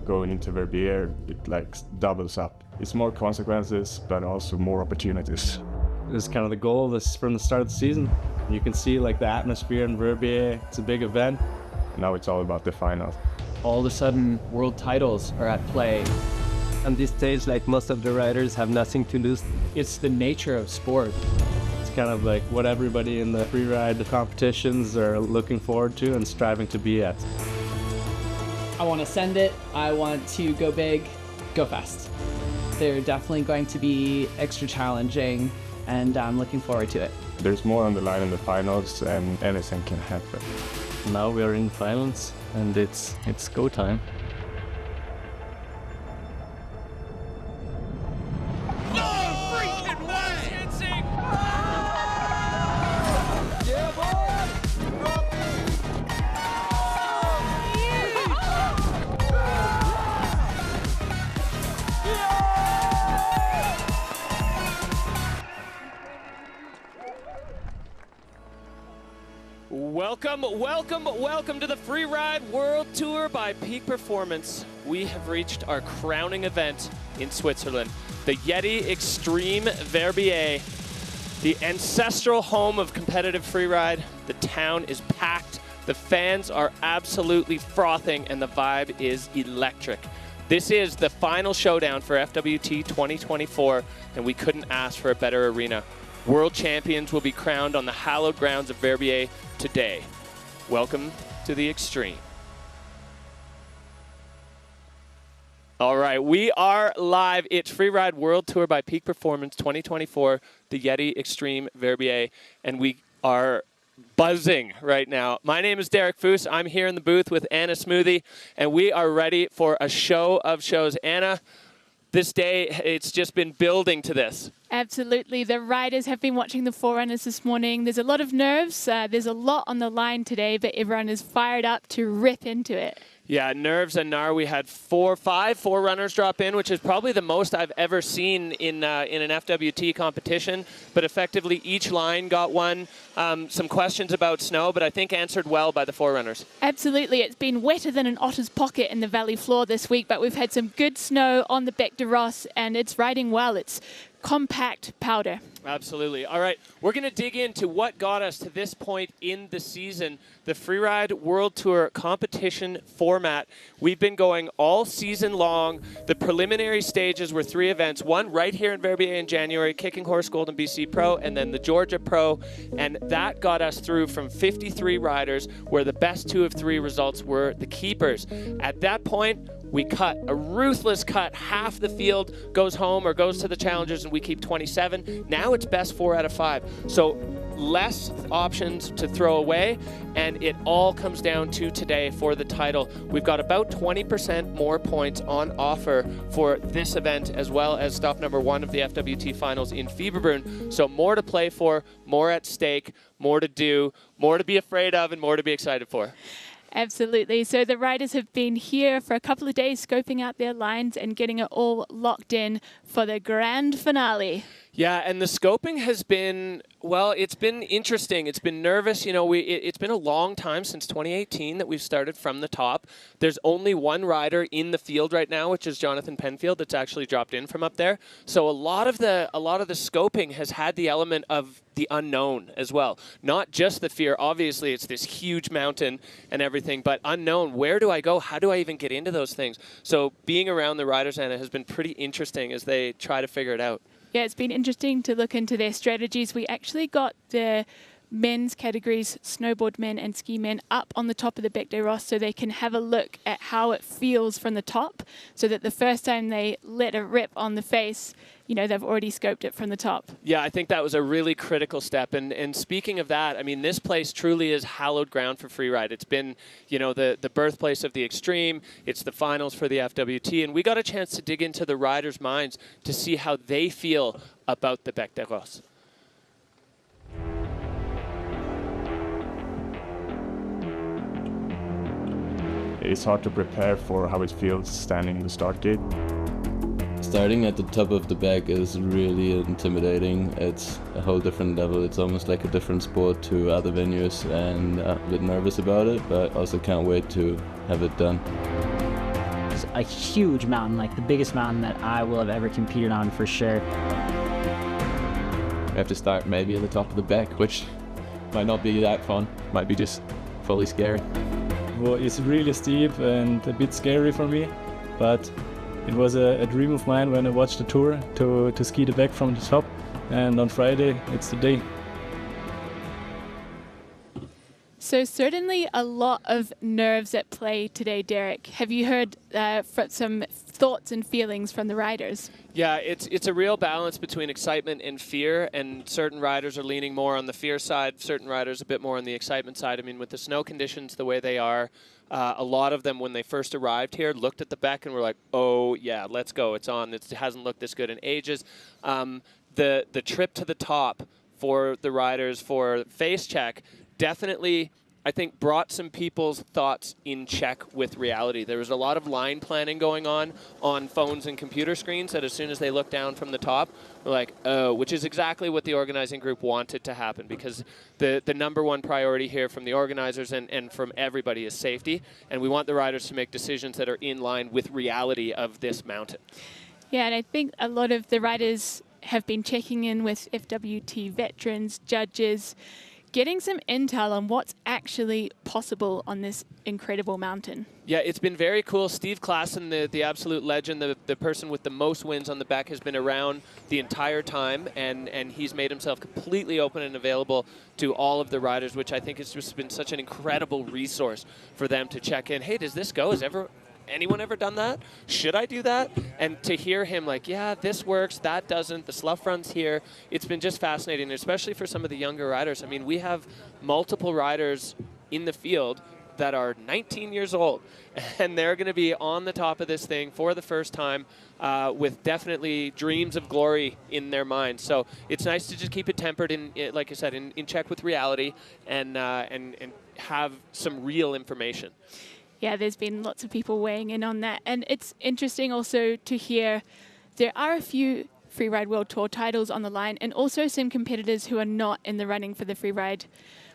going into Verbier, it like doubles up. It's more consequences, but also more opportunities. This is kind of the goal this from the start of the season. You can see like the atmosphere in Verbier. It's a big event. Now it's all about the finals. All of a sudden, world titles are at play. On this stage, like most of the riders have nothing to lose. It's the nature of sport. It's kind of like what everybody in the freeride competitions are looking forward to and striving to be at. I want to send it. I want to go big, go fast. They're definitely going to be extra challenging, and I'm looking forward to it. There's more on the line in the finals, and anything can happen. Now we are in finals, and it's go time. Welcome to the Freeride World Tour by Peak Performance. We have reached our crowning event in Switzerland, the Yeti Xtreme Verbier, the ancestral home of competitive freeride. The town is packed, the fans are absolutely frothing, and the vibe is electric. This is the final showdown for FWT 2024, and we couldn't ask for a better arena. World champions will be crowned on the hallowed grounds of Verbier today. Welcome to the Xtreme. All right, we are live. It's Freeride World Tour by Peak Performance 2024, the Yeti Xtreme Verbier, and we are buzzing right now. My name is Derek Foos. I'm here in the booth with Anna Smoothie, and we are ready for a show of shows. Anna, this day, it's just been building to this. Absolutely. The riders have been watching the forerunners this morning. There's a lot of nerves. There's a lot on the line today, but everyone is fired up to rip into it. Yeah, nerves and gnar. We had four runners drop in, which is probably the most I've ever seen in an FWT competition. But effectively, each line got one. Some questions about snow, but I think answered well by the forerunners. Absolutely. It's been wetter than an otter's pocket in the valley floor this week, but we've had some good snow on the Bec de Ross, and it's riding well. It's compact powder. Absolutely. All right, we're going to dig into what got us to this point in the season, the Freeride World Tour competition format. We've been going all season long. The preliminary stages were 3 events, one right here in Verbier in January, Kicking Horse Golden BC Pro, and then the Georgia Pro, and that got us through from 53 riders, where the best 2 of 3 results were the keepers. At that point, we cut a ruthless cut. Half the field goes home or goes to the challengers, and we keep 27. Now it's best 4 out of 5. So less options to throw away, and it all comes down to today for the title. We've got about 20% more points on offer for this event, as well as stop number 1 of the FWT finals in Fieberbrunn. So more to play for, more at stake, more to do, more to be afraid of, and more to be excited for. Absolutely. So the riders have been here for a couple of days scoping out their lines and getting it all locked in for the grand finale. Yeah, and the scoping has been, well, it's been interesting. It's been nervous. You know, it's been a long time since 2018 that we've started from the top. There's only one rider in the field right now, which is Jonathan Penfield, that's actually dropped in from up there. So a lot of the scoping has had the element of the unknown as well. Not just the fear. Obviously, it's this huge mountain and everything, but unknown. Where do I go? How do I even get into those things? So being around the riders, Anna, has been pretty interesting as they try to figure it out. Yeah, it's been interesting to look into their strategies. We actually got the men's categories, snowboard men and ski men, up on the top of the Bec de Ross so they can have a look at how it feels from the top, so that the first time they let it rip on the face, you know, they've already scoped it from the top. Yeah, I think that was a really critical step. And speaking of that, I mean, this place truly is hallowed ground for freeride. It's been, you know, the birthplace of the Xtreme. It's the finals for the FWT. And we got a chance to dig into the riders' minds to see how they feel about the Bec de Ross. It's hard to prepare for how it feels standing in the start gate. Starting at the top of the bag is really intimidating. It's a whole different level. It's almost like a different sport to other venues, and I'm a bit nervous about it, but also can't wait to have it done. was a huge mountain, like the biggest mountain that I will have ever competed on for sure. We have to start maybe at the top of the back, which might not be that fun, might be just fully scary. Well, it's really steep and a bit scary for me, but it was a dream of mine when I watched the tour to ski the back from the top, and on Friday it's the day. So certainly a lot of nerves at play today, Derek. Have you heard some thoughts and feelings from the riders? Yeah, it's a real balance between excitement and fear, and certain riders are leaning more on the fear side, certain riders a bit more on the excitement side. I mean, with the snow conditions the way they are, a lot of them, when they first arrived here, looked at the back and were like, oh, yeah, let's go, it's on. It hasn't looked this good in ages. The trip to the top for the riders for face check definitely, I think, brought some people's thoughts in check with reality. There was a lot of line planning going on phones and computer screens that as soon as they looked down from the top, were like, oh, which is exactly what the organizing group wanted to happen, because the number one priority here from the organizers and from everybody is safety, and we want the riders to make decisions that are in line with reality of this mountain. Yeah, and I think a lot of the riders have been checking in with FWT veterans, judges, getting some intel on what's actually possible on this incredible mountain. Yeah, it's been very cool. Steve Klassen, the absolute legend, the person with the most wins on the back, has been around the entire time, and he's made himself completely open and available to all of the riders, which I think has just been such an incredible resource for them to check in. Hey, does this go? Has anyone ever done that? Should I do that? And to hear him like, yeah, this works, that doesn't, the slough runs here, it's been just fascinating, especially for some of the younger riders. I mean, we have multiple riders in the field that are 19 years old, and they're going to be on the top of this thing for the first time with definitely dreams of glory in their minds. So it's nice to just keep it tempered, like I said, in check with reality and have some real information. Yeah, there's been lots of people weighing in on that. And it's interesting also to hear there are a few Freeride World Tour titles on the line, and also some competitors who are not in the running for the Freeride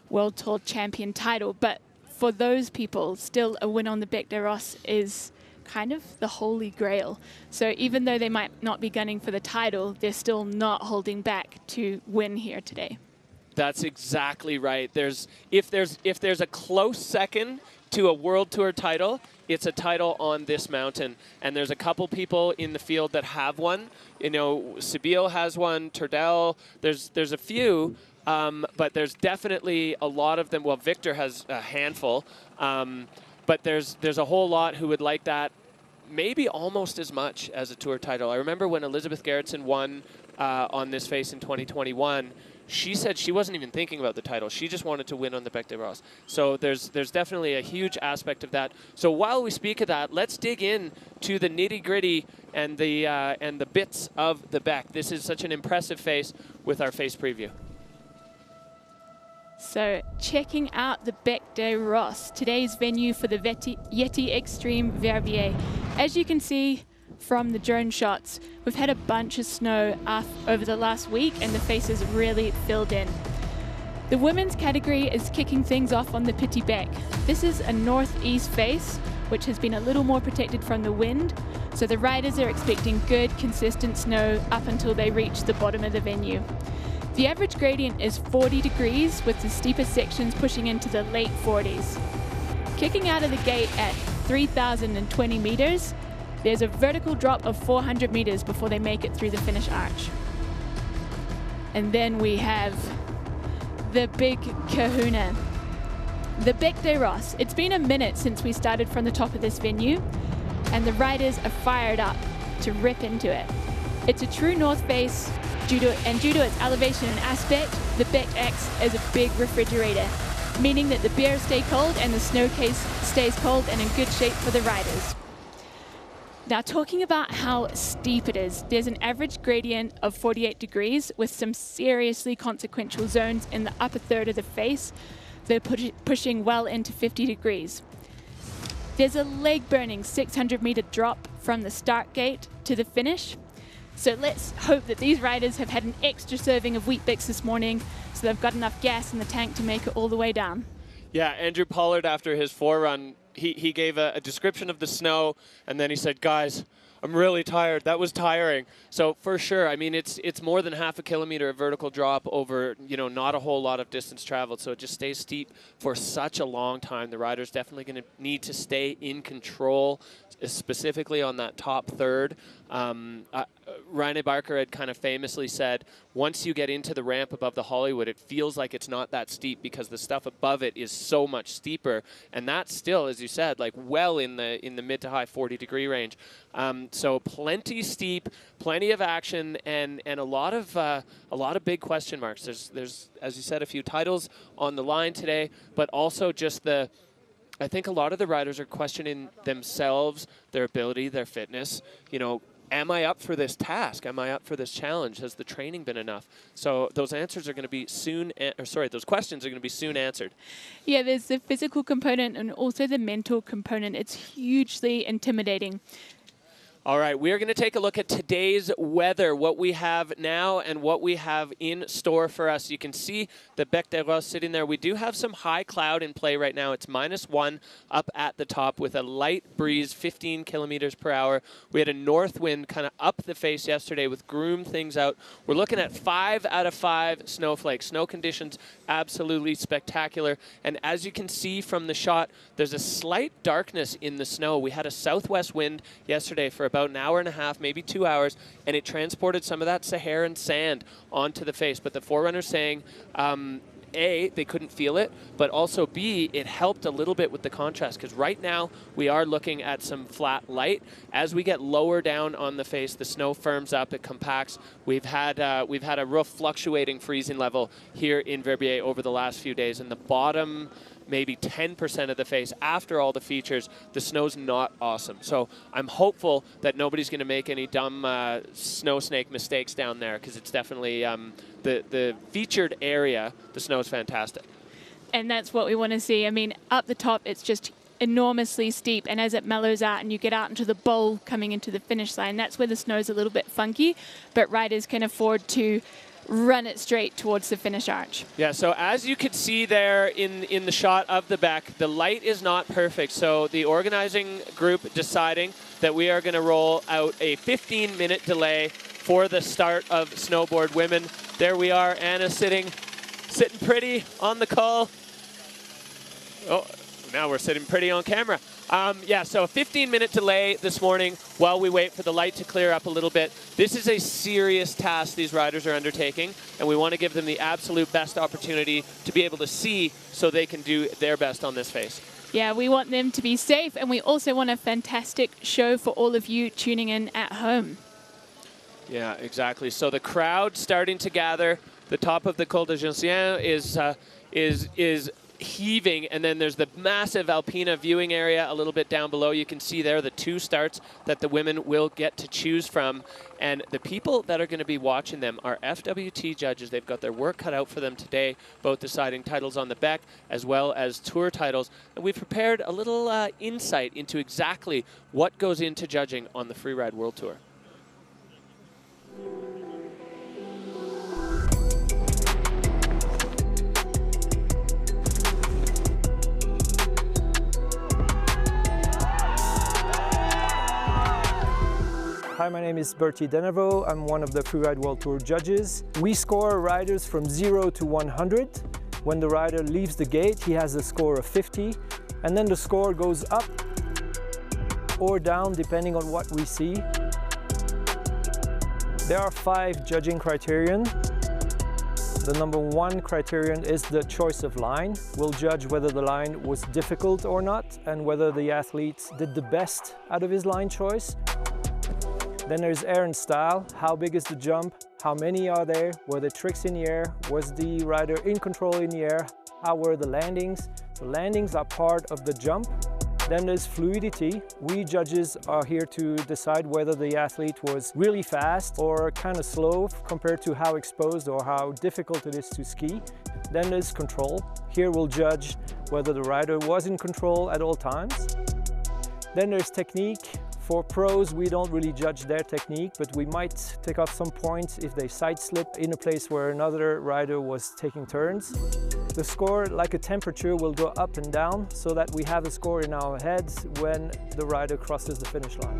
World Tour champion title. But for those people, still a win on the Bec des Rosses is kind of the holy grail. So even though they might not be gunning for the title, they're still not holding back to win here today. That's exactly right. If there's a close second to a World Tour title, it's a title on this mountain. And there's a couple people in the field that have one. You know, Seil has one, Turdell, there's a few, but there's definitely a lot of them. Well, Victor has a handful, but there's a whole lot who would like that maybe almost as much as a Tour title. I remember when Elizabeth Gerritsen won on this face in 2021, she said she wasn't even thinking about the title. She just wanted to win on the Bec des Rosses. So there's definitely a huge aspect of that. So while we speak of that, let's dig in to the nitty-gritty and the bits of the Bec. This is such an impressive face with our face preview. So checking out the Bec des Rosses, today's venue for the Yeti Xtreme Verbier. As you can see from the drone shots, we've had a bunch of snow over the last week, and the face is really filled in. The women's category is kicking things off on the Petit Bec. This is a northeast face, which has been a little more protected from the wind, so the riders are expecting good, consistent snow up until they reach the bottom of the venue. The average gradient is 40 degrees, with the steeper sections pushing into the late 40s. Kicking out of the gate at 3,020 meters, there's a vertical drop of 400 meters before they make it through the finish arch. And then we have the big kahuna, the Bec des Rosses. It's been a minute since we started from the top of this venue, and the riders are fired up to rip into it. It's a true north face, due to its elevation and aspect, the Bec X is a big refrigerator, meaning that the beers stay cold and the snow case stays cold and in good shape for the riders. Now, talking about how steep it is, there's an average gradient of 48 degrees with some seriously consequential zones in the upper third of the face. They're pushing well into 50 degrees. There's a leg-burning 600-meter drop from the start gate to the finish. So let's hope that these riders have had an extra serving of Weet-Bix this morning, so they've got enough gas in the tank to make it all the way down. Yeah, Andrew Pollard, after his forerun, he gave a description of the snow, and then he said, guys, I'm really tired. That was tiring. So for sure, I mean, it's more than half a kilometer of vertical drop over, you know, not a whole lot of distance traveled. So it just stays steep for such a long time. The rider's definitely going to need to stay in control, specifically on that top third. Reine Barker had kind of famously said, once you get into the ramp above the Hollywood, it feels like it's not that steep because the stuff above it is so much steeper. And that's still, as you said, like well in the mid to high 40-degree range. So plenty steep, plenty of action, and a lot of big question marks. There's, as you said, a few titles on the line today, but also just I think a lot of the riders are questioning themselves, their ability, their fitness. You know, am I up for this task? Am I up for this challenge? Has the training been enough? So those answers are going to be soon, those questions are going to be soon answered. Yeah, there's the physical component and also the mental component. It's hugely intimidating. All right, we are going to take a look at today's weather, what we have now and what we have in store for us. You can see the Bec des Roses sitting there. We do have some high cloud in play right now. It's -1 up at the top with a light breeze, 15 kilometers per hour. We had a north wind kind of up the face yesterday with groomed things out. We're looking at 5 out of 5 snowflakes. Snow conditions absolutely spectacular. And as you can see from the shot, there's a slight darkness in the snow. We had a southwest wind yesterday for about an hour and a half, maybe 2 hours, and it transported some of that Saharan sand onto the face. But the forerunner's saying, A, they couldn't feel it, but also B, it helped a little bit with the contrast, because right now we are looking at some flat light. As we get lower down on the face, the snow firms up, it compacts. We've had a real fluctuating freezing level here in Verbier over the last few days, and the bottom maybe 10% of the face after all the features, the snow's not awesome. So I'm hopeful that nobody's going to make any dumb snow snake mistakes down there, because it's definitely the featured area, the snow is fantastic. And that's what we want to see. I mean, up the top, it's just enormously steep, and as it mellows out and you get out into the bowl coming into the finish line, that's where the snow's a little bit funky, but riders can afford to run it straight towards the finish arch. Yeah, so as you could see there in the shot of the back, the light is not perfect. So the organizing group deciding that we are going to roll out a 15-minute delay for the start of Snowboard Women. There we are, Anna sitting pretty on the call. Oh, now we're sitting pretty on camera. Yeah, so a 15-minute delay this morning while we wait for the light to clear up a little bit. This is a serious task these riders are undertaking, and we want to give them the absolute best opportunity to be able to see so they can do their best on this face. Yeah, we want them to be safe, and we also want a fantastic show for all of you tuning in at home. Yeah, exactly. So the crowd starting to gather. The top of the Col de Gensien is heaving, and then there's the massive Alpina viewing area a little bit down below. You can see there the 2 starts that the women will get to choose from, and the people that are going to be watching them are FWT judges. They've got their work cut out for them today, both deciding titles on the Bec as well as tour titles, and we've prepared a little insight into exactly what goes into judging on the Freeride World Tour. Hi, my name is Bertie Denevo. I'm one of the Freeride World Tour judges. We score riders from 0 to 100. When the rider leaves the gate, he has a score of 50, and then the score goes up or down depending on what we see. There are 5 judging criterion. The number 1 criterion is the choice of line. We'll judge whether the line was difficult or not, and whether the athlete did the best out of his line choice. Then there's air and style. How big is the jump? How many are there? Were there tricks in the air? Was the rider in control in the air? How were the landings? The landings are part of the jump. Then there's fluidity. We judges are here to decide whether the athlete was really fast or kind of slow compared to how exposed or how difficult it is to ski. Then there's control. Here we'll judge whether the rider was in control at all times. Then there's technique. For pros, we don't really judge their technique, but we might take off some points if they side slip in a place where another rider was taking turns. The score, like a temperature, will go up and down so that we have a score in our heads when the rider crosses the finish line.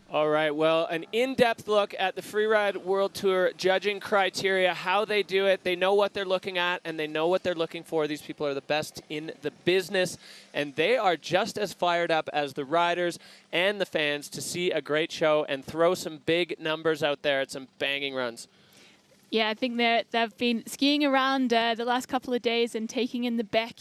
All right, well, an in-depth look at the Freeride World Tour judging criteria, how they do it. They know what they're looking at, and they know what they're looking for. These people are the best in the business, and they are just as fired up as the riders and the fans to see a great show and throw some big numbers out there at some banging runs. Yeah, I think they've been skiing around the last couple of days and taking in the back,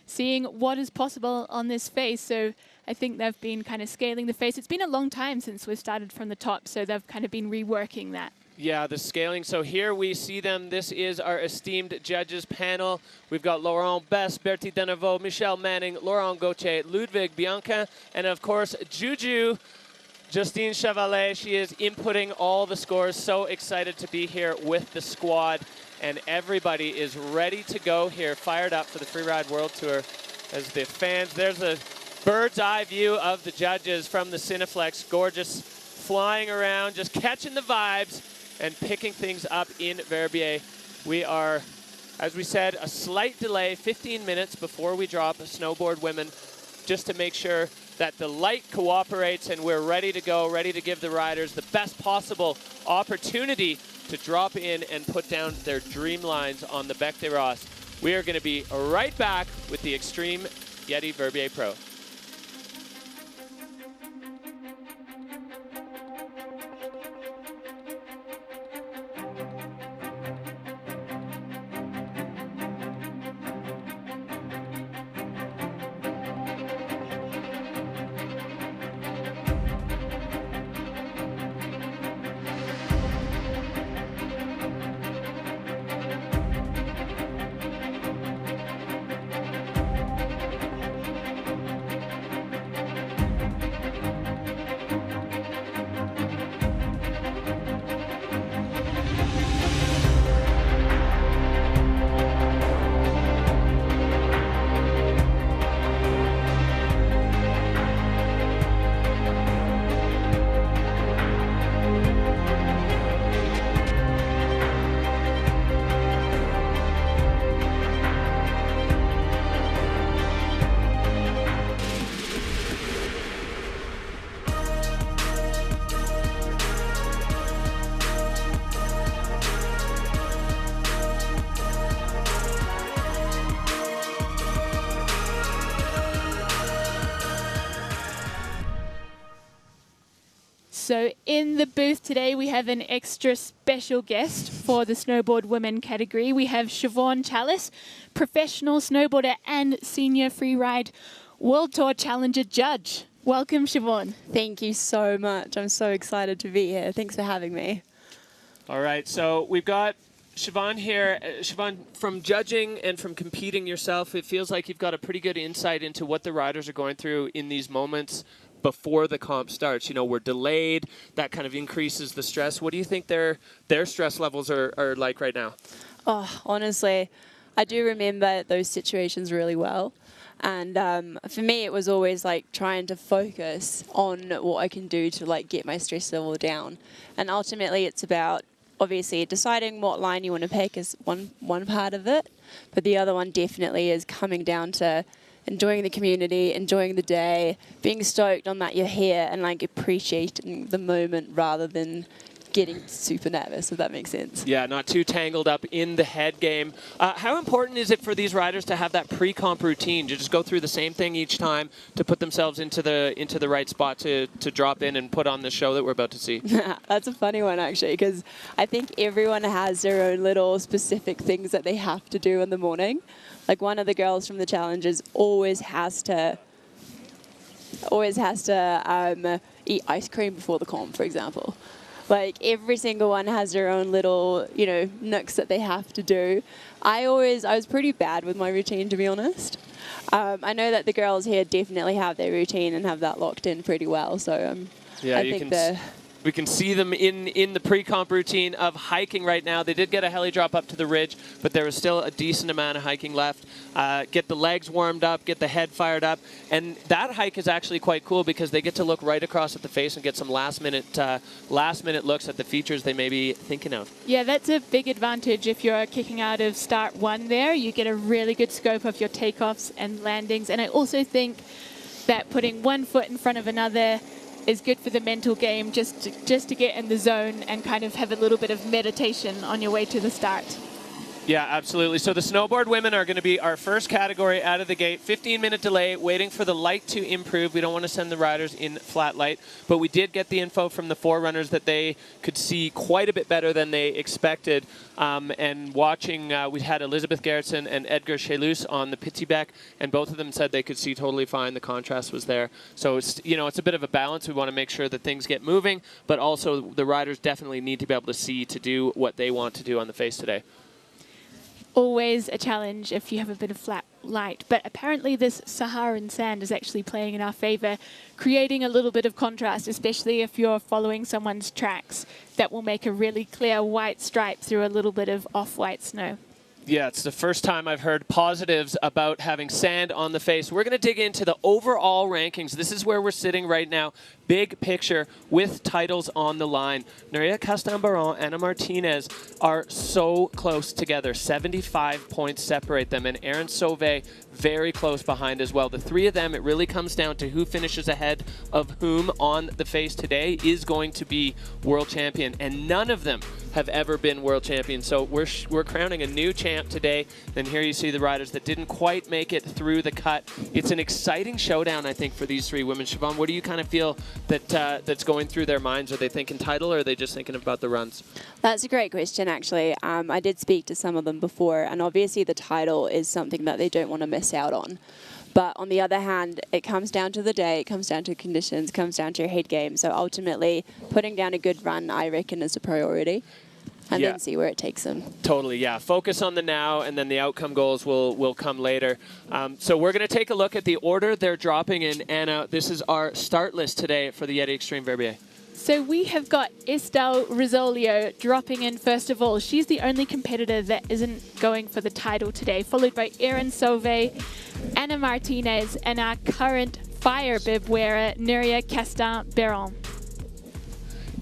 seeing what is possible on this face. So I think they've been kind of scaling the face. It's been a long time since we've started from the top, so they've kind of been reworking that. Yeah, the scaling. So here we see them. This is our esteemed judges panel. We've got Laurent Bess, Bertie Denevaux, Michelle Manning, Laurent Gauthier, Ludwig Bianca, and of course, Juju, Justine Chavalet. She is inputting all the scores. So excited to be here with the squad. And everybody is ready to go here, fired up for the Freeride World Tour. As the fans, there's a bird's eye view of the judges from the Cineflex. Gorgeous, flying around, just catching the vibes and picking things up in Verbier. We are, as we said, a slight delay, 15 minutes before we drop Snowboard Women, just to make sure that the light cooperates and we're ready to go, ready to give the riders the best possible opportunity to drop in and put down their dream lines on the Bec des Rosses. We are going to be right back with the Xtreme Yeti Verbier Pro. So in the booth today, we have an extra special guest for the Snowboard Women category. We have Siobhan Chalice, professional snowboarder and senior freeride World Tour Challenger judge. Welcome, Siobhan. Thank you so much. I'm so excited to be here. Thanks for having me. All right, so we've got Siobhan here. Siobhan, from judging and from competing yourself, it feels like you've got a pretty good insight into what the riders are going through in these moments before the comp starts. You know, we're delayed. That kind of increases the stress. What do you think their stress levels are like right now? Oh, honestly, I do remember those situations really well. And for me, it was always like trying to focus on what I can do to like get my stress level down. And ultimately, it's about obviously deciding what line you want to pick is one part of it. But the other one definitely is coming down to enjoying the community, enjoying the day, being stoked on that you're here, and like appreciating the moment rather than getting super nervous, if that makes sense. Yeah, not too tangled up in the head game. How important is it for these riders to have that pre-comp routine, to just go through the same thing each time to put themselves into the right spot to drop in and put on the show that we're about to see? That's a funny one, actually, because I think everyone has their own little specific things that they have to do in the morning. Like one of the girls from the challenges always has to eat ice cream before the comp, for example. Like every single one has their own little, you know, nooks that they have to do. I was pretty bad with my routine, to be honest. I know that the girls here definitely have their routine and have that locked in pretty well. So yeah, I think We can see them in the pre-comp routine of hiking right now. They did get a heli drop up to the ridge, but there was still a decent amount of hiking left. Get the legs warmed up, get the head fired up. And that hike is actually quite cool because they get to look right across at the face and get some last-minute looks at the features they may be thinking of. Yeah, that's a big advantage if you're kicking out of start 1 there. You get a really good scope of your takeoffs and landings. And I also think that putting one foot in front of another is good for the mental game, just to get in the zone and kind of have a little bit of meditation on your way to the start. Yeah, absolutely. So the snowboard women are going to be our first category out of the gate. 15-minute delay, waiting for the light to improve. We don't want to send the riders in flat light, but we did get the info from the forerunners that they could see quite a bit better than they expected. And watching, we had Elizabeth Gerritsen and Edgar Chelus on the Pittsiebeck, and both of them said they could see totally fine. The contrast was there. So it's, you know, it's a bit of a balance. We want to make sure that things get moving, but also the riders definitely need to be able to see to do what they want to do on the face today. Always a challenge if you have a bit of flat light, but apparently this Saharan sand is actually playing in our favor, creating a little bit of contrast, especially if you're following someone's tracks. That will make a really clear white stripe through a little bit of off-white snow. Yeah, it's the first time I've heard positives about having sand on the face. We're going to dig into the overall rankings. This is where we're sitting right now. Big picture with titles on the line. Nuria Castan-Baron, Anna Martinez are so close together. 75 points separate them, and Erin Sauvé very close behind as well. The three of them, it really comes down to who finishes ahead of whom on the face today is going to be world champion, and none of them have ever been world champions. So we're crowning a new champ today. Then here you see the riders that didn't quite make it through the cut. It's an exciting showdown, I think, for these three women. Siobhan, what do you kind of feel that that's going through their minds? Are they thinking title, or are they just thinking about the runs? That's a great question, actually. I did speak to some of them before, and obviously the title is something that they don't want to miss out on. But on the other hand, it comes down to the day, it comes down to conditions, it comes down to your head game. So ultimately, putting down a good run, I reckon, is a priority. And then see where it takes them. Totally, yeah. Focus on the now, and then the outcome goals will come later. So we're going to take a look at the order they're dropping in. Anna, this is our start list today for the Yeti Xtreme Verbier. So we have got Estelle Rizzolio dropping in first of all. She's the only competitor that isn't going for the title today, followed by Erin Sauvé, Anna Martinez, and our current fire bib wearer, Nuria Castan-Baron.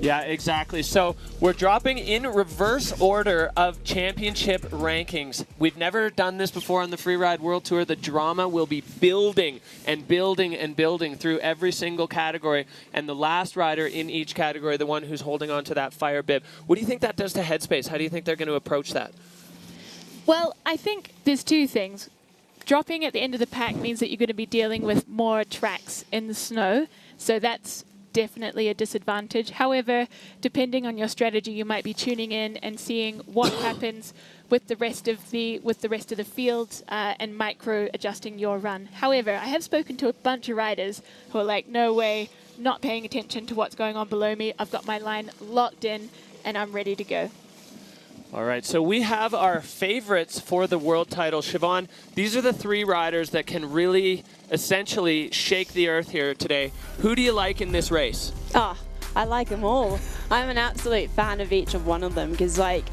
Yeah, exactly. So we're dropping in reverse order of championship rankings. We've never done this before on the Freeride World Tour. The drama will be building and building and building through every single category. And the last rider in each category, the one who's holding on to that fire bib. What do you think that does to headspace? How do you think they're going to approach that? Well, I think there's two things. Dropping at the end of the pack means that you're going to be dealing with more tracks in the snow. So that's definitely a disadvantage. However, depending on your strategy, you might be tuning in and seeing what happens with the rest of the field and micro adjusting your run. However, I have spoken to a bunch of riders who are like, no way, not paying attention to what's going on below me. I've got my line locked in and I'm ready to go. All right, so we have our favorites for the world title. Siobhan, these are the three riders that can really essentially shake the earth here today. Who do you like in this race? Oh, I like them all. I'm an absolute fan of each of one of them because, like,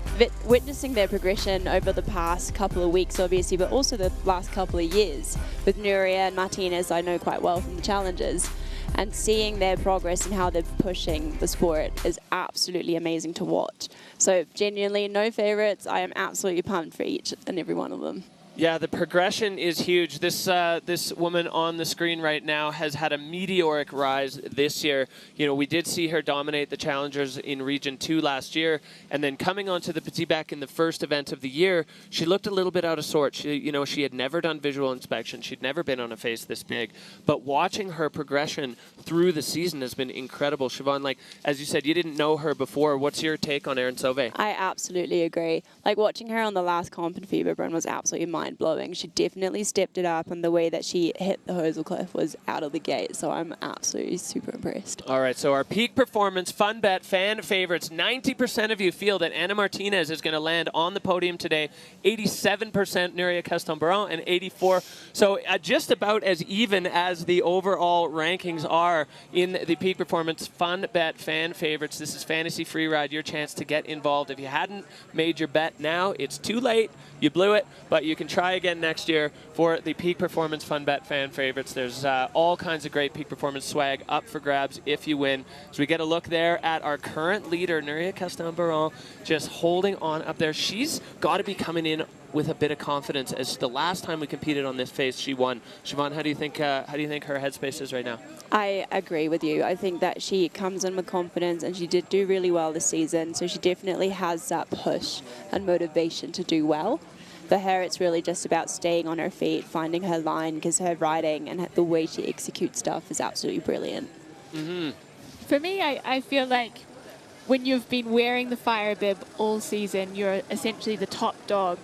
witnessing their progression over the past couple of weeks, obviously, but also the last couple of years with Nuria and Martinez, I know quite well from the challenges. And seeing their progress and how they're pushing the sport is absolutely amazing to watch. So genuinely, no favorites. I am absolutely pumped for each and every one of them. Yeah, the progression is huge. This woman on the screen right now has had a meteoric rise this year. You know, we did see her dominate the challengers in Region 2 last year, and then coming onto the Pittsiebeck in the first event of the year, she looked a little bit out of sorts. She had never done visual inspection. She'd never been on a face this big. But watching her progression through the season has been incredible. Siobhan, like, as you said, you didn't know her before. What's your take on Erin Sauvé? I absolutely agree. Like, watching her on the last comp in February was absolutely mind mind-blowing. She definitely stepped it up, and the way that she hit the hosel cliff was out of the gate, so I'm absolutely super impressed. All right, so our peak performance fun bet fan favorites, 90% of you feel that Anna Martinez is going to land on the podium today, 87% Nuria Caston-Baron, and 84%. So just about as even as the overall rankings are in the peak performance fun bet fan favorites. This is Fantasy Freeride, your chance to get involved. If you hadn't made your bet now, it's too late. You blew it, but you can try again next year for the peak performance fun bet fan favorites. There's all kinds of great peak performance swag up for grabs if you win. So we get a look there at our current leader, Nuria Caston-Baron, just holding on up there. She's got to be coming in with a bit of confidence, as the last time we competed on this phase, she won. Siobhan, how do you think her headspace is right now? I agree with you. I think that she comes in with confidence, and she did do really well this season, so she definitely has that push and motivation to do well. For her, it's really just about staying on her feet, finding her line, because her riding and the way she executes stuff is absolutely brilliant. Mm-hmm. For me, I feel like when you've been wearing the fire bib all season, you're essentially the top dog.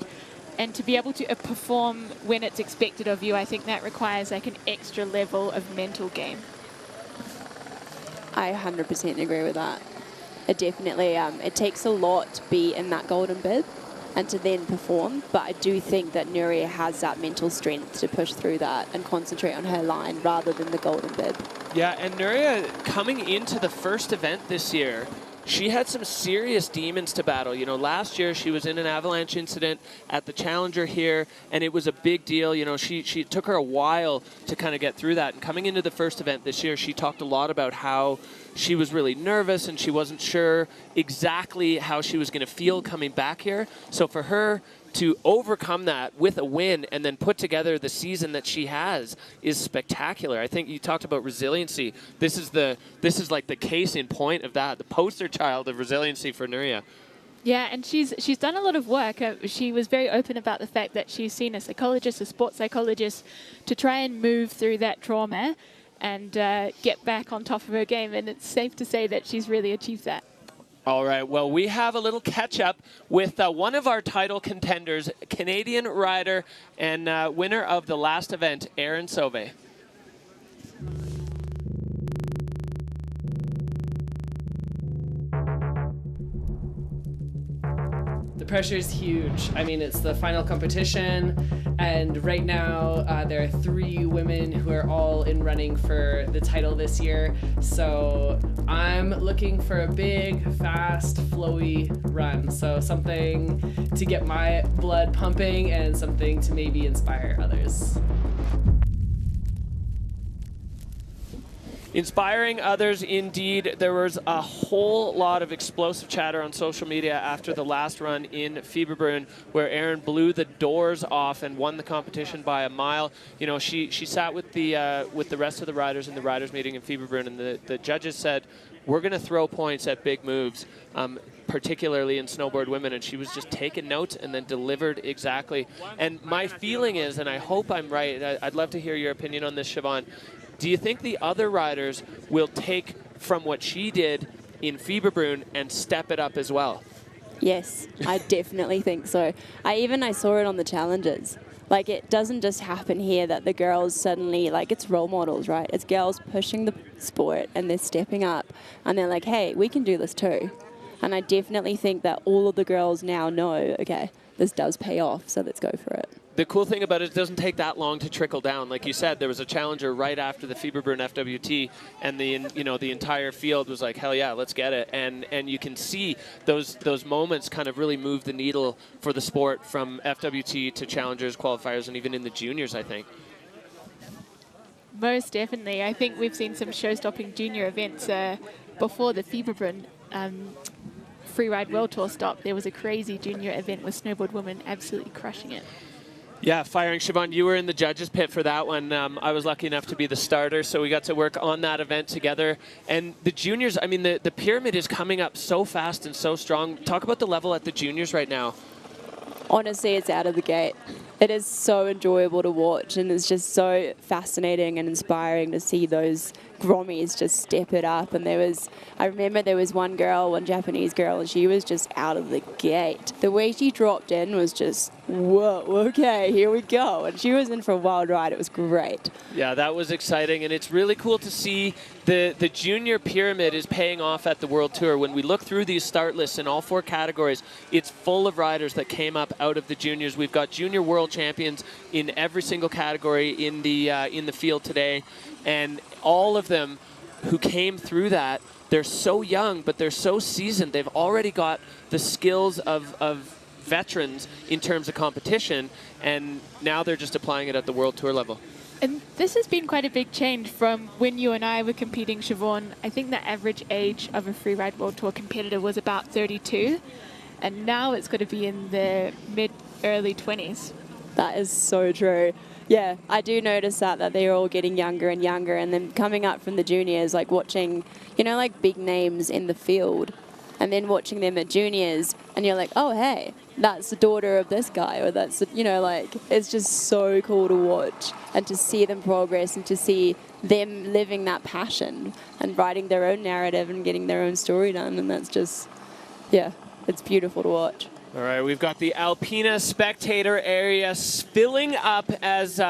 And to be able to perform when it's expected of you, I think that requires like an extra level of mental game. I 100% agree with that. It definitely, it takes a lot to be in that golden bib and to then perform, but I do think that Nuria has that mental strength to push through that and concentrate on her line rather than the golden bib. Yeah, and Nuria, coming into the first event this year, she had some serious demons to battle. You know, last year she was in an avalanche incident at the Challenger here, and it was a big deal. You know, she took her a while to kind of get through that. And coming into the first event this year, she talked a lot about how she was really nervous and she wasn't sure exactly how she was going to feel coming back here. So for her to overcome that with a win and then put together the season that she has is spectacular. I think you talked about resiliency. This is like the case in point of that, the poster child of resiliency for Nuria. Yeah, and she's done a lot of work. She was very open about the fact that she's seen a psychologist, a sports psychologist, to try and move through that trauma and get back on top of her game. And it's safe to say that she's really achieved that. All right, well, we have a little catch-up with one of our title contenders, Canadian rider and winner of the last event, Erin Sauvé. The pressure is huge. I mean, it's the final competition, and right now there are 3 women who are all in running for the title this year. So I'm looking for a big, fast, flowy run. So something to get my blood pumping and something to maybe inspire others. Inspiring others, indeed. There was a whole lot of explosive chatter on social media after the last run in Fieberbrunn, where Erin blew the doors off and won the competition by a mile. You know, she sat with the rest of the riders in the riders meeting in Fieberbrunn, and the judges said, we're going to throw points at big moves, particularly in snowboard women, and she was just taking notes and then delivered exactly. And my feeling is, and I hope I'm right, I'd love to hear your opinion on this, Siobhan. Do you think the other riders will take from what she did in Fieberbrunn and step it up as well? Yes, I definitely think so. I saw it on the challenges. Like, it doesn't just happen here that the girls suddenly, like, it's role models, right? It's girls pushing the sport and they're stepping up and they're like, hey, we can do this too. And I definitely think that all of the girls now know, okay, this does pay off, so let's go for it. The cool thing about it doesn't take that long to trickle down. Like you said, there was a challenger right after the Fieberbrunn FWT, and the entire field was like, hell yeah, let's get it. And you can see those moments kind of really move the needle for the sport from FWT to challengers, qualifiers, and even in the juniors, I think. Most definitely. I think we've seen some show-stopping junior events before the Fieberbrunn Freeride World Tour stop. There was a crazy junior event with snowboard women absolutely crushing it. Yeah, firing. Siobhan, you were in the judges' pit for that one. I was lucky enough to be the starter, so we got to work on that event together. And the juniors, I mean, the pyramid is coming up so fast and so strong. Talk about the level at the juniors right now. Honestly, it's out of the gate. it is so enjoyable to watch, and it's just so fascinating and inspiring to see those Grommies just step it up. And I remember there was one Japanese girl, and she was just out of the gate. The way she dropped in was just, whoa, okay, here we go. And she was in for a wild ride. It was great. Yeah, that was exciting, and it's really cool to see the junior pyramid is paying off at the World Tour. When we look through these start lists in all 4 categories, it's full of riders that came up out of the juniors. We've got junior world champions in every single category in the field today, and all of them who came through that, they're so young, but they're so seasoned. They've already got the skills of veterans in terms of competition, and now they're just applying it at the World Tour level. And this has been quite a big change from when you and I were competing, Siobhan. I think the average age of a freeride World Tour competitor was about 32, and now it's got to be in the mid-early 20s. That is so true. Yeah, I do notice that they're all getting younger and younger, and then coming up from the juniors, like watching, like big names in the field, and then watching them at juniors, and you're like, oh, hey, that's the daughter of this guy, or that's, it's just so cool to watch and to see them progress and to see them living that passion and writing their own narrative and getting their own story done. And that's just, yeah, it's beautiful to watch. All right, we've got the Alpina spectator area filling up as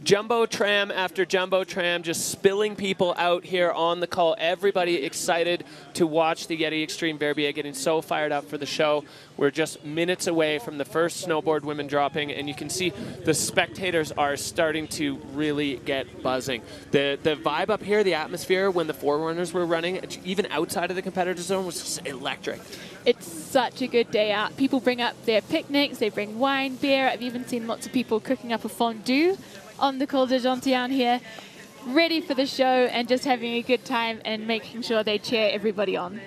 jumbo tram after jumbo tram, just spilling people out here on the call. Everybody excited to watch the Yeti Xtreme Verbier, getting so fired up for the show. We're just minutes away from the first snowboard women dropping, and you can see the spectators are starting to really get buzzing. The vibe up here, the atmosphere when the forerunners were running, even outside of the competitor zone, was just electric. It's such a good day out. People bring up their picnics, they bring wine, beer. I've even seen lots of people cooking up a fondue on the Col de Gentian here, ready for the show and just having a good time and making sure they cheer everybody on.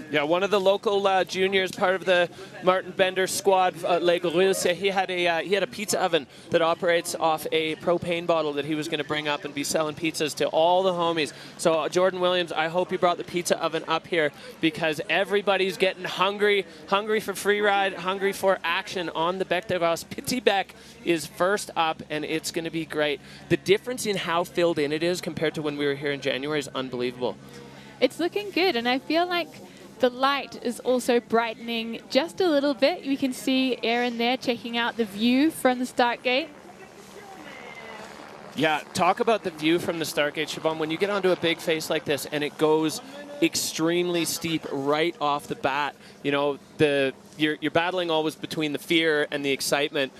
Yeah, one of the local juniors, part of the Marton Bender squad, Les Grilles, he had a pizza oven that operates off a propane bottle that he was going to bring up and be selling pizzas to all the homies. So Jordan Williams, I hope you brought the pizza oven up here, because everybody's getting hungry for freeride, hungry for action on the Bec de Ross. Petit Bec is first up, and it's going to be great. The difference in how filled in it is compared to when we were here in January is unbelievable. It's looking good, and I feel like the light is also brightening just a little bit. We can see Aaron there checking out the view from the start gate. Yeah, talk about the view from the start gate, Siobhan. When you get onto a big face like this and it goes extremely steep right off the bat, you're battling always between the fear and the excitement.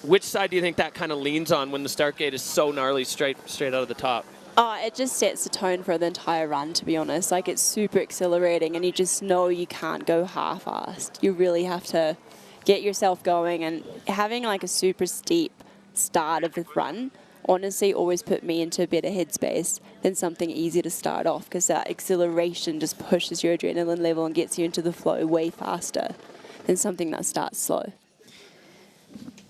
Which side do you think that kind of leans on when the start gate is so gnarly straight out of the top? Oh, it just sets the tone for the entire run, to be honest. Like, it's super exhilarating, and you just know you can't go half-assed. You really have to get yourself going, and having like a super steep start of the run honestly always put me into a better headspace than something easy to start off, because that exhilaration just pushes your adrenaline level and gets you into the flow way faster than something that starts slow.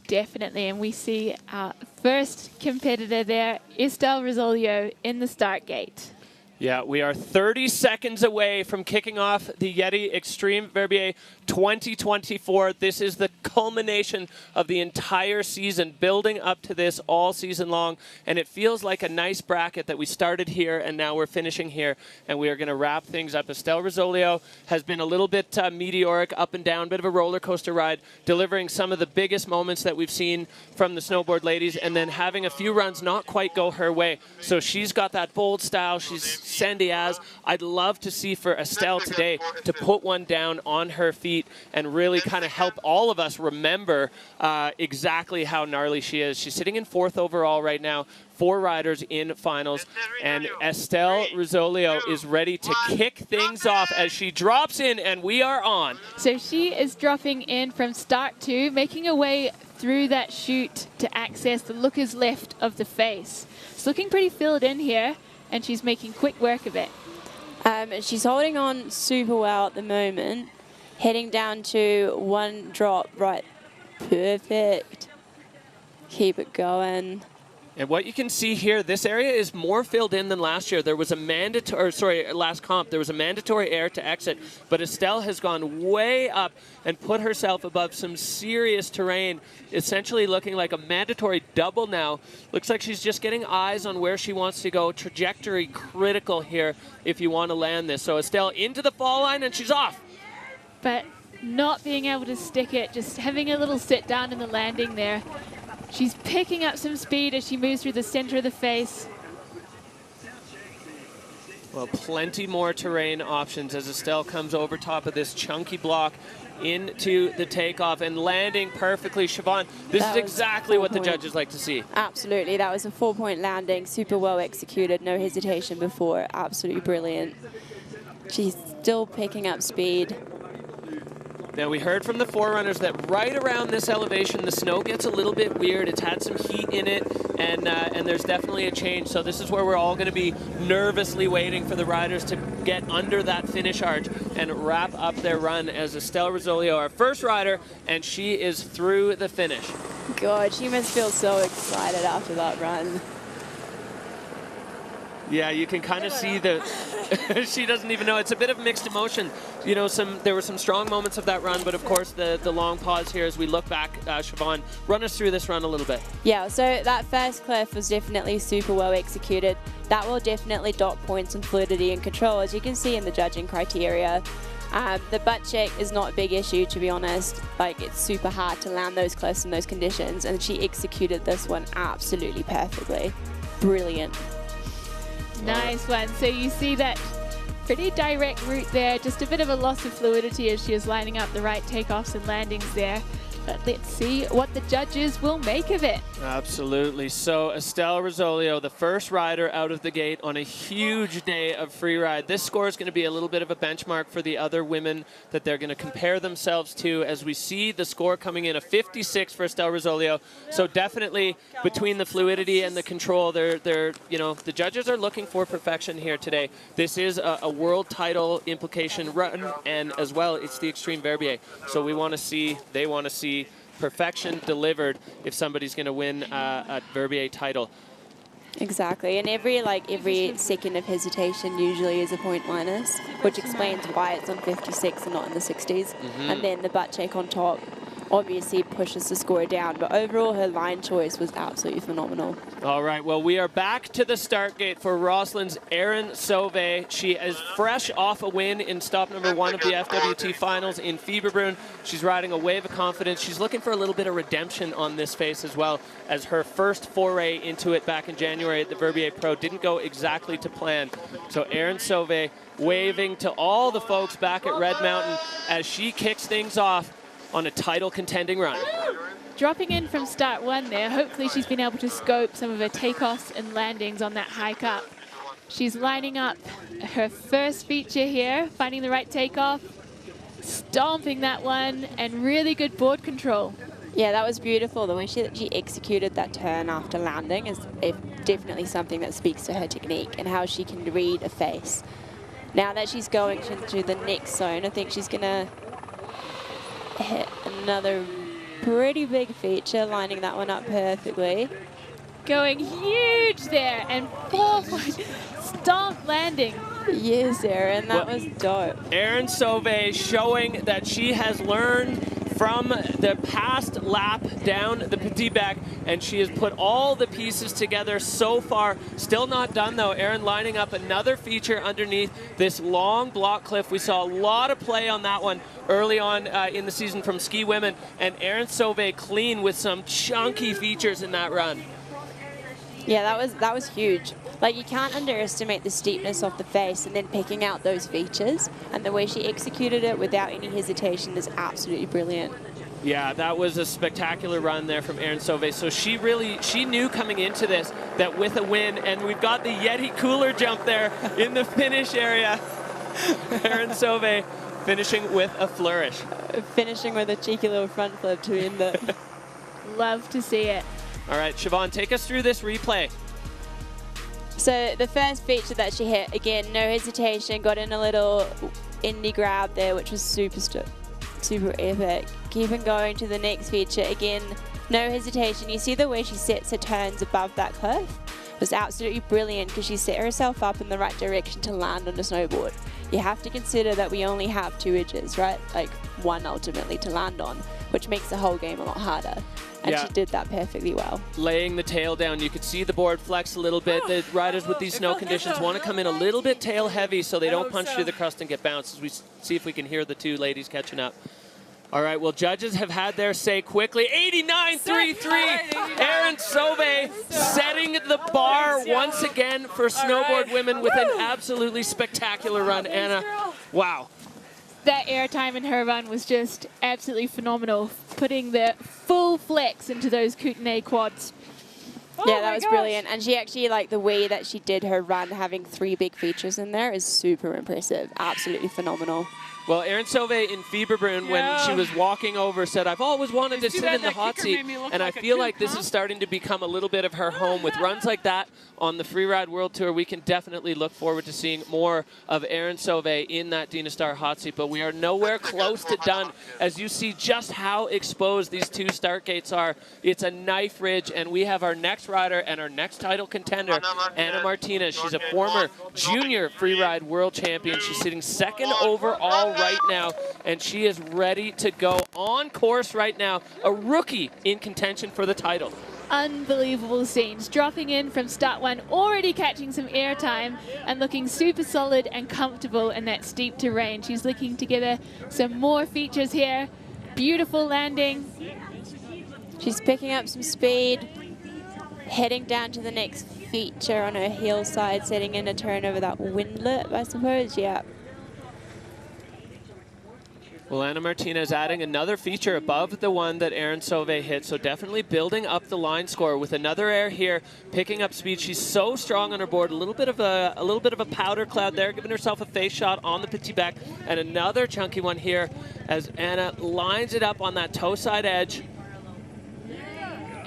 Definitely, and we see our first competitor there, Estelle Rosolio, in the start gate. Yeah, we are 30 seconds away from kicking off the Yeti Xtreme Verbier 2024. This is the culmination of the entire season, building up to this all season long. And it feels like a nice bracket that we started here and now we're finishing here. And we are going to wrap things up. Estelle Rosolio has been a little bit meteoric, up and down, bit of a roller coaster ride, delivering some of the biggest moments that we've seen from the snowboard ladies, and then having a few runs not quite go her way. So she's got that bold style. She's Sandiaz. I'd love to see for Estelle today to put one down on her feet and really kind of help all of us remember exactly how gnarly she is. She's sitting in 4th overall right now, 4 riders in finals, and Estelle Rosolio is ready to kick things off as she drops in, and we are on. So she is dropping in from start 2, making her way through that chute to access the looker's left of the face. It's looking pretty filled in here, and she's making quick work of it. She's holding on super well at the moment, heading down to 1 drop, right, perfect. Keep it going. And what you can see here, this area is more filled in than last year. There was a mandatory, sorry, last comp, there was a mandatory air to exit, but Estelle has gone way up and put herself above some serious terrain, essentially looking like a mandatory double now. Looks like she's just getting eyes on where she wants to go. Trajectory critical here if you want to land this. So Estelle into the fall line, and she's off. But not being able to stick it, just having a little sit down in the landing there. She's picking up some speed as she moves through the center of the face. Well, plenty more terrain options as Estelle comes over top of this chunky block into the takeoff and landing perfectly. Siobhan, this is exactly what the judges like to see. Absolutely, that was a 4-point landing, super well executed, no hesitation before, absolutely brilliant. She's still picking up speed. Now, we heard from the forerunners that right around this elevation, the snow gets a little bit weird. It's had some heat in it, and there's definitely a change. So this is where we're all going to be nervously waiting for the riders to get under that finish arch and wrap up their run as Estelle Rosolio, our first rider, and she is through the finish. God, she must feel so excited after that run. Yeah, you can kind of see the, she doesn't even know. It's a bit of mixed emotion. You know, there were some strong moments of that run, but of course the long pause here as we look back. Siobhan, run us through this run a little bit. Yeah, so that first cliff was definitely super well executed. That will definitely dock points in fluidity and control, as you can see in the judging criteria. The butt check is not a big issue, to be honest. Like, it's super hard to land those cliffs in those conditions, and she executed this one absolutely perfectly. Brilliant. Nice one. So you see that pretty direct route there, just a bit of a loss of fluidity as she is lining up the right takeoffs and landings there. But let's see what the judges will make of it. Absolutely. So Estelle Rosolio, the first rider out of the gate on a huge day of free ride. This score is going to be a little bit of a benchmark for the other women that they're going to compare themselves to, as we see the score coming in a 56 for Estelle Rosolio. So definitely between the fluidity and the control, they're you know, the judges are looking for perfection here today. This is a world title implication run, and as well, it's the Xtreme Verbier. So we want to see, they want to see perfection delivered if somebody's going to win a Verbier title. Exactly, and every second of hesitation usually is a point minus, which explains why it's on 56 and not in the 60s. And then the butt check on top obviously pushes the score down, but overall her line choice was absolutely phenomenal. All right, well, we are back to the start gate for Roslyn's Erin Sauvé. She is fresh off a win in stop number 1 of the FWT finals in Fieberbrunn. She's riding a wave of confidence. She's looking for a little bit of redemption on this face as well, as her first foray into it back in January at the Verbier Pro didn't go exactly to plan. So Erin Sauvé waving to all the folks back at Red Mountain as she kicks things off on a title contending run. Dropping in from start 1 there, hopefully she's been able to scope some of her takeoffs and landings on that hike up. She's lining up her first feature here, finding the right takeoff, stomping that one, and really good board control. Yeah, that was beautiful. The way she executed that turn after landing is definitely something that speaks to her technique and how she can read a face. Now that she's going into the next zone, I think she's going to hit another pretty big feature, lining that one up perfectly. Going huge there, and 4-point stomp landing. Yes, Erin, that was dope. Erin Sauvé showing that she has learned from the past lap down the Petit Bec, and she has put all the pieces together so far. Still not done though. Erin lining up another feature underneath this long block cliff. We saw a lot of play on that one early on in the season from Ski Women, and Erin Sauvé clean with some chunky features in that run. Yeah, that was huge. Like, you can't underestimate the steepness of the face, and then picking out those features, and the way she executed it without any hesitation is absolutely brilliant. Yeah, that was a spectacular run there from Erin Sauvé. So she knew coming into this that with a win, and we've got the Yeti cooler jump there in the finish area. Erin Sauvé finishing with a flourish. Finishing with a cheeky little front flip to end it. Love to see it. All right, Siobhan, take us through this replay. So the first feature that she hit, again, no hesitation, got in a little indie grab there, which was super epic. Keeping going to the next feature, again, No hesitation. You see the way she sets her turns above that cliff? It was absolutely brilliant because she set herself up in the right direction to land on the snowboard. You have to consider that we only have 2 edges, right? Like one ultimately to land on, which makes the whole game a lot harder. And Yeah. she did that perfectly well. Laying the tail down, you could see the board flex a little bit. The riders with these snow conditions want to come in a little bit tail heavy so they don't punch through the crust and get bounced, as we see if we can hear the 2 ladies catching up. All right, well, judges have had their say quickly. 89.33. Erin Sauvé setting the bar once again for snowboard women with an absolutely spectacular run. Anna, wow. That airtime in her run was just absolutely phenomenal, putting the full flex into those Kootenay quads. Yeah, that was brilliant. And she actually, like, the way that she did her run, having 3 big features in there is super impressive. Absolutely phenomenal. Well, Erin Sauvé in Fieberbrunn, when she was walking over, said, I've always wanted to sit in the hot seat. And I feel like this is starting to become a little bit of her home. With runs like that on the Freeride World Tour, we can definitely look forward to seeing more of Erin Sauvé in that Dina Star hot seat. But we are nowhere close to done, as you see just how exposed these 2 start gates are. It's a knife ridge, and we have our next rider and our next title contender, Anna Martinez. She's a former junior Freeride World Champion. She's sitting 2nd overall right now, and she is ready to go on course right now. A rookie in contention for the title. Unbelievable scenes, dropping in from start 1, already catching some airtime and looking super solid and comfortable in that steep terrain. She's looking together some more features here. Beautiful landing. She's picking up some speed, heading down to the next feature on her heel side, setting in a turn over that windlet, I suppose. Yeah. Well, Anna Martinez adding another feature above the one that Erin Sauvé hit, so definitely building up the line score with another air here, picking up speed. She's so strong on her board. A little bit of a powder cloud there, giving herself a face shot on the petit bec, and another chunky one here as Anna lines it up on that toe side edge.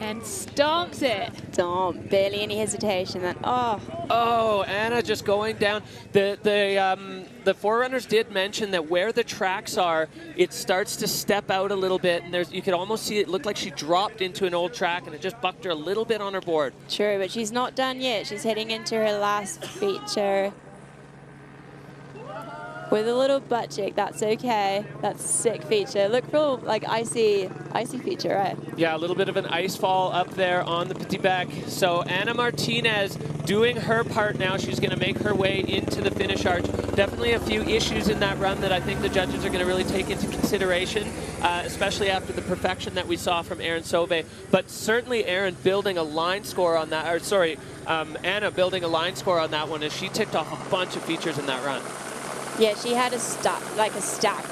And stomps it. Stomp, barely any hesitation. Then, oh, Anna just going down. The forerunners did mention that where the tracks are, it starts to step out a little bit, and you could almost see it looked like she dropped into an old track, and it just bucked her a little bit on her board. True, but she's not done yet. She's heading into her last feature with a little butt cheek. That's okay. That's a sick feature. Look for like icy feature, right? Yeah, a little bit of an ice fall up there on the petit bec. So Anna Martinez doing her part now. She's going to make her way into the finish arch. Definitely a few issues in that run that I think the judges are going to really take into consideration, especially after the perfection that we saw from Erin Sauvé. But certainly Erin building a line score on that, or sorry, Anna building a line score on that one as she ticked off a bunch of features in that run. Yeah, she had a stack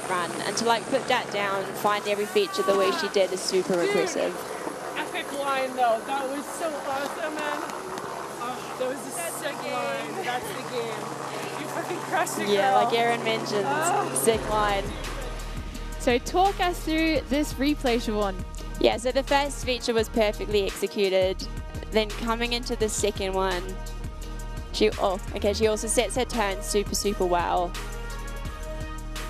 run, and to like put that down, find every feature the way she did is super impressive. Epic line though, that was so awesome, man. Oh, that was a sick line. That's the game. You fucking crushed it, Yeah, girl. like Erin mentioned, sick line. So talk us through this replay, Siobhan. Yeah, so the first feature was perfectly executed. Then coming into the second one, she also sets her turn super, super well.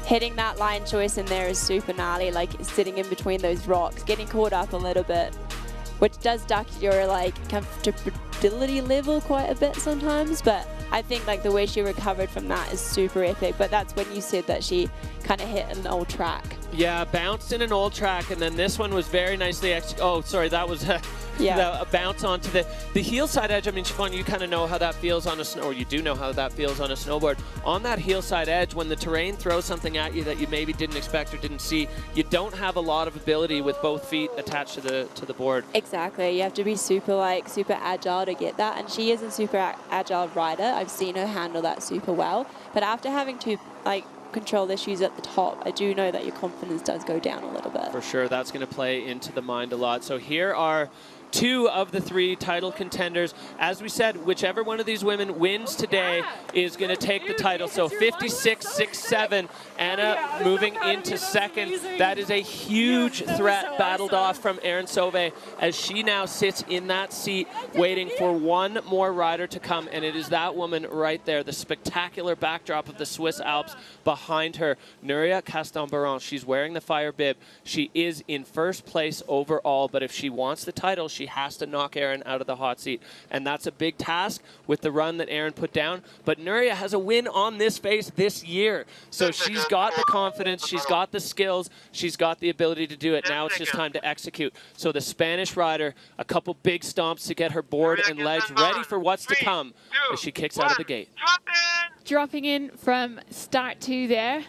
Hitting that line choice in there is super gnarly, like sitting in between those rocks, getting caught up a little bit, which does duck your like comfortability level quite a bit sometimes, but I think like the way she recovered from that is super epic. But that's when you said that she kind of hit an old track. Yeah, bounced in an old track, and then this one was very nicely oh, sorry, that was a bounce onto the heel side edge. I mean, Siobhan, you kind of know how that feels on or you do know how that feels on a snowboard. On that heel side edge, when the terrain throws something at you that you maybe didn't expect or didn't see, you don't have a lot of ability with both feet attached to the board. Exactly, you have to be super agile to get that, and she is a super agile rider. I've seen her handle that super well, but after having to control issues at the top, I do know that your confidence does go down a little bit. For sure, that's going to play into the mind a lot. So here are 2 of the 3 title contenders. As we said, whichever one of these women wins today is going to take the title. So 56-6-7, Anna moving into second. That is a huge threat battled off from Erin Sauvé as she now sits in that seat waiting for one more rider to come, and it is that woman right there, the spectacular backdrop of the Swiss Alps behind her, Nuria Castan-Baron. She's wearing the fire bib. She is in first place overall, but if she wants the title, she has to knock Erin out of the hot seat, and that's a big task with the run that Erin put down. But Nuria has a win on this face this year, so she's got the confidence, she's got the skills, she's got the ability to do it. Now it's just time to execute. So the Spanish rider, a couple big stomps to get her board and legs ready for what's to come as she kicks out of the gate. Dropping in from start 2 there.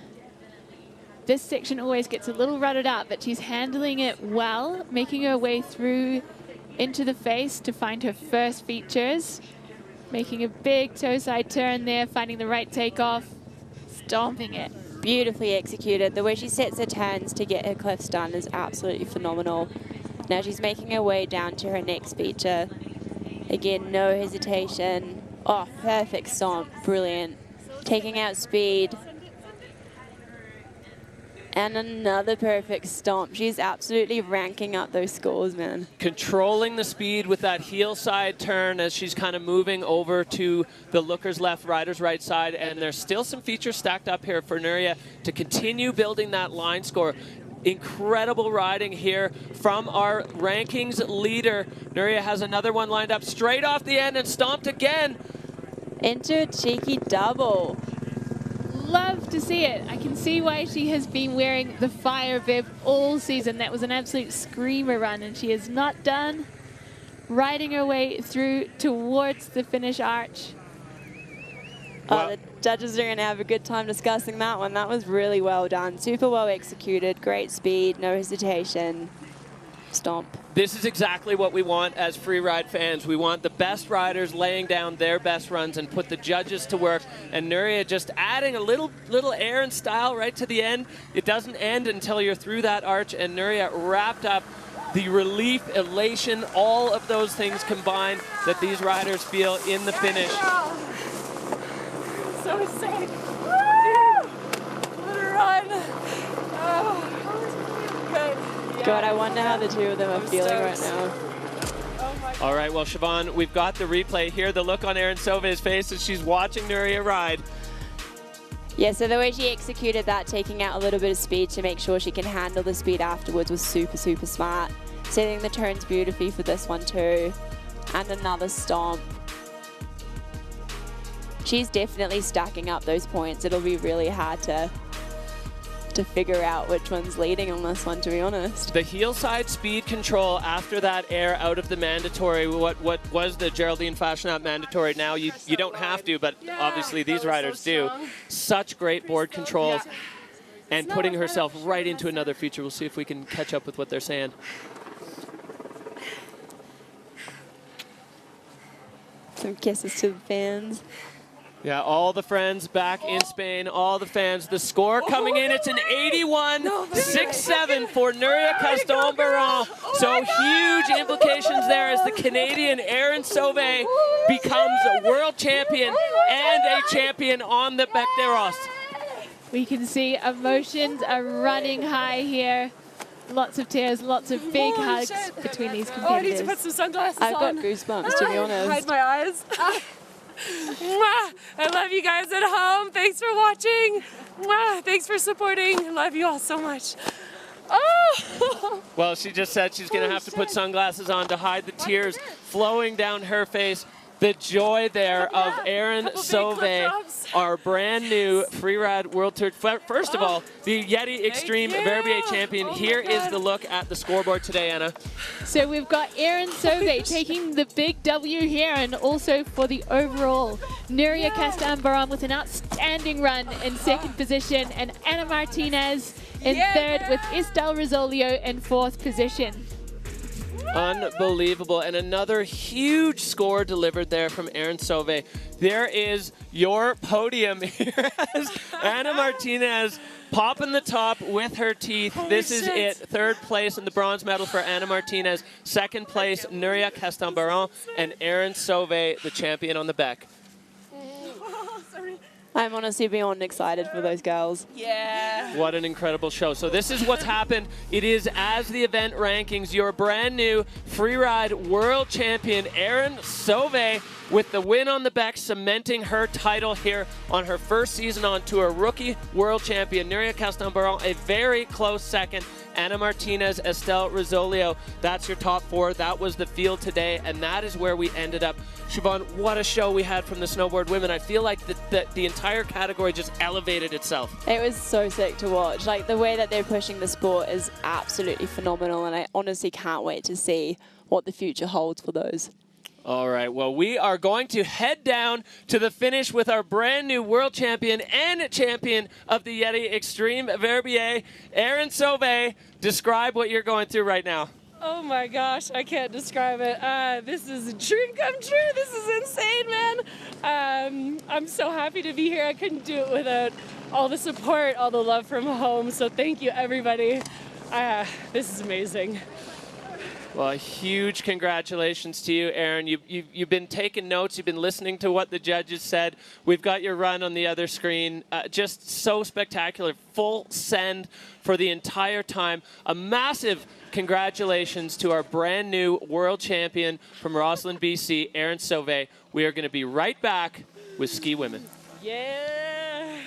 This section always gets a little rutted up, but she's handling it well, making her way through into the face to find her first features. Making a big toe side turn there, finding the right takeoff, stomping it. Beautifully executed. The way she sets her turns to get her cliffs done is absolutely phenomenal. Now she's making her way down to her next feature. Again, no hesitation. Oh, perfect stomp, brilliant. Taking out speed. And another perfect stomp. She's absolutely ranking up those scores, man. Controlling the speed with that heel side turn as she's kind of moving over to the looker's left, rider's right side. And there's still some features stacked up here for Nuria to continue building that line score. Incredible riding here from our rankings leader. Nuria has another one lined up straight off the end and stomped again. Into a cheeky double. Love to see it. I can see why she has been wearing the fire bib all season. That was an absolute screamer run, and she is not done. Riding her way through towards the finish arch. Oh, the judges are going to have a good time discussing that one. That was really well done. Super well executed. Great speed, no hesitation. Stomp. This is exactly what we want as freeride fans. We want the best riders laying down their best runs and put the judges to work. And Nuria just adding a little air and style right to the end. It doesn't end until you're through that arch, and Nuria wrapped up the relief, elation, all of those things combined that these riders feel in the finish. So sick. Woo! What a run. Oh, good. God, I wonder how the two of them are feeling right now. All right, well, Siobhan, we've got the replay here. The look on Erin Sauvé's face as she's watching Nuria ride. Yeah, so the way she executed that, taking out a little bit of speed to make sure she can handle the speed afterwards was super, super smart. Setting the turns beautifully for this one too. And another stomp. She's definitely stacking up those points. It'll be really hard to figure out which one's leading on this one, to be honest. The heel side speed control after that air out of the mandatory, what was the Geraldine Fashionat mandatory, now you don't have to, but obviously these riders do. Such great board controls and putting herself right into another feature. We'll see if we can catch up with what they're saying. Some kisses to the fans. Yeah, all the friends back in Spain, all the fans. The score coming in, it's an 81-6-7 for Nuria Castan-Baron. So huge implications there as the Canadian Erin Sauvé becomes a world champion and a champion on the Bec des Roses. We can see emotions are running high here. Lots of tears, lots of big hugs between these competitors. Oh, I need to put some sunglasses I've on. got goosebumps, to be honest. Hide my eyes. Mwah! I love you guys at home. Thanks for watching. Mwah! Thanks for supporting. I love you all so much. Oh! Well, she just said she's going to have to put sunglasses on to hide the tears flowing down her face. The joy there of Erin Sauvé, our brand new freeride world tour. First of all, the Yeti Xtreme Verbier champion. Here is the look at the scoreboard today, Anna. So we've got Erin Sauvé taking the big W here, and also for the overall, Nuria Castan-Baron with an outstanding run in second position, and Anna Martinez in third with Estelle Rizzolio in fourth position. Unbelievable. And another huge score delivered there from Erin Sauvé. There is your podium here as Anna Martinez popping the top with her teeth. This is it. Third place in the bronze medal for Anna Martinez. Second place, Nuria Castambaron, and Erin Sauvé, the champion on the back. I'm honestly beyond excited for those girls. Yeah. What an incredible show. So this is what's happened. It is as the event rankings, your brand new freeride world champion, Erin Sauvé, with the win on the back, cementing her title here on her first season on tour. Rookie world champion, Nuria Castambaron, a very close second. Anna Martinez, Estelle Rizzolio. That's your top four. That was the field today, and that is where we ended up. Siobhan, what a show we had from the snowboard women. I feel like the entire category just elevated itself. It was so sick to watch. Like, the way that they're pushing the sport is absolutely phenomenal, and I honestly can't wait to see what the future holds for those. All right, well, we are going to head down to the finish with our brand new world champion and champion of the Yeti Xtreme Verbier, Erin Sauvé. Describe what you're going through right now. Oh my gosh, I can't describe it. This is a dream come true. This is insane, man. I'm so happy to be here. I couldn't do it without all the support, all the love from home. So thank you, everybody. This is amazing. Well, huge congratulations to you, Erin. You've been taking notes. You've been listening to what the judges said. We've got your run on the other screen. Just so spectacular. Full send for the entire time. A massive congratulations to our brand new world champion from Roslyn, BC, Erin Sauvé. We are going to be right back with Ski Women. Yeah.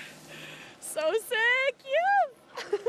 So sick. Yeah.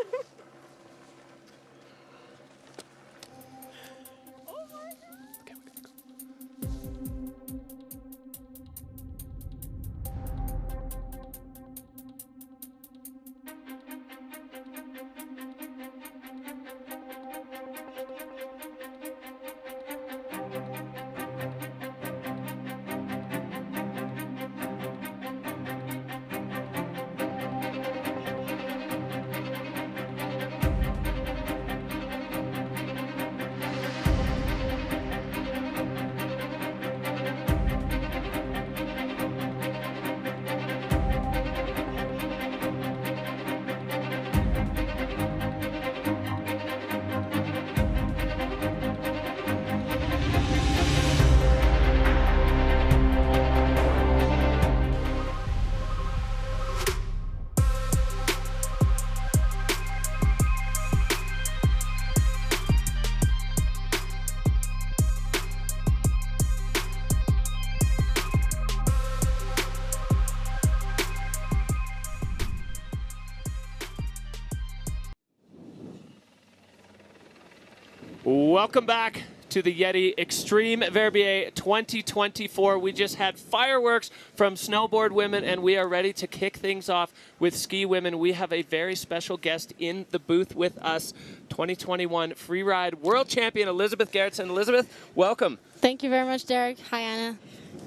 Welcome back to the Yeti Xtreme Verbier 2024. We just had fireworks from snowboard women, and we are ready to kick things off with ski women. We have a very special guest in the booth with us, 2021 Freeride World Champion Elizabeth Gerritsen. Elizabeth, welcome. Thank you very much, Derek. Hi, Anna.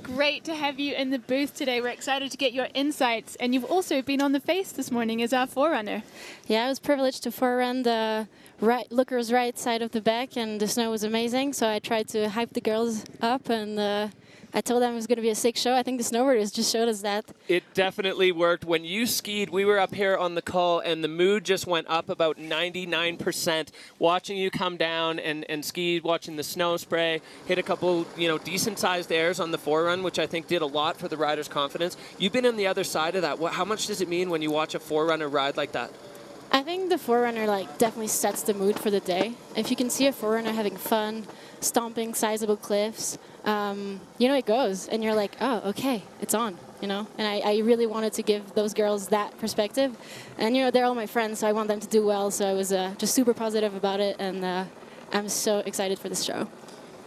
Great to have you in the booth today. We're excited to get your insights. And you've also been on the face this morning as our forerunner. Yeah, I was privileged to forerun the looker's right side of the back, and the snow was amazing. So I tried to hype the girls up, and I told them it was going to be a sick show. I think the snowboarders just showed us that. It definitely worked. When you skied, we were up here on the call, and the mood just went up about 99%. Watching you come down and ski, watching the snow spray, hit a couple, decent-sized airs on the forerun, which I think did a lot for the riders' confidence. You've been on the other side of that. How much does it mean when you watch a forerunner ride like that? I think the forerunner definitely sets the mood for the day. If you can see a forerunner having fun, stomping sizable cliffs, it goes, and you're like, oh, okay, it's on, And I really wanted to give those girls that perspective, and they're all my friends, so I want them to do well. So I was just super positive about it, and I'm so excited for this show.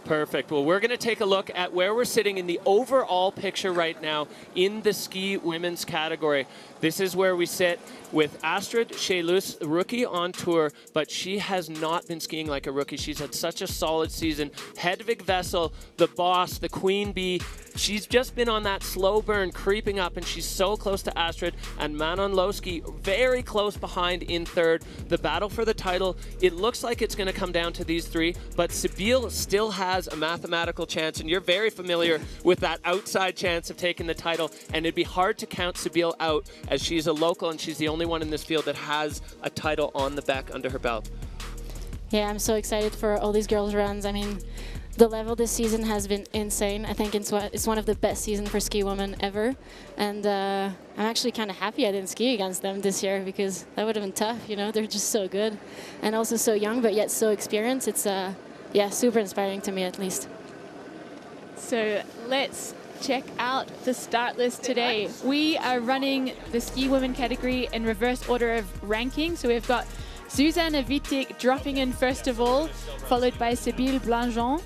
Perfect. Well, we're going to take a look at where we're sitting in the overall picture right now in the ski women's category. This is where we sit with Astrid Chelus, rookie on tour, but she has not been skiing like a rookie. She's had such a solid season. Hedvig Vessel, the boss, the queen bee, She's just been on that slow burn, creeping up, and she's so close to Astrid, and Manon very close behind in third. The battle for the title, it looks like it's going to come down to these three, but Seil still has a mathematical chance, and you're very familiar with that outside chance of taking the title, and it'd be hard to count Seil out, as she's a local and she's the only one in this field that has a title on the back under her belt. Yeah, I'm so excited for all these girls' runs. I mean, the level this season has been insane. I think it's one of the best seasons for ski women ever. And I'm actually kind of happy I didn't ski against them this year, because that would have been tough, you know? They're just so good. And also so young, but yet so experienced. It's, yeah, super inspiring to me, at least. So let's check out the start list today. We are running the ski women category in reverse order of ranking. So we've got Zuzana Wittig dropping in first of all, followed by Seil Blangeon.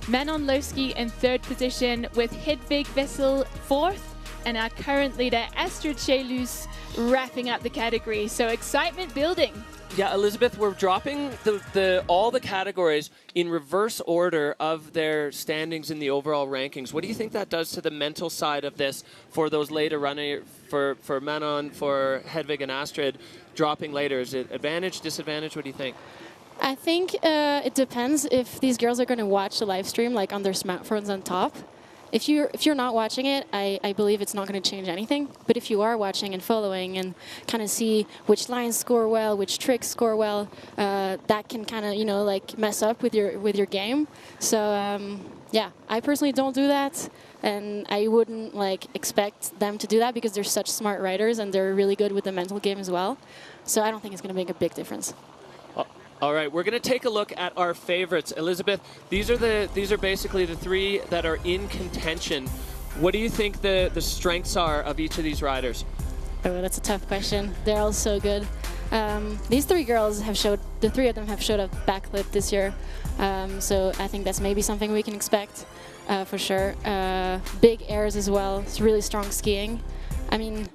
Manon Lowski in third position, with Hedvig Vessel fourth, and our current leader Astrid Chelus wrapping up the category. So excitement building. Yeah, Elizabeth, we're dropping all the categories in reverse order of their standings in the overall rankings. What do you think that does to the mental side of this for those later runners, for Manon, for Hedvig and Astrid dropping later? Is it advantage, disadvantage? What do you think? I think it depends if these girls are going to watch the live stream like on their smartphones on top. If you're not watching it, I believe it's not going to change anything. But if you are watching and following and kind of see which lines score well, which tricks score well, that can kind of, you know, like mess up with your game. So yeah, I personally don't do that, and I wouldn't like expect them to do that, because they're such smart riders and they're really good with the mental game as well. So I don't think it's going to make a big difference. All right, we're going to take a look at our favorites. Elizabeth, these are basically the three that are in contention. What do you think the strengths are of each of these riders? Oh, that's a tough question. They're all so good. These three girls the three of them have showed a backflip this year. So I think that's maybe something we can expect for sure. Big airs as well. It's really strong skiing. I mean,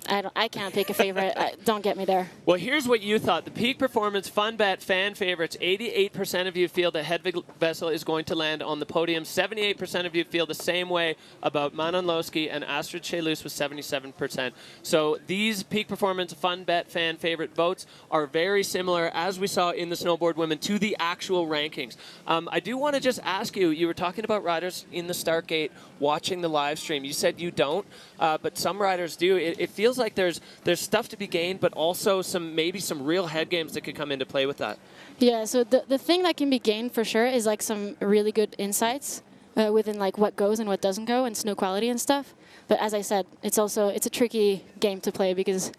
I can't pick a favorite. Don't get me there. Well, here's what you thought. The Peak Performance Fun Bet fan favorites. 88% of you feel that Hedvig Vessel is going to land on the podium. 78% of you feel the same way about Manon Lowski, and Astrid Chelus with 77%. So these Peak Performance Fun Bet fan favorite votes are very similar, as we saw in the Snowboard Women, to the actual rankings. I do want to just ask you, you were talking about riders in the start gate watching the live stream. You said you don't, but some riders do. It feels like there's stuff to be gained, but also maybe some real head games that could come into play with that. Yeah, so the thing that can be gained for sure is like some really good insights within like what goes and what doesn't go, and snow quality and stuff. But as I said, it's a tricky game to play, because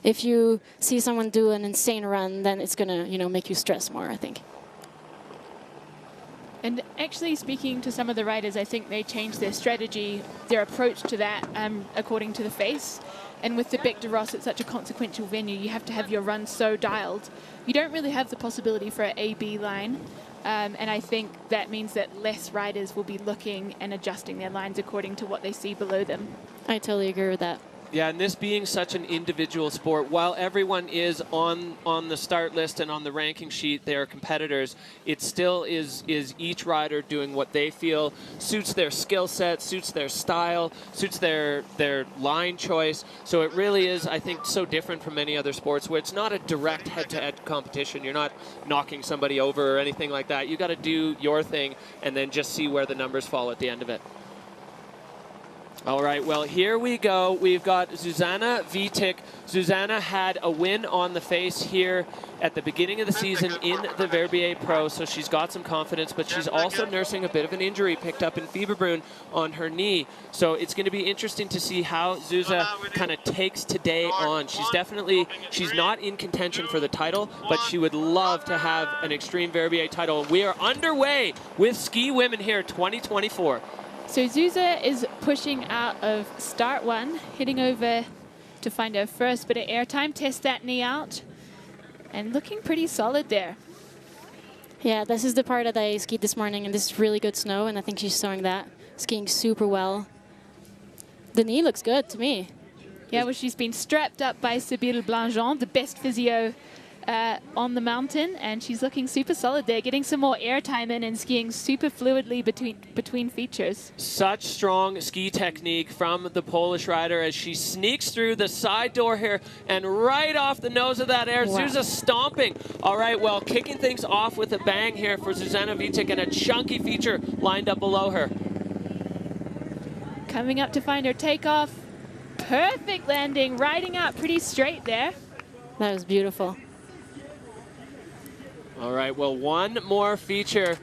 if you see someone do an insane run, then it's gonna, you know, make you stress more, I think. And actually, speaking to some of the riders, I think they changed their strategy, their approach to that, according to the face. And with the Bec de Ross, it's such a consequential venue, you have to have your run so dialed. You don't really have the possibility for an A-B line. And I think that means that less riders will be looking and adjusting their lines according to what they see below them. I totally agree with that. Yeah, and this being such an individual sport, while everyone is on the start list and on the ranking sheet, they are competitors, it still is each rider doing what they feel suits their skill set, suits their style, suits their line choice. So it really is, I think, so different from many other sports where it's not a direct head-to-head competition. You're not knocking somebody over or anything like that. You got to do your thing and then just see where the numbers fall at the end of it. All right, well, here we go. We've got Zuzana Wittig. Zuzana had a win on the face here at the beginning of the season in the Verbier Pro, so she's got some confidence, but she's also nursing a bit of an injury picked up in Fieberbrunn on her knee. So it's going to be interesting to see how Zuza kind of takes today on. She's not in contention for the title, but she would love to have an Xtreme Verbier title. We are underway with Ski Women here 2024. So Zuza is pushing out of start one, heading over to find her first bit of airtime, test that knee out, and looking pretty solid there. Yeah, this is the part that I skied this morning, and this is really good snow, and I think she's showing that, skiing super well. The knee looks good to me. Yeah, well, she's been strapped up by Seil Blangeon, the best physio on the mountain, and she's looking super solid there, getting some more air time in and skiing super fluidly between features. Such strong ski technique from the Polish rider as she sneaks through the side door here and right off the nose of that air. Wow. Zuza stomping. All right, well, kicking things off with a bang here for Zuzana Witek, and a chunky feature lined up below her. Coming up to find her takeoff. Perfect landing, riding out pretty straight there. That was beautiful. All right, well, one more feature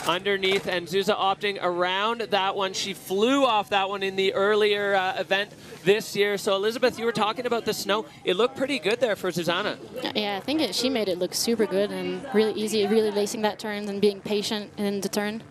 underneath, and Zuza opting around that one. She flew off that one in the earlier event this year. So, Elizabeth, you were talking about the snow. It looked pretty good there for Zuzana. Yeah, I think she made it look super good and really easy, really lacing that turn and being patient in the turn.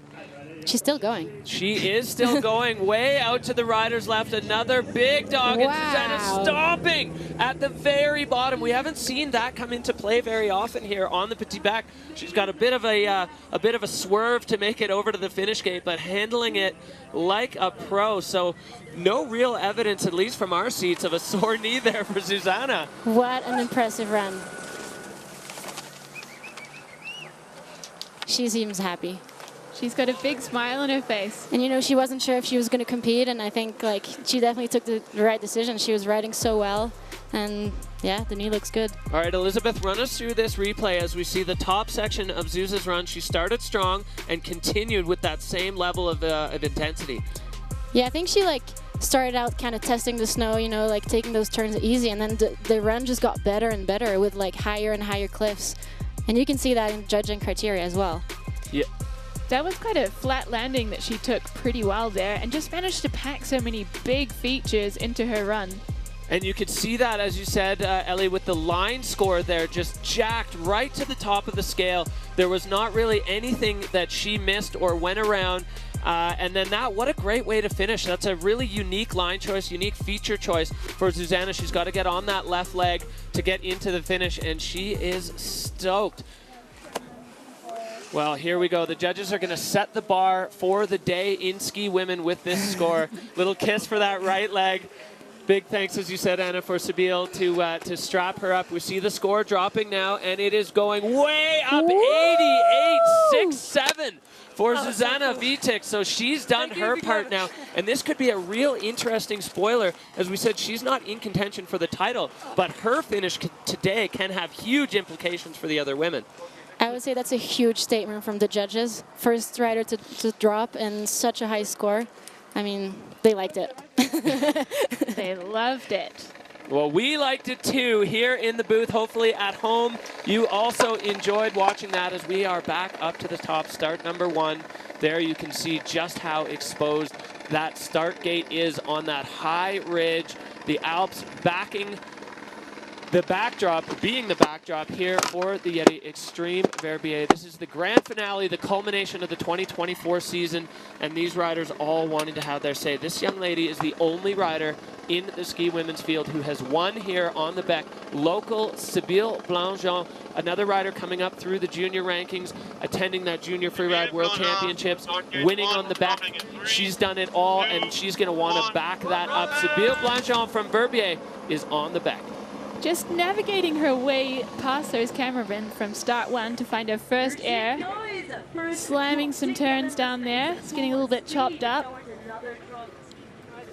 She's still going. She is still going way out to the rider's left. Another big dog. Wow. And Zuzana stomping at the very bottom. We haven't seen that come into play very often here on the Petit Bac. She's got a bit of a swerve to make it over to the finish gate, but handling it like a pro. So no real evidence, at least from our seats, of a sore knee there for Zuzana. What an impressive run. She seems happy. She's got a big smile on her face. And you know, she wasn't sure if she was going to compete, and I think like she definitely took the right decision. She was riding so well, and yeah, the knee looks good. All right, Elizabeth, run us through this replay as we see the top section of Zuza's run. She started strong and continued with that same level of intensity. Yeah, I think she like started out kind of testing the snow, you know, like taking those turns easy, and then the run just got better and better with like higher and higher cliffs. And you can see that in judging criteria as well. Yeah. That was quite a flat landing that she took pretty well there, and just managed to pack so many big features into her run. And you could see that, as you said, Ellie, with the line score there, just jacked right to the top of the scale. There was not really anything that she missed or went around. And then what a great way to finish. That's a really unique line choice, unique feature choice for Zuzana. She's got to get on that left leg to get into the finish, and she is stoked. Well, here we go. The judges are going to set the bar for the day in ski women with this score. Little kiss for that right leg. Big thanks, as you said, Anna, for Seil to strap her up. We see the score dropping now, and it is going way up. 88.67 for Zuzana Witek. So she's done her part now, and this could be a real interesting spoiler. As we said, she's not in contention for the title, but her finish today can have huge implications for the other women. I would say that's a huge statement from the judges. First rider to drop and such a high score. I mean, they liked it. They loved it. Well, we liked it too here in the booth. Hopefully at home you also enjoyed watching that as we are back up to the top. Start number 1. There you can see just how exposed that start gate is on that high ridge. The Alps backing the backdrop, being the backdrop here for the Yeti Xtreme Verbier. This is the grand finale, the culmination of the 2024 season, and these riders all wanting to have their say. This young lady is the only rider in the ski women's field who has won here on the Bec. Local Seil Blanjean, another rider coming up through the junior rankings, attending that Junior Freeride World Championships, winning on the Bec. She's done it all, and she's going to want to back that up. Seil Blanjean from Verbier is on the Bec. Just navigating her way past those cameramen from start 1 to find her first air. Slamming some turns down there. It's getting a little bit chopped up.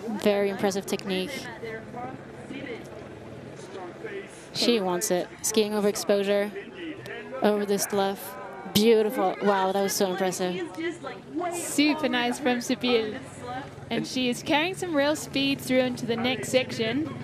Very impressive technique. She wants it. Skiing over exposure, over this bluff. Beautiful. Wow, that was so impressive. Super nice from Seil. And she is carrying some real speed through into the next section.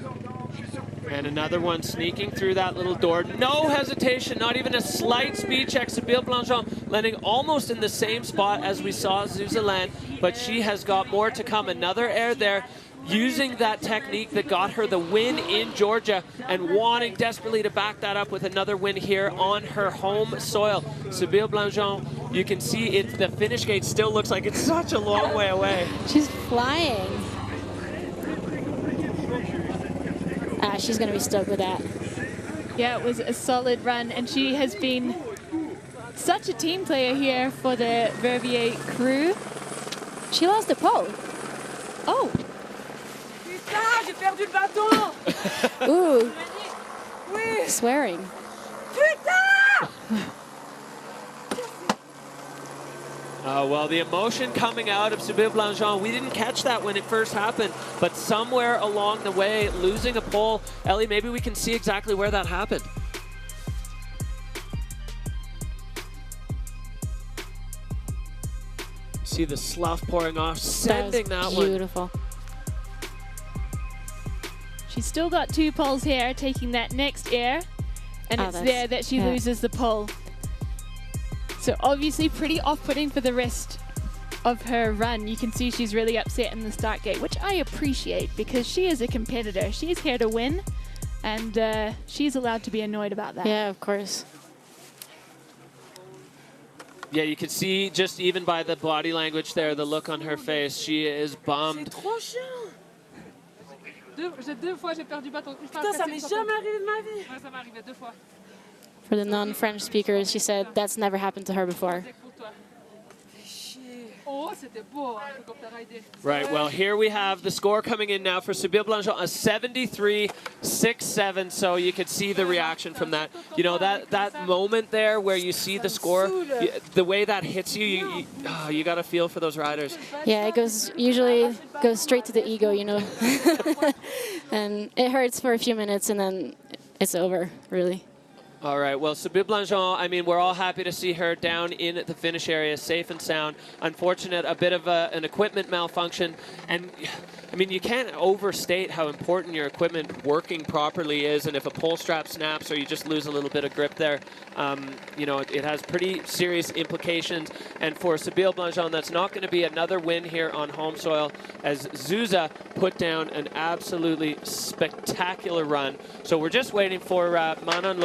And another one sneaking through that little door. No hesitation, not even a slight speed check. Seil Blanjean landing almost in the same spot as we saw Zuza land, but she has got more to come. Another air there, using that technique that got her the win in Georgia and wanting desperately to back that up with another win here on her home soil. Seil Blanjean, you can see the finish gate still looks like it's such a long way away. She's flying. She's going to be stoked with that. Yeah, it was a solid run, and she has been such a team player here for the Verbier crew. She lost the pole. Oh. Putain, j'ai perdu le bâton. Ooh. Swearing. Putain! Well, the emotion coming out of Seil Blanchon, we didn't catch that when it first happened, but somewhere along the way, losing a pole, Ellie, maybe we can see exactly where that happened. See the slough pouring off, sending that one. Beautiful. She's still got 2 poles here, taking that next air, and it's there that she loses the pole. So obviously pretty off-putting for the rest of her run. You can see she's really upset in the start gate, which I appreciate because she is a competitor. She's here to win, and she's allowed to be annoyed about that. Yeah, of course. Yeah, you can see just even by the body language there, the look on her face, she is bummed. For the non-French speakers, she said that's never happened to her before. Right, well, here we have the score coming in now for Seil Blanchon, a 73-6-7, so you could see the reaction from that. You know, that moment there where you see the score, the way that hits you, you got to feel for those riders. Yeah, it usually goes straight to the ego, you know. And it hurts for a few minutes, and then it's over, really. All right, well, Seil Blanchon, I mean, we're all happy to see her down in the finish area, safe and sound. Unfortunate, a bit of an equipment malfunction. And, I mean, you can't overstate how important your equipment working properly is. And if a pole strap snaps or you just lose a little bit of grip there, you know, it has pretty serious implications. And for Seil Blanchon, that's not going to be another win here on home soil, as Zuza put down an absolutely spectacular run. So we're just waiting for Manon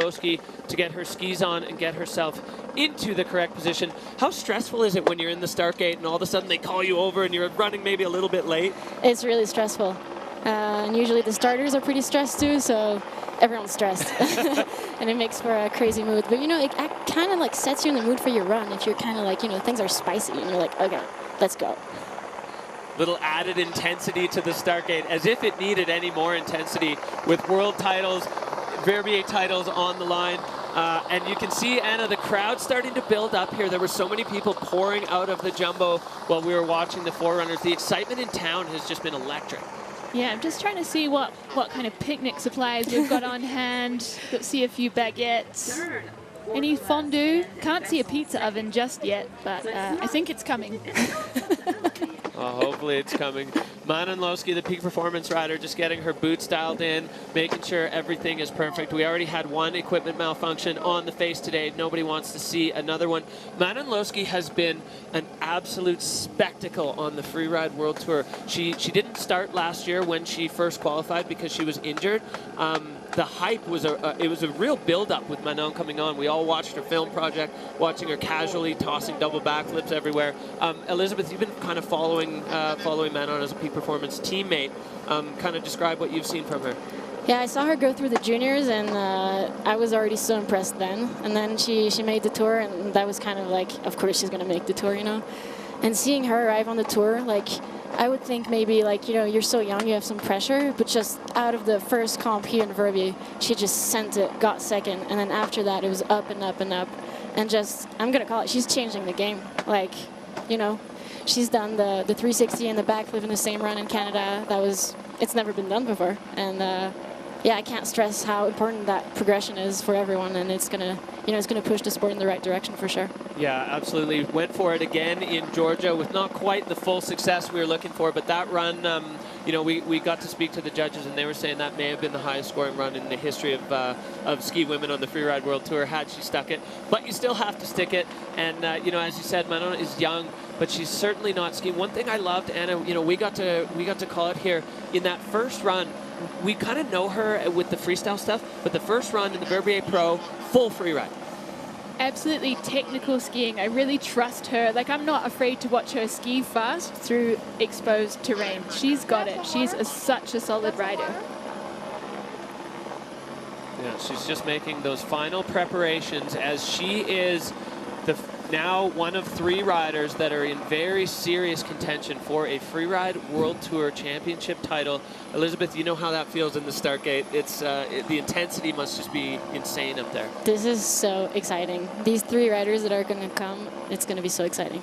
to get her skis on and get herself into the correct position. How stressful is it when you're in the start gate and all of a sudden they call you over and you're running maybe a little bit late? It's really stressful. And usually the starters are pretty stressed too, so everyone's stressed. And it makes for a crazy mood. But you know, it kind of like sets you in the mood for your run if you're kind of like, you know, things are spicy and you're like, okay, let's go. Little added intensity to the start gate, as if it needed any more intensity with world titles, Verbier titles on the line. And you can see, Anna, the crowd starting to build up here. There were so many people pouring out of the jumbo while we were watching the Forerunners. The excitement in town has just been electric. Yeah, I'm just trying to see what kind of picnic supplies we've got on hand. Let's see a few baguettes. Any fondue? Can't see a pizza oven just yet, but I think it's coming. Hopefully it's coming. Manon, the peak performance rider, just getting her boots dialed in, making sure everything is perfect. We already had one equipment malfunction on the face today. Nobody wants to see another one. Manon has been an absolute spectacle on the Freeride World Tour. She didn't start last year when she first qualified because she was injured. The hype was it was a real build-up with Manon coming on. We all watched her film project, watching her casually tossing double backflips everywhere. Elizabeth, you've been kind of following Manon as a peak performance teammate. Kind of describe what you've seen from her. Yeah, I saw her go through the juniors, and I was already so impressed then. And then she made the tour, and that was kind of like, of course she's going to make the tour, you know. And seeing her arrive on the tour, like, I would think maybe, like, you know, you're so young, you have some pressure, but just out of the first comp here in Verbier, she just sent it, got second, and then after that, it was up and up and up. And just, I'm going to call it, she's changing the game. Like, you know, she's done the 360 and the backflip in the same run in Canada. It's never been done before. And, yeah, I can't stress how important that progression is for everyone, and it's gonna push the sport in the right direction for sure. Yeah, absolutely. Went for it again in Georgia with not quite the full success we were looking for, but that run, you know, we got to speak to the judges, and they were saying that may have been the highest scoring run in the history of ski women on the Freeride World Tour had she stuck it. But you still have to stick it, and you know, as you said, Manon is young, but she's certainly not skiing. One thing I loved, Anna, you know, we got to call it here in that first run. We kind of know her with the freestyle stuff, but the first run in the Verbier Pro, full freeride. Absolutely technical skiing. I really trust her. Like, I'm not afraid to watch her ski fast through exposed terrain. She's got it. She's such a solid rider. Yeah, she's just making those final preparations as she is now one of 3 riders that are in very serious contention for a Freeride World Tour Championship title. Elizabeth, you know how that feels in the start gate. It's the intensity must just be insane up there. This is so exciting. These 3 riders that are going to come, it's going to be so exciting.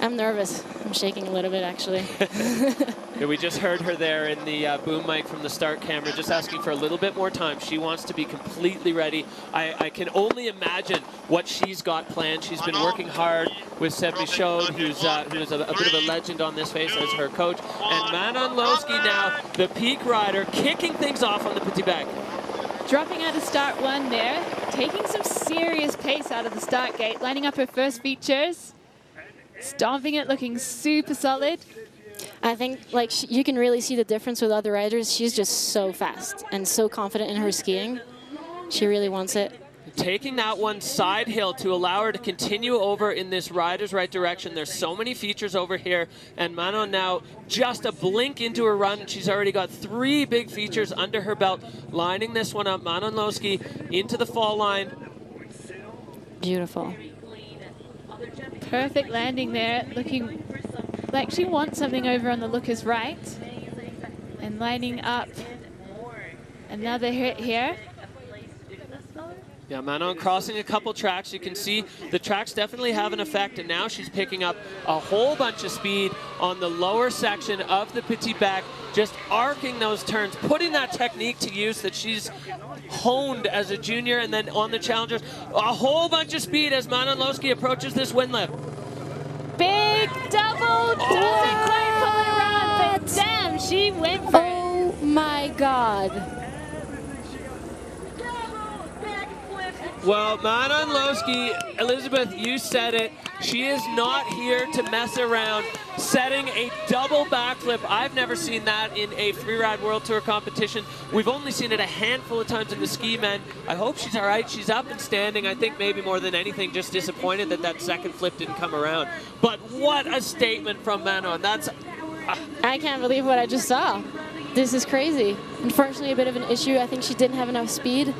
I'm nervous. I'm shaking a little bit, actually. Yeah, we just heard her there in the boom mic from the start camera, just asking for a little bit more time. She wants to be completely ready. I can only imagine what she's got planned. She's been working hard with Verbier, who's a bit of a legend on this face as her coach. And Manon now, the peak rider, kicking things off on the petit back. Dropping out of start 1 there, taking some serious pace out of the start gate, lining up her first features, stomping it, looking super solid. I think like you can really see the difference with other riders. She's just so fast and so confident in her skiing. She really wants it. Taking that one side hill to allow her to continue over in this rider's right direction. There's so many features over here, and Manon now just a blink into her run. She's already got 3 big features under her belt, lining this one up. Manon into the fall line. Beautiful. Perfect landing there, looking like she wants something over on the looker's right. And lining up another hit here. Yeah, Manon crossing a couple tracks. You can see the tracks definitely have an effect, and now she's picking up a whole bunch of speed on the lower section of the petit back, just arcing those turns, putting that technique to use that she's honed as a junior, and then on the challengers, a whole bunch of speed as Manon approaches this wind lift. Big double, doesn't quite pull it around, but damn, she went for it. Oh my God. Well, Manon, Elizabeth, you said it. She is not here to mess around. Setting a double backflip. I've never seen that in a freeride World Tour competition. We've only seen it a handful of times in the ski men. I hope she's all right. She's up and standing. I think maybe more than anything, just disappointed that that second flip didn't come around. But what a statement from Manon. That's... I can't believe what I just saw. This is crazy. Unfortunately, a bit of an issue. I think she didn't have enough speed.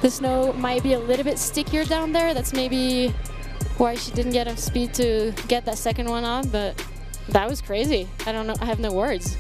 The snow might be a little bit stickier down there. That's maybe why she didn't get enough speed to get that second one on, but that was crazy. I don't know, I have no words.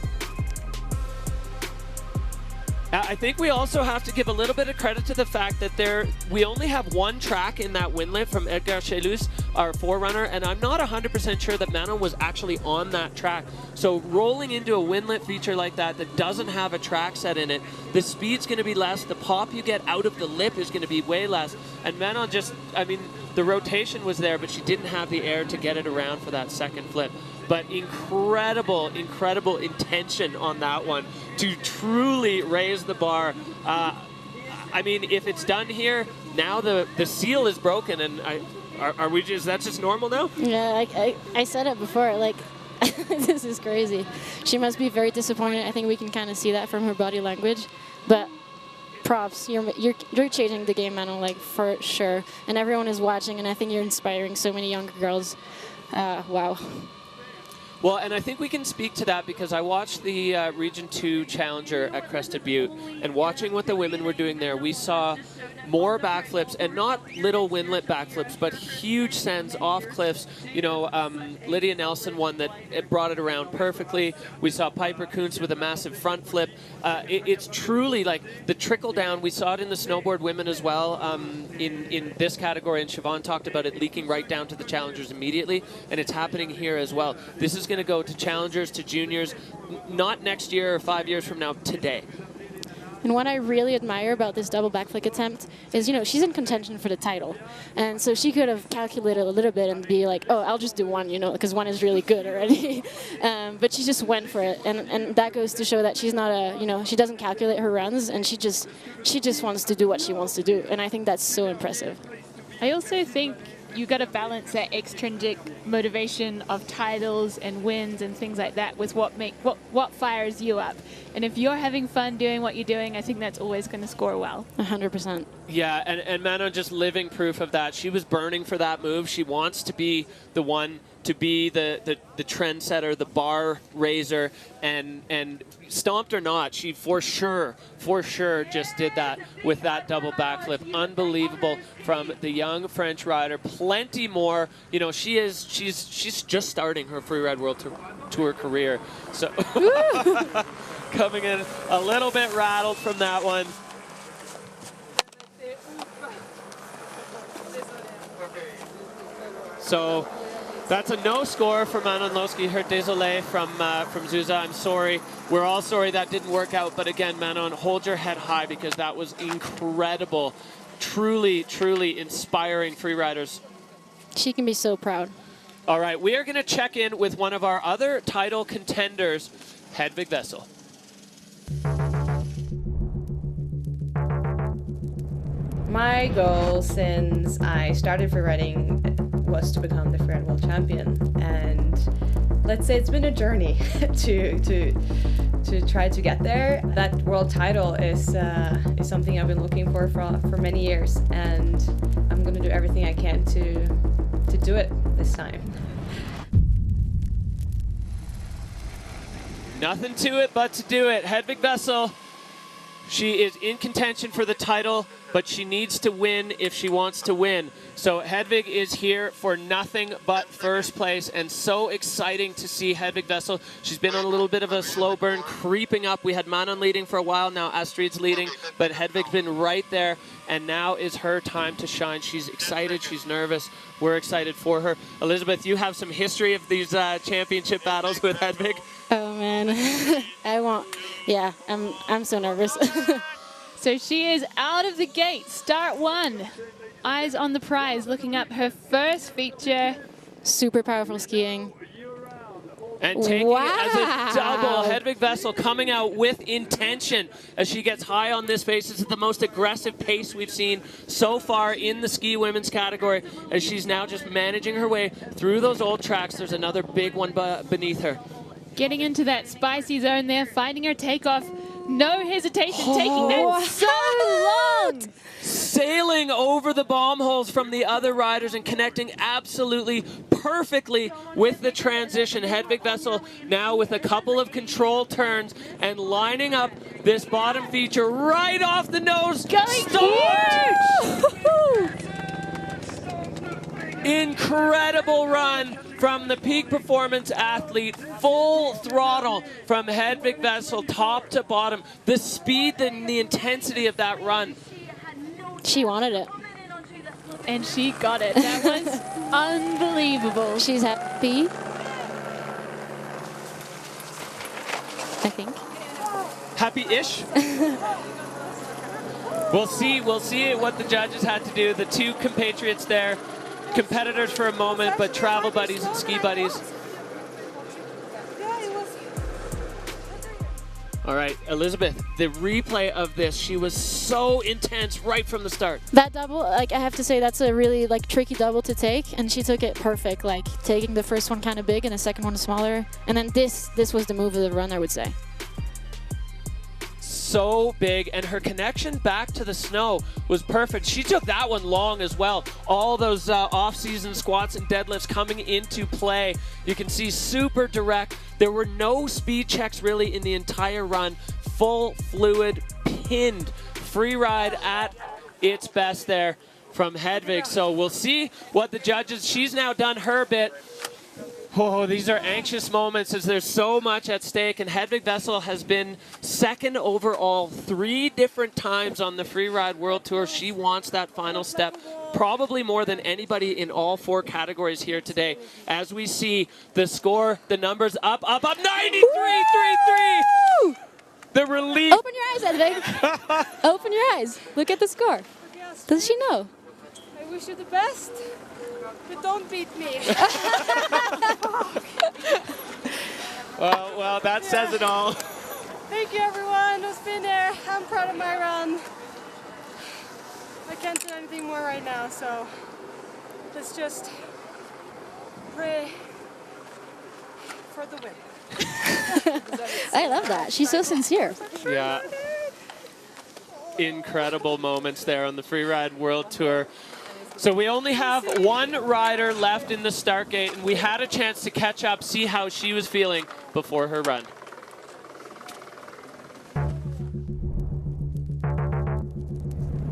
I think we also have to give a little bit of credit to the fact that we only have 1 track in that windlet from Edgar Chelus, our forerunner, and I'm not 100% sure that Manon was actually on that track. So rolling into a windlet feature like that doesn't have a track set in it, the speed's going to be less, the pop you get out of the lip is going to be way less, and Manon just, I mean, the rotation was there, but she didn't have the air to get it around for that second flip. But incredible, incredible intention on that one to truly raise the bar. I mean, if it's done here, now the seal is broken, and are we just, that's just normal now? Yeah, I said it before, like, this is crazy. She must be very disappointed. I think we can kind of see that from her body language. But props, you're changing the game, Manon, like, for sure. And everyone is watching, and I think you're inspiring so many younger girls. Wow. Well, and I think we can speak to that because I watched the Region 2 Challenger at Crested Butte, and watching what the women were doing there, we saw more backflips, and not little windlet backflips, but huge sends off cliffs. You know, Lydia Nelson won that, it brought it around perfectly. We saw Piper Kuntz with a massive front flip. It's truly like the trickle down. We saw it in the snowboard women as well in this category, and Siobhan talked about it leaking right down to the challengers immediately, and it's happening here as well. This is going to go to challengers, to juniors, not next year or 5 years from now, today. And what I really admire about this double backflip attempt is, you know, she's in contention for the title. And so she could have calculated a little bit and be like, oh, I'll just do one, you know, because one is really good already. But she just went for it. And that goes to show that she's not a, you know, she doesn't calculate her runs, and she just wants to do what she wants to do. And I think that's so impressive. I also think you got to balance that extrinsic motivation of titles and wins and things like that with what fires you up. And if you're having fun doing what you're doing, I think that's always going to score well. 100%. Yeah, and Manon just living proof of that. She was burning for that move. She wants to be the one to be the trendsetter, the bar raiser, and stomped or not, she for sure just did that with that double backflip. Unbelievable from the young French rider. Plenty more. You know, she's just starting her freeride World Tour career. So coming in a little bit rattled from that one. So That's a no score for Manon. Her désolé from Zuza. I'm sorry. We're all sorry that didn't work out. But again, Manon, hold your head high because that was incredible. Truly, truly inspiring freeriders. She can be so proud. All right, we are going to check in with one of our other title contenders, Hedvig Vessel. My goal since I started freeriding was to become the freeride world champion, and let's say it's been a journey to try to get there. That world title is something I've been looking for many years, and I'm going to do everything I can to do it this time. Nothing to it but to do it. Hedvig Vessel, she is in contention for the title, but she needs to win if she wants to win. So Hedvig is here for nothing but first place, and so exciting to see Hedvig Vessel. She's been on a little bit of a slow burn, creeping up. We had Manon leading for a while, now Astrid's leading, but Hedvig's been right there, and now is her time to shine. She's excited, she's nervous. We're excited for her. Elizabeth, you have some history of these championship battles with Hedvig. Oh man, yeah, I'm so nervous. So she is out of the gate, start one. Eyes on the prize, looking up her first feature. Super powerful skiing. And taking it as a double. Hedvig Vessel coming out with intention as she gets high on this pace. This is the most aggressive pace we've seen so far in the ski women's category, as she's now just managing her way through those old tracks. There's another big one beneath her. Getting into that spicy zone there, finding her takeoff. No hesitation, taking that so long. Sailing over the bomb holes from the other riders and connecting absolutely perfectly with the transition. Hedvig Vessel now with a couple of control turns and lining up this bottom feature right off the nose. Incredible run from the peak performance athlete, full throttle from Hedvig Vessel, top to bottom. The speed and the intensity of that run. She wanted it. And she got it. That was unbelievable. She's happy, I think. Happy-ish? We'll see what the judges had to do. The two compatriots there, competitors for a moment, but travel buddies and ski buddies. All right, Elizabeth, the replay of this, she was so intense right from the start. That double, like, I have to say that's a really tricky double to take, and she took it perfect, like taking the first one kind of big and the second one smaller. And then this was the move of the run, I would say. So big, and her connection back to the snow was perfect. She took that one long as well. All those off-season squats and deadlifts coming into play. You can see super direct. There were no speed checks really in the entire run. Full fluid, pinned free ride at its best there from Hedvig. So we'll see what the judges, she's now done her bit. Oh, these are anxious moments as there's so much at stake, and Hedvig Vessel has been second overall 3 different times on the Freeride World Tour. She wants that final step, probably more than anybody in all 4 categories here today. As we see the score, the numbers up, 93-3-3. The relief. Open your eyes, Hedvig. Open your eyes. Look at the score. Does she know? I wish you the best, but don't beat me. Well, that says it all. Thank you, everyone who's been there. I'm proud of my run. I can't do anything more right now, so let's just pray for the win. I love that. She's so sincere. Yeah. Incredible moments there on the Freeride World Tour. So we only have 1 rider left in the start gate, and we had a chance to catch up, see how she was feeling before her run.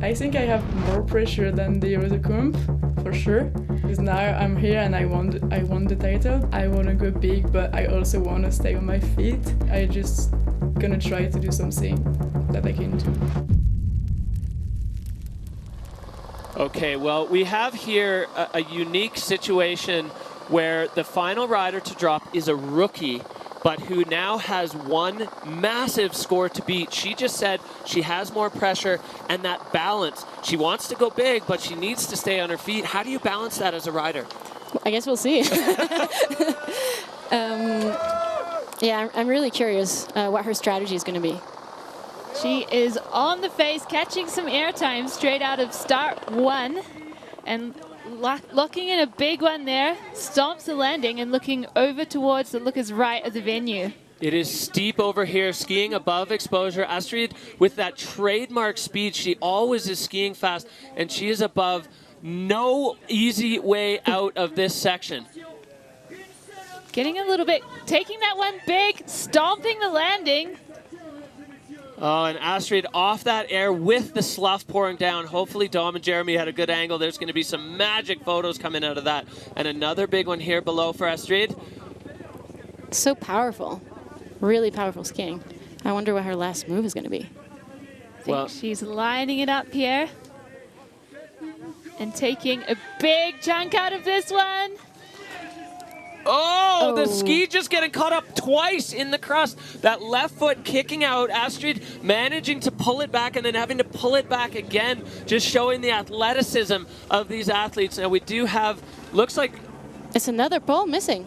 I think I have more pressure than the Eurocomp, for sure. Because now I'm here and I won the title. I want to go big, but I also want to stay on my feet. I just gonna try to do something that I can do. Okay, well, we have here a unique situation where the final rider to drop is a rookie, but who now has one massive score to beat. She just said she has more pressure and that balance. She wants to go big, but she needs to stay on her feet. How do you balance that as a rider? I guess we'll see. Yeah, I'm really curious what her strategy is going to be. She is on the face, catching some airtime straight out of start 1 and locking in a big one there, stomps the landing and looking over towards the lookers right of the venue. It is steep over here, skiing above exposure. Astrid, with that trademark speed, she always is skiing fast, and she is above. No easy way out of this section. Getting a little bit, taking that one big, stomping the landing. Oh, and Astrid off that air with the slough pouring down. Hopefully Dom and Jeremy had a good angle. There's going to be some magic photos coming out of that. And another big one here below for Astrid. So powerful. Really powerful skiing. I wonder what her last move is going to be. Well, she's lining it up here. And taking a big chunk out of this one. Oh, the ski just getting caught up twice in the crust. That left foot kicking out. Astrid managing to pull it back and then having to pull it back again. Just showing the athleticism of these athletes. Now we do have, looks like... It's another pole missing,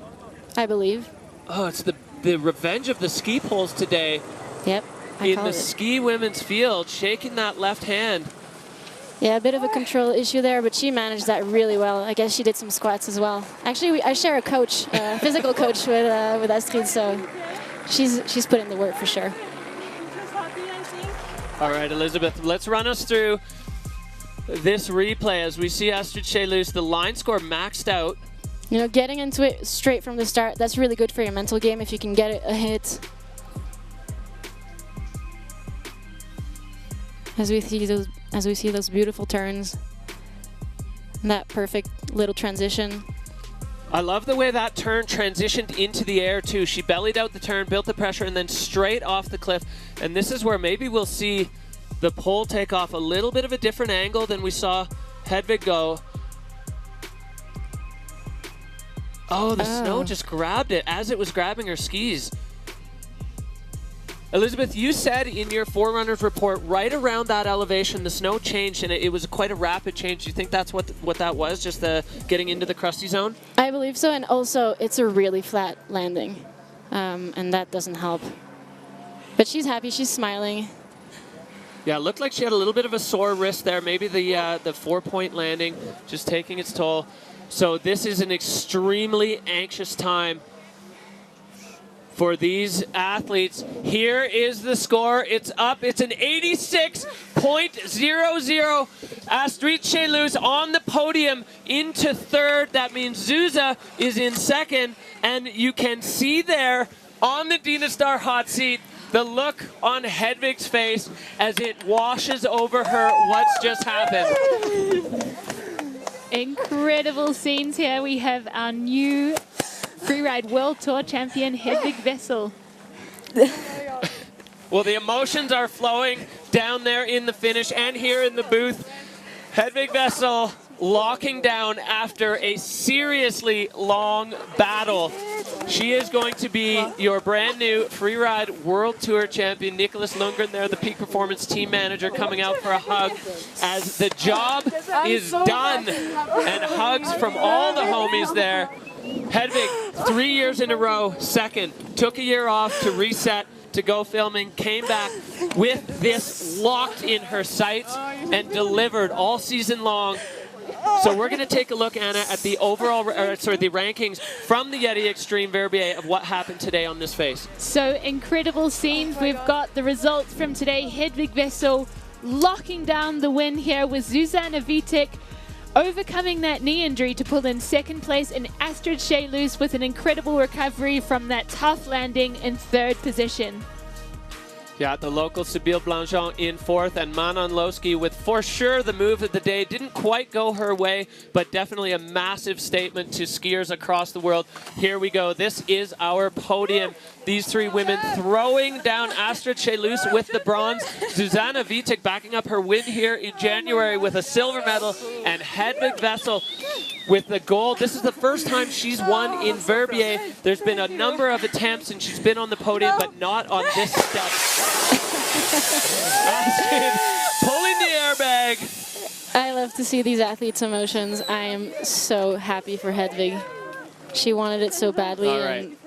I believe. Oh, it's the revenge of the ski poles today. Yep, in the ski women's field, shaking that left hand. Yeah, a bit of a control issue there, but she managed that really well. I guess she did some squats as well. Actually, I share a coach, physical coach with Astrid, so she's put in the work for sure. All right, Elizabeth, let's run us through this replay as we see Astrid Seil, the line score maxed out. You know, getting into it straight from the start, that's really good for your mental game if you can get it a hit. As we see those beautiful turns, and that perfect little transition. I love the way that turn transitioned into the air too. She bellied out the turn, built the pressure, and then straight off the cliff. And this is where maybe we'll see the pole take off a little bit of a different angle than we saw Hedvig go. Oh, the snow just grabbed it as it was grabbing her skis. Elizabeth, you said in your Forerunners report, right around that elevation, the snow changed, and it was quite a rapid change. Do you think that's what that was, just the getting into the crusty zone? I believe so, and also it's a really flat landing, and that doesn't help. But she's happy, she's smiling. Yeah, it looked like she had a little bit of a sore wrist there. Maybe the 4-point landing just taking its toll. So this is an extremely anxious time for these athletes. Here is the score. It's up. It's an 86.00. Astrid Seil on the podium into third. That means Zuzia is in second. And you can see there on the Dina Star hot seat the look on Hedvig's face as it washes over her what's just happened. Incredible scenes here. We have our new Freeride World Tour champion, Hedvig Vessel. Well, the emotions are flowing down there in the finish and here in the booth. Hedvig Vessel locking down after a seriously long battle. She is going to be your brand new Freeride World Tour champion. Nicholas Lundgren there, the Peak Performance team manager, coming out for a hug as the job is done. And hugs from all the homies there. Hedvig, 3 years in a row, second. Took a year off to reset, to go filming, came back with this locked in her sights and delivered all season long. So we're going to take a look, Anna, at the overall, the rankings from the Yeti Xtreme Verbier of what happened today on this face. So incredible scenes. We've got the results from today. Hedvig Vessel locking down the win here with Zuzana Vitek overcoming that knee injury to pull in second place, and Astrid Seil with an incredible recovery from that tough landing in third position. Yeah, the local Sibylle Blanchon in fourth, and Manon Lowski with for sure the move of the day. Didn't quite go her way, but definitely a massive statement to skiers across the world. Here we go. This is our podium. These three women throwing down Astrid Seil with the bronze. Zuzana Vitek backing up her win here in January with a silver medal, and Hedvig Vessel with the gold. This is the first time she's won in Verbier. There's been a number of attempts and she's been on the podium, but not on this step. Astrid pulling the airbag. I love to see these athletes' emotions. I am so happy for Hedvig. She wanted it so badly. All right.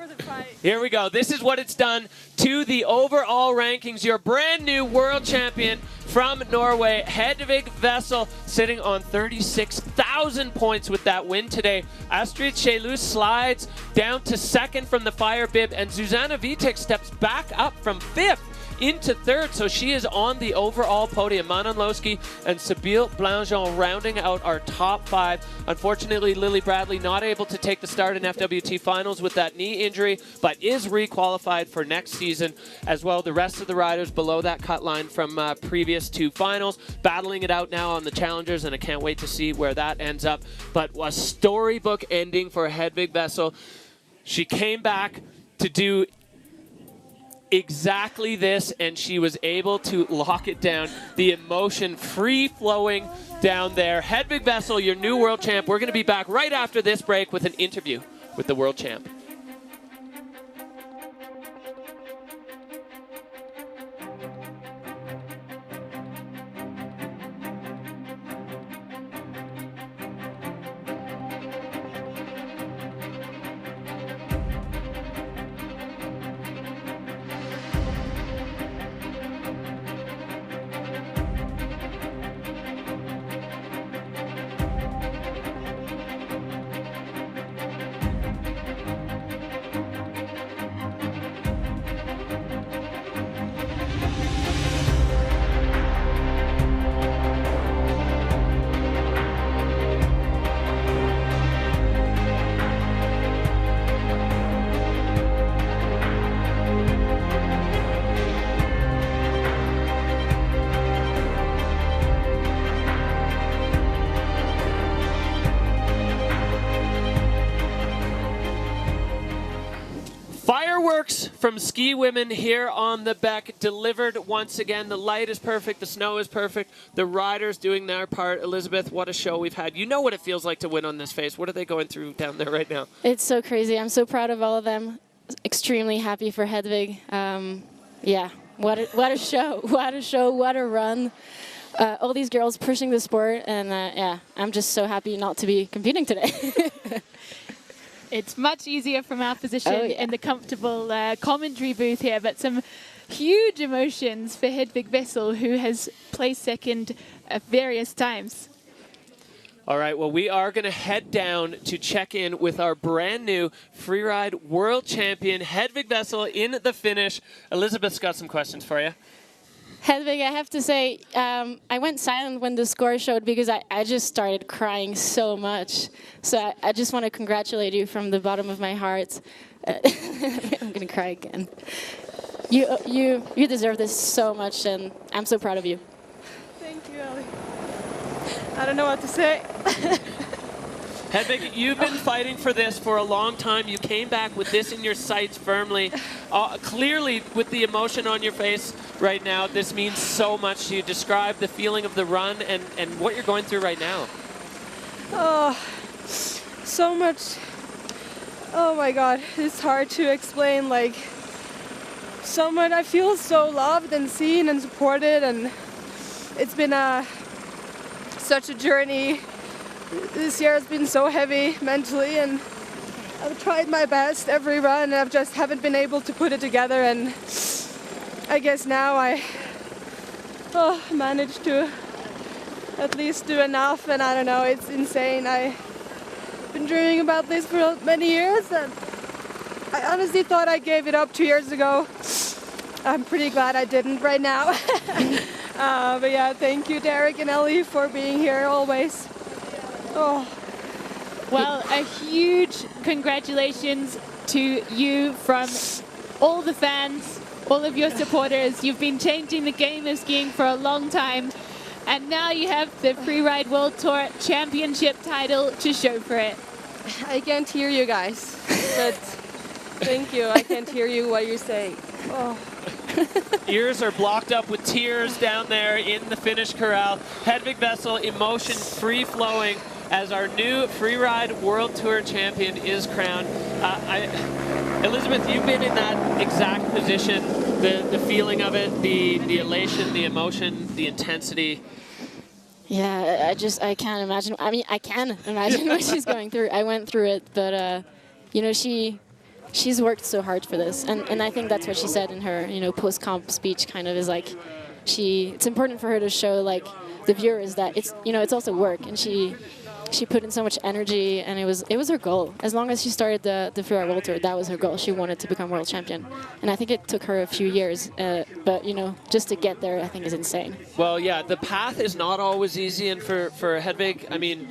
Here we go. This is what it's done to the overall rankings. Your brand new world champion from Norway, Hedvig Vessel, sitting on 36,000 points with that win today. Astrid slides down to second from the fire bib, and Zuzana Vitek steps back up from fifth into third, so she is on the overall podium. Manon and Sabine Blangeon rounding out our top 5. Unfortunately, Lily Bradley not able to take the start in FWT finals with that knee injury, but is re-qualified for next season as well. The rest of the riders below that cut line from previous 2 finals, battling it out now on the challengers, and I can't wait to see where that ends up. But a storybook ending for Hedvig Vessel. She came back to do exactly this, and she was able to lock it down. The emotion free-flowing down there. Hedvig Vessel, your new world champ. We're going to be back right after this break with an interview with the world champ. Fireworks from ski women here on the Beck, delivered once again. The light is perfect, the snow is perfect, the riders doing their part. Elizabeth, what a show we've had. You know what it feels like to win on this face. What are they going through down there right now? It's so crazy. I'm so proud of all of them. Extremely happy for Hedvig. Yeah, what a show. What a show, what a run. All these girls pushing the sport, and yeah, I'm just so happy not to be competing today. It's much easier from our position in the comfortable commentary booth here, but some huge emotions for Hedvig Vessel, who has placed second at various times. All right, well, we are going to head down to check in with our brand new freeride world champion, Hedvig Vessel, in the finish. Elizabeth's got some questions for you. Hedvig, I have to say, I went silent when the score showed because I just started crying so much. So I just want to congratulate you from the bottom of my heart. I'm going to cry again. You deserve this so much, and I'm so proud of you. Thank you, Ellie. I don't know what to say. Hedvig, you've been fighting for this for a long time. You came back with this in your sights firmly. Clearly, with the emotion on your face right now, this means so much to you. Describe the feeling of the run and what you're going through right now. Oh, so much. Oh my God, it's hard to explain. Like, so much. I feel so loved and seen and supported, and it's been such a journey. This year has been so heavy mentally, and I've tried my best every run, and I just haven't been able to put it together, and I guess now I managed to at least do enough, and I don't know, it's insane. I've been dreaming about this for many years, and I honestly thought I gave it up 2 years ago. I'm pretty glad I didn't right now. But yeah, thank you, Derek and Ellie, for being here always. Oh. Well, a huge congratulations to you from all the fans, all of your supporters. You've been changing the game of skiing for a long time, and now you have the Freeride World Tour Championship title to show for it. I can't hear you guys, but thank you. I can't hear you what you're saying. Oh. Ears are blocked up with tears down there in the finish corral. Hedvig Vessel, emotion free-flowing as our new Freeride World Tour champion is crowned. Elizabeth, you've been in that exact position, the feeling of it, the elation, the emotion, the intensity. Yeah, I can't imagine. I mean, I can imagine what she's going through. I went through it, but you know, she's worked so hard for this, and I think that's what she said in her, you know, post-comp speech. Kind of is like, it's important for her to show like the viewers that it's, you know, it's also work, and she put in so much energy, and it was her goal. As long as she started the Freeride World Tour, that was her goal. She wanted to become world champion, and I think it took her a few years, but you know, just to get there, I think is insane. Well, yeah, the path is not always easy, and for Hedvig, I mean,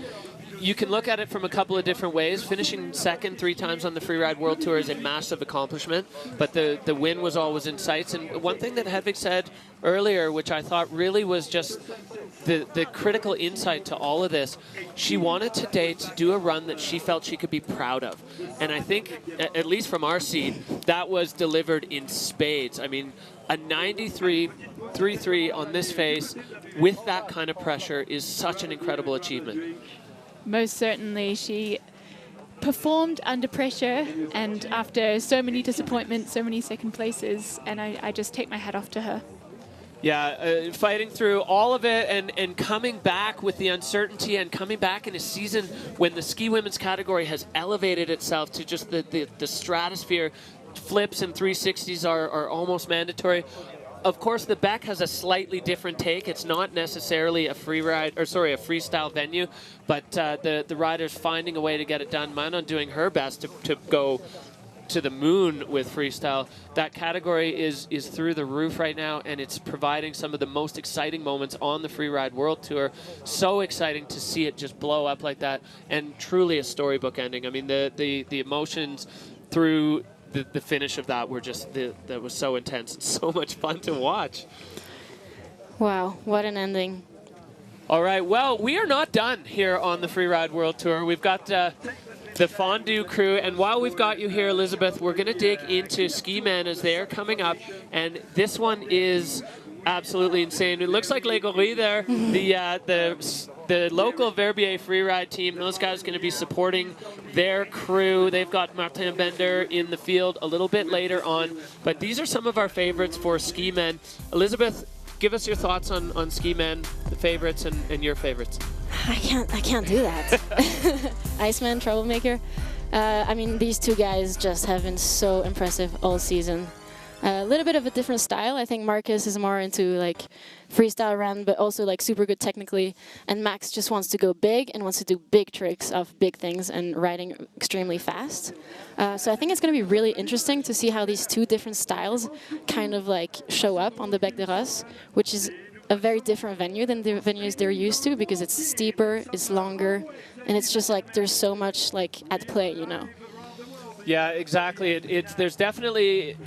you can look at it from a couple of different ways. Finishing second 3 times on the Freeride World Tour is a massive accomplishment, but the win was always in sights. And one thing that Hedvig said earlier, which I thought really was just the critical insight to all of this, she wanted today to do a run that she felt she could be proud of. And I think, at least from our seat, that was delivered in spades. I mean, a 93.33 on this face with that kind of pressure is such an incredible achievement. Most certainly, she performed under pressure, and after so many disappointments, so many second places, and I just take my hat off to her. Yeah, fighting through all of it and coming back with the uncertainty, and coming back in a season when the ski women's category has elevated itself to just the stratosphere. Flips and 360s are almost mandatory. Of course, the Beck has a slightly different take. It's not necessarily a freestyle venue, but the riders finding a way to get it done. Manon doing her best to go to the moon with freestyle. That category is through the roof right now, and it's providing some of the most exciting moments on the Freeride World Tour. So exciting to see it just blow up like that, and truly a storybook ending. I mean, the emotions through the finish of that were just, that was so intense and so much fun to watch. Wow, what an ending. All right, well, we are not done here on the Freeride World Tour. We've got the fondue crew, and while we've got you here, Elizabeth, we're going to dig into Ski Men as they're coming up, and this one is absolutely insane. It looks like Les Gorilles there, the local Verbier freeride team. Those guys are going to be supporting their crew. They've got Marton Bender in the field a little bit later on, but these are some of our favorites for Ski Men. Elizabeth, give us your thoughts on Ski Men, the favorites and your favorites. I can't do that. Iceman, Troublemaker. I mean, these two guys just have been so impressive all season. A little bit of a different style. I think Marcus is more into like freestyle run, but also like super good technically. And Max just wants to go big and wants to do big tricks of big things and riding extremely fast. So I think it's going to be really interesting to see how these two different styles kind of like show up on the Bec de Ross, which is a very different venue than the venues they're used to, because it's steeper, it's longer, and it's just like there's so much like at play, you know. Yeah, exactly. There's definitely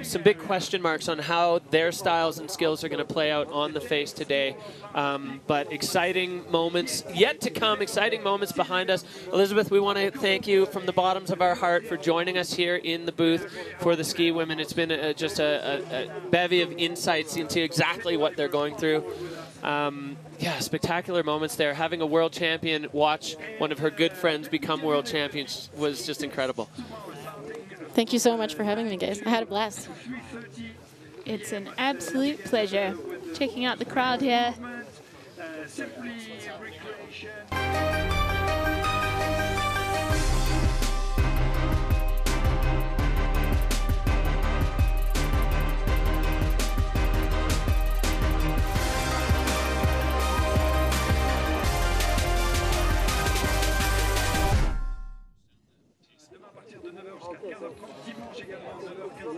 some big question marks on how their styles and skills are going to play out on the face today. But exciting moments yet to come, exciting moments behind us. Elizabeth, we want to thank you from the bottoms of our heart for joining us here in the booth for the ski women. It's been just a bevy of insights into exactly what they're going through. Yeah, spectacular moments there. Having a world champion watch one of her good friends become world champions was just incredible. Thank you so much for having me, guys. I had a blast. It's an absolute pleasure. Checking out the crowd here.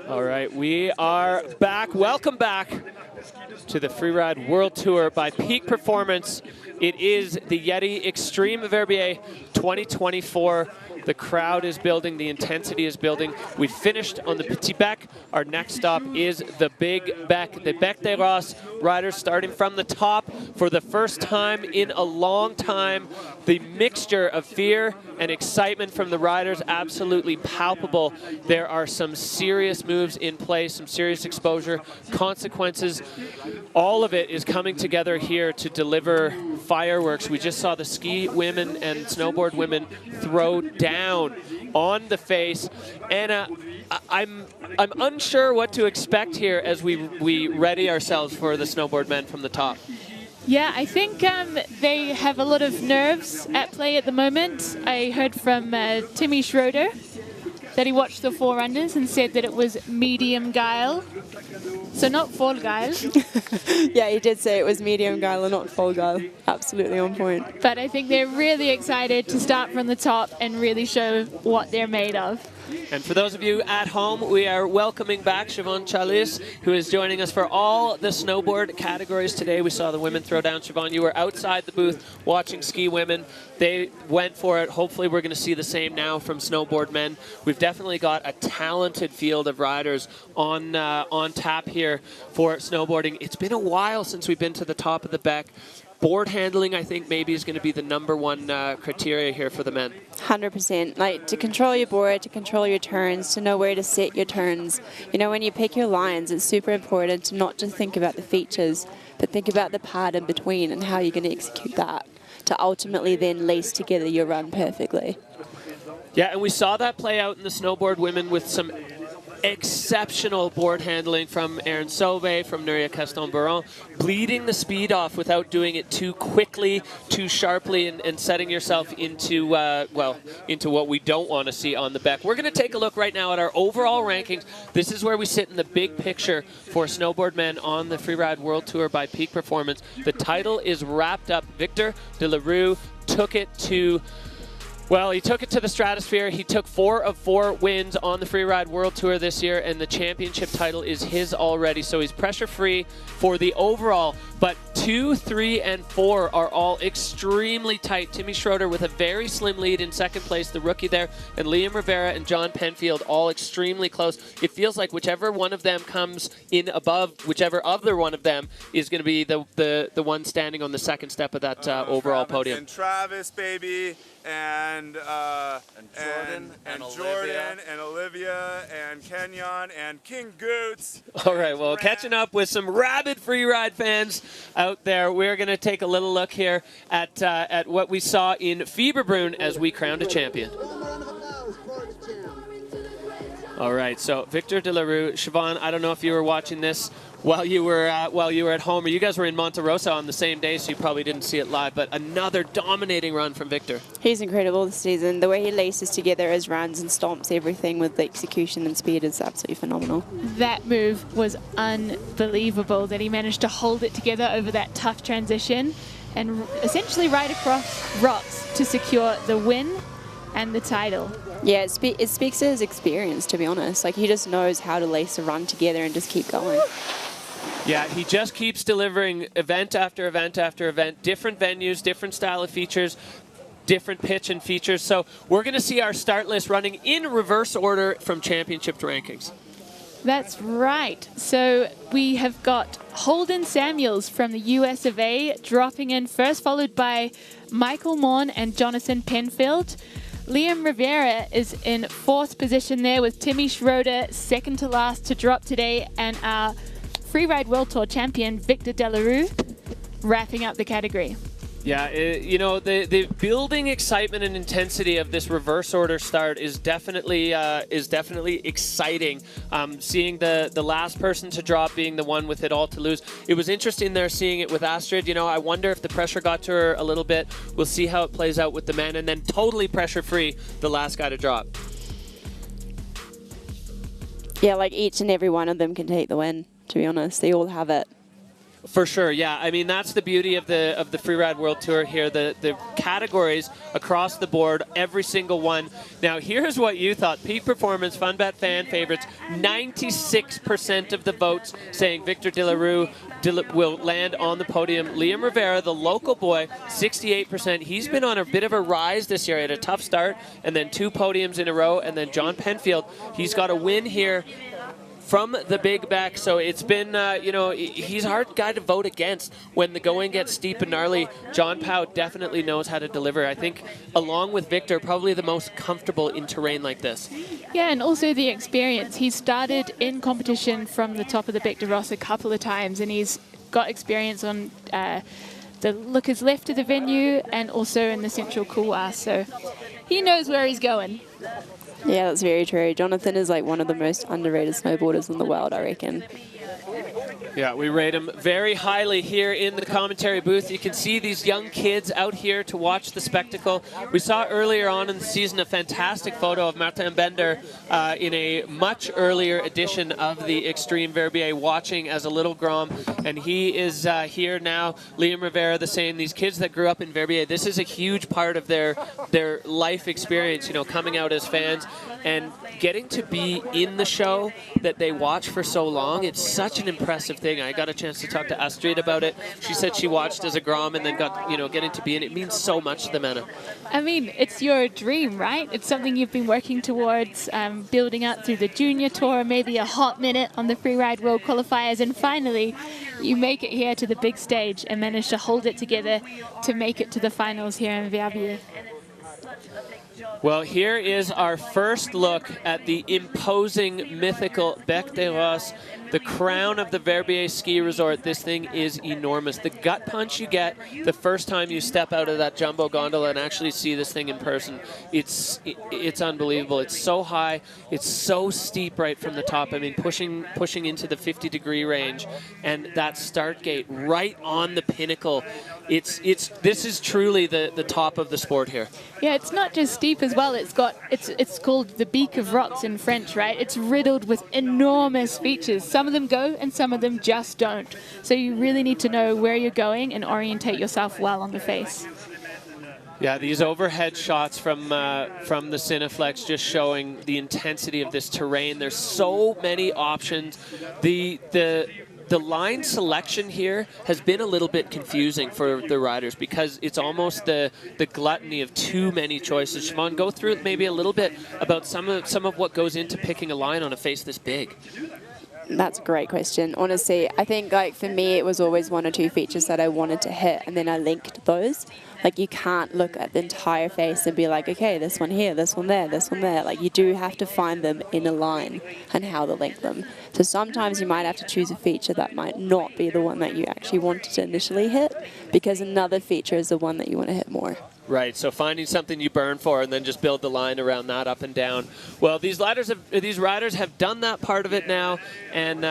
All right, we are back. Welcome back to the Freeride World Tour by Peak Performance. It is the Yeti Xtreme Verbier 2024. The crowd is building, the intensity is building. We finished on the Petit Bec. Our next stop is the Big Bec, the Bec des Ross. Riders starting from the top for the first time in a long time. The mixture of fear and excitement from the riders, absolutely palpable. There are some serious moves in play, some serious exposure, consequences. All of it is coming together here to deliver fireworks. We just saw the ski women and snowboard women throw down on the face. Anna, I'm unsure what to expect here as we ready ourselves for the snowboard men from the top. Yeah, I think they have a lot of nerves at play at the moment. I heard from Timmy Schroeder that he watched the forerunners and said that it was medium guile. So not full guile. Yeah, he did say it was medium guile and not full guile. Absolutely on point. But I think they're really excited to start from the top and really show what they're made of. And for those of you at home, we are welcoming back Siobhan Chalice, who is joining us for all the snowboard categories today. We saw the women throw down. Siobhan, you were outside the booth watching ski women. They went for it. Hopefully we're going to see the same now from snowboard men. We've definitely got a talented field of riders on tap here for snowboarding. It's been a while since we've been to the top of the Beck. Board handling, I think, maybe is going to be the #1 criteria here for the men. 100%. Like, to control your board, to control your turns, to know where to set your turns. You know, when you pick your lines, it's super important to not just think about the features, but think about the part in between and how you're going to execute that to ultimately then lace together your run perfectly. Yeah, and we saw that play out in the snowboard women with some exceptional board handling from Erin Sauvé, from Nuria Caston-Baron, bleeding the speed off without doing it too quickly, too sharply, and setting yourself into, well, into what we don't want to see on the Beck. We're going to take a look right now at our overall rankings. This is where we sit in the big picture for snowboard men on the Freeride World Tour by Peak Performance. The title is wrapped up. Victor de la Rue took it to... Well, he took it to the stratosphere. He took 4 of 4 wins on the Freeride World Tour this year, and the championship title is his already. So he's pressure-free for the overall. But 2, 3, and 4 are all extremely tight. Timmy Schroeder with a very slim lead in second place, the rookie there, and Liam Rivera and John Penfield all extremely close. It feels like whichever one of them comes in above, whichever other one of them is going to be the one standing on the second step of that overall podium. And Travis, baby. And Jordan and Olivia and Kenyon and King Goots. All right, well, catching up with some rabid freeride fans out there, we're going to take a little look here at what we saw in Fieberbrunn as we crowned a champion. All right, so Victor de la Rue, Siobhan, I don't know if you were watching this while you were at home, or you guys were in Monte Rosa on the same day, so you probably didn't see it live, but another dominating run from Victor. He's incredible this season. The way he laces together his runs and stomps everything with the execution and speed is absolutely phenomenal. That move was unbelievable, that he managed to hold it together over that tough transition and essentially ride across rocks to secure the win and the title. Yeah, it speaks to his experience, to be honest. Like, he just knows how to lace a run together and just keep going. Yeah, he just keeps delivering event after event after event, different venues, different style of features, different pitch and features. So we're going to see our start list running in reverse order from championship rankings. That's right. So we have got Holden Samuels from the US of A dropping in first, followed by Michael Maughan and Jonathan Penfield. Liam Rivera is in 4th position there, with Timmy Schroeder second to last to drop today, and our Freeride World Tour champion Victor de la Rue wrapping up the category. Yeah, you know, the building excitement and intensity of this reverse order start is definitely exciting. Seeing the last person to drop being the one with it all to lose. It was interesting there seeing it with Astrid. You know, I wonder if the pressure got to her a little bit. We'll see how it plays out with the men, and then totally pressure-free, the last guy to drop. Yeah, like each and every one of them can take the win, to be honest. They all have it. For sure, yeah. I mean, that's the beauty of the Freeride World Tour here. The categories across the board, every single one. Now, here's what you thought. Peak Performance, FunBet fan favorites, 96% of the votes saying Victor de la Rue will land on the podium. Liam Rivera, the local boy, 68%. He's been on a bit of a rise this year. He had a tough start, and then 2 podiums in a row. And then John Penfield, he's got a win here from the Big Beck, so it's been, you know, he's a hard guy to vote against when the going gets steep and gnarly. John Powell definitely knows how to deliver. I think, along with Victor, probably the most comfortable in terrain like this. Yeah, and also the experience. He started in competition from the top of the Bec de Ross a couple of times, and he's got experience on the lookers left of the venue and also in the central couloir. So he knows where he's going. Yeah, that's very true. Jonathan is like one of the most underrated snowboarders in the world, I reckon. Yeah, we rate him very highly here in the commentary booth. You can see these young kids out here to watch the spectacle. We saw earlier on in the season a fantastic photo of Marton Bender in a much earlier edition of the Xtreme Verbier watching as a little Grom, and he is here now. Liam Rivera the same. These kids that grew up in Verbier, this is a huge part of their life experience, you know, coming out as fans and getting to be in the show that they watch for so long. It's such an impressive thing. I got a chance to talk to Astrid about it. She said she watched as a Grom and then got, you know, getting to be in it. It means so much to them, Anna. I mean, it's your dream, right? It's something you've been working towards, building up through the junior tour, maybe a hot minute on the Freeride World Qualifiers, and finally you make it here to the big stage and manage to hold it together to make it to the finals here in Verbier. Well, here is our first look at the imposing, mythical Bec des Roses, the crown of the Verbier ski resort. This thing is enormous. The gut punch you get the first time you step out of that jumbo gondola and actually see this thing in person, it's unbelievable. It's so high, it's so steep right from the top. I mean, pushing into the 50-degree range, and that start gate right on the pinnacle. This is truly the top of the sport here. Yeah, it's not just steep as well. It's called the Beak of Rocks in French, right? It's riddled with enormous features. Some of them go and some of them just don't. So you really need to know where you're going and orientate yourself well on the face. Yeah, these overhead shots from the Cineflex just showing the intensity of this terrain. There's so many options. The line selection here has been a little bit confusing for the riders because it's almost the gluttony of too many choices. Siobhan, go through maybe a little bit about some of what goes into picking a line on a face this big. That's a great question. Honestly, I think like for me, it was always one or two features that I wanted to hit, and then I linked those. Like you can't look at the entire face and be like, okay, this one here, this one there, this one there. Like you do have to find them in a line and how to link them. So sometimes you might have to choose a feature that might not be the one that you actually wanted to initially hit, because another feature is the one that you want to hit more. Right, so finding something you burn for and then just build the line around that up and down. Well, these riders have done that part of it now, and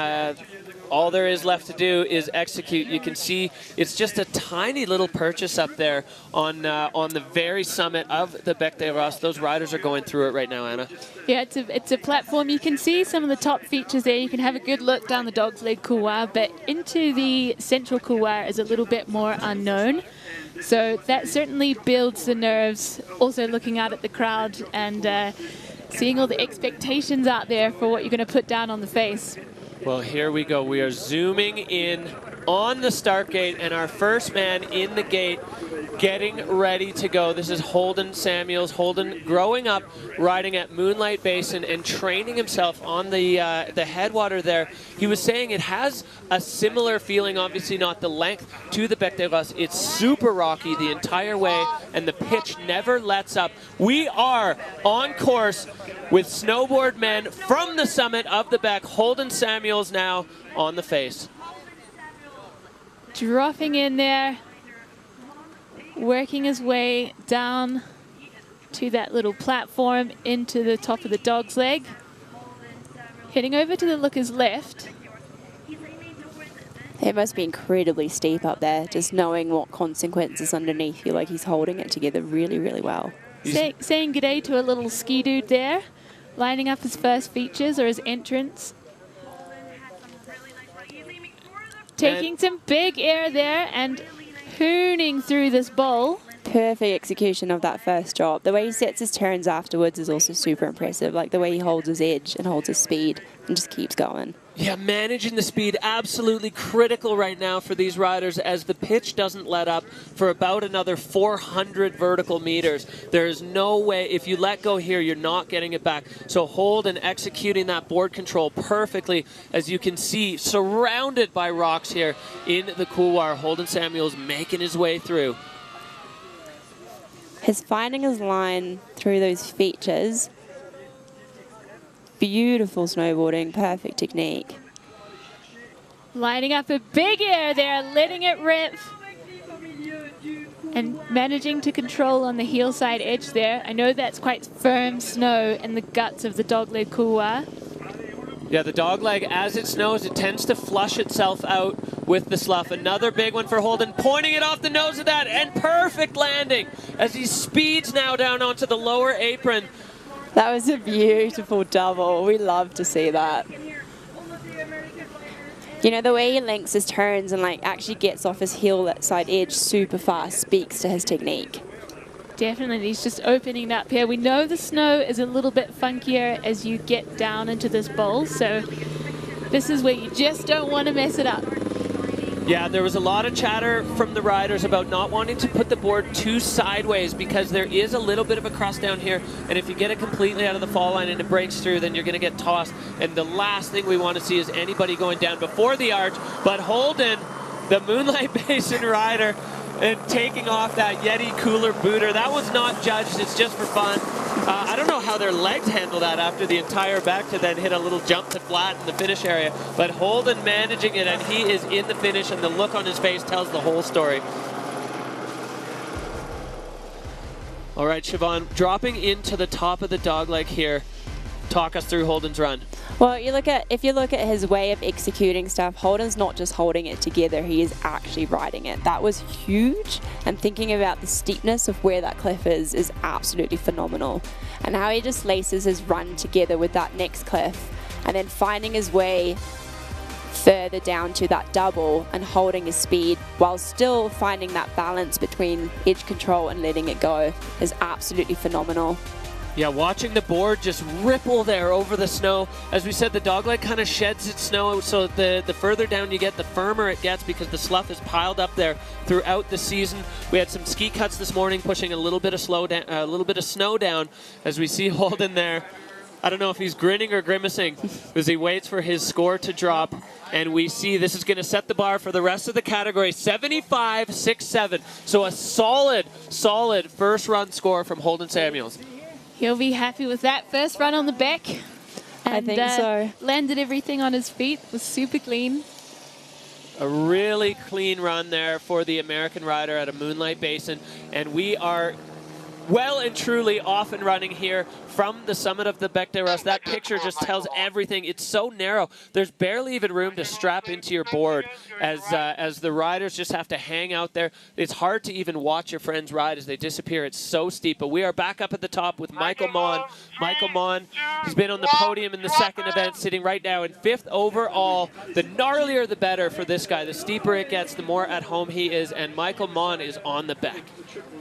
all there is left to do is execute. You can see it's just a tiny little purchase up there on the very summit of the Bec des Roses. Those riders are going through it right now, Anna. Yeah, it's a platform. You can see some of the top features there. You can have a good look down the dog's leg couloir, but into the central couloir is a little bit more unknown. So that certainly builds the nerves. Also looking out at the crowd and seeing all the expectations out there for what you're going to put down on the face. Well, here we go. We are zooming in on the start gate, and our first man in the gate getting ready to go. This is Holden Samuels. Holden growing up riding at Moonlight Basin and training himself on the headwater there. He was saying it has a similar feeling, obviously not the length, to the Bec des Roses. It's super rocky the entire way, and the pitch never lets up. We are on course with snowboard men from the summit of the Bec. Holden Samuels now on the face. Dropping in there, working his way down to that little platform into the top of the dog's leg. Heading over to the looker's left. It must be incredibly steep up there, just knowing what consequences underneath you. Like he's holding it together really, really well. Saying g'day to a little ski dude there, lining up his first features or his entrance. Taking some big air there and hooning through this bowl. Perfect execution of that first drop. The way he sets his turns afterwards is also super impressive. Like the way he holds his edge and holds his speed and just keeps going. Yeah, managing the speed, absolutely critical right now for these riders as the pitch doesn't let up for about another 400 vertical meters. There's no way, if you let go here, you're not getting it back. So hold and executing that board control perfectly, as you can see, surrounded by rocks here in the couloir. Holden Samuels making his way through. His finding his line through those features. Beautiful snowboarding, perfect technique. Lining up a big air there, letting it rip. And managing to control on the heel side edge there. I know that's quite firm snow in the guts of the dogleg couloir. Yeah, the dogleg, as it snows, it tends to flush itself out with the slough. Another big one for Holden, pointing it off the nose of that, and perfect landing as he speeds now down onto the lower apron. That was a beautiful double. We love to see that. You know, the way he links his turns and like actually gets off his heel side edge super fast speaks to his technique. Definitely, he's just opening up here. We know the snow is a little bit funkier as you get down into this bowl, so this is where you just don't want to mess it up. Yeah, there was a lot of chatter from the riders about not wanting to put the board too sideways because there is a little bit of a crust down here, and if you get it completely out of the fall line and it breaks through, then you're going to get tossed. And the last thing we want to see is anybody going down before the arch. But Holden, the Moonlight Basin rider, and taking off that Yeti cooler booter. That was not judged, it's just for fun. I don't know how their legs handle that after the entire back to then hit a little jump to flat in the finish area. But Holden managing it, and he is in the finish, and the look on his face tells the whole story. All right, Siobhan, dropping into the top of the dogleg here. Talk us through Holden's run. Well, if you look at his way of executing stuff, Holden's not just holding it together, he is actually riding it. That was huge, and thinking about the steepness of where that cliff is absolutely phenomenal. And how he just laces his run together with that next cliff, and then finding his way further down to that double and holding his speed while still finding that balance between edge control and letting it go is absolutely phenomenal. Yeah, watching the board just ripple there over the snow. As we said, the dogleg kind of sheds its snow, so the further down you get, the firmer it gets because the slough is piled up there throughout the season. We had some ski cuts this morning, pushing a little bit of snow down as we see Holden there. I don't know if he's grinning or grimacing as he waits for his score to drop. And we see this is going to set the bar for the rest of the category, 75.67. So a solid first run score from Holden Samuels. He'll be happy with that first run on the back. And, I think so. Landed everything on his feet, was super clean. A really clean run there for the American rider at a Moonlight Basin. And we are well and truly off and running here from the summit of the Bec des Roses. That picture just tells everything. It's so narrow. There's barely even room to strap into your board as the riders just have to hang out there. It's hard to even watch your friends ride as they disappear. It's so steep. But we are back up at the top with Michael Manon. Michael Manon has been on the podium in the second event, sitting right now in 5th overall. The gnarlier the better for this guy. The steeper it gets, the more at home he is. And Michael Manon is on the back.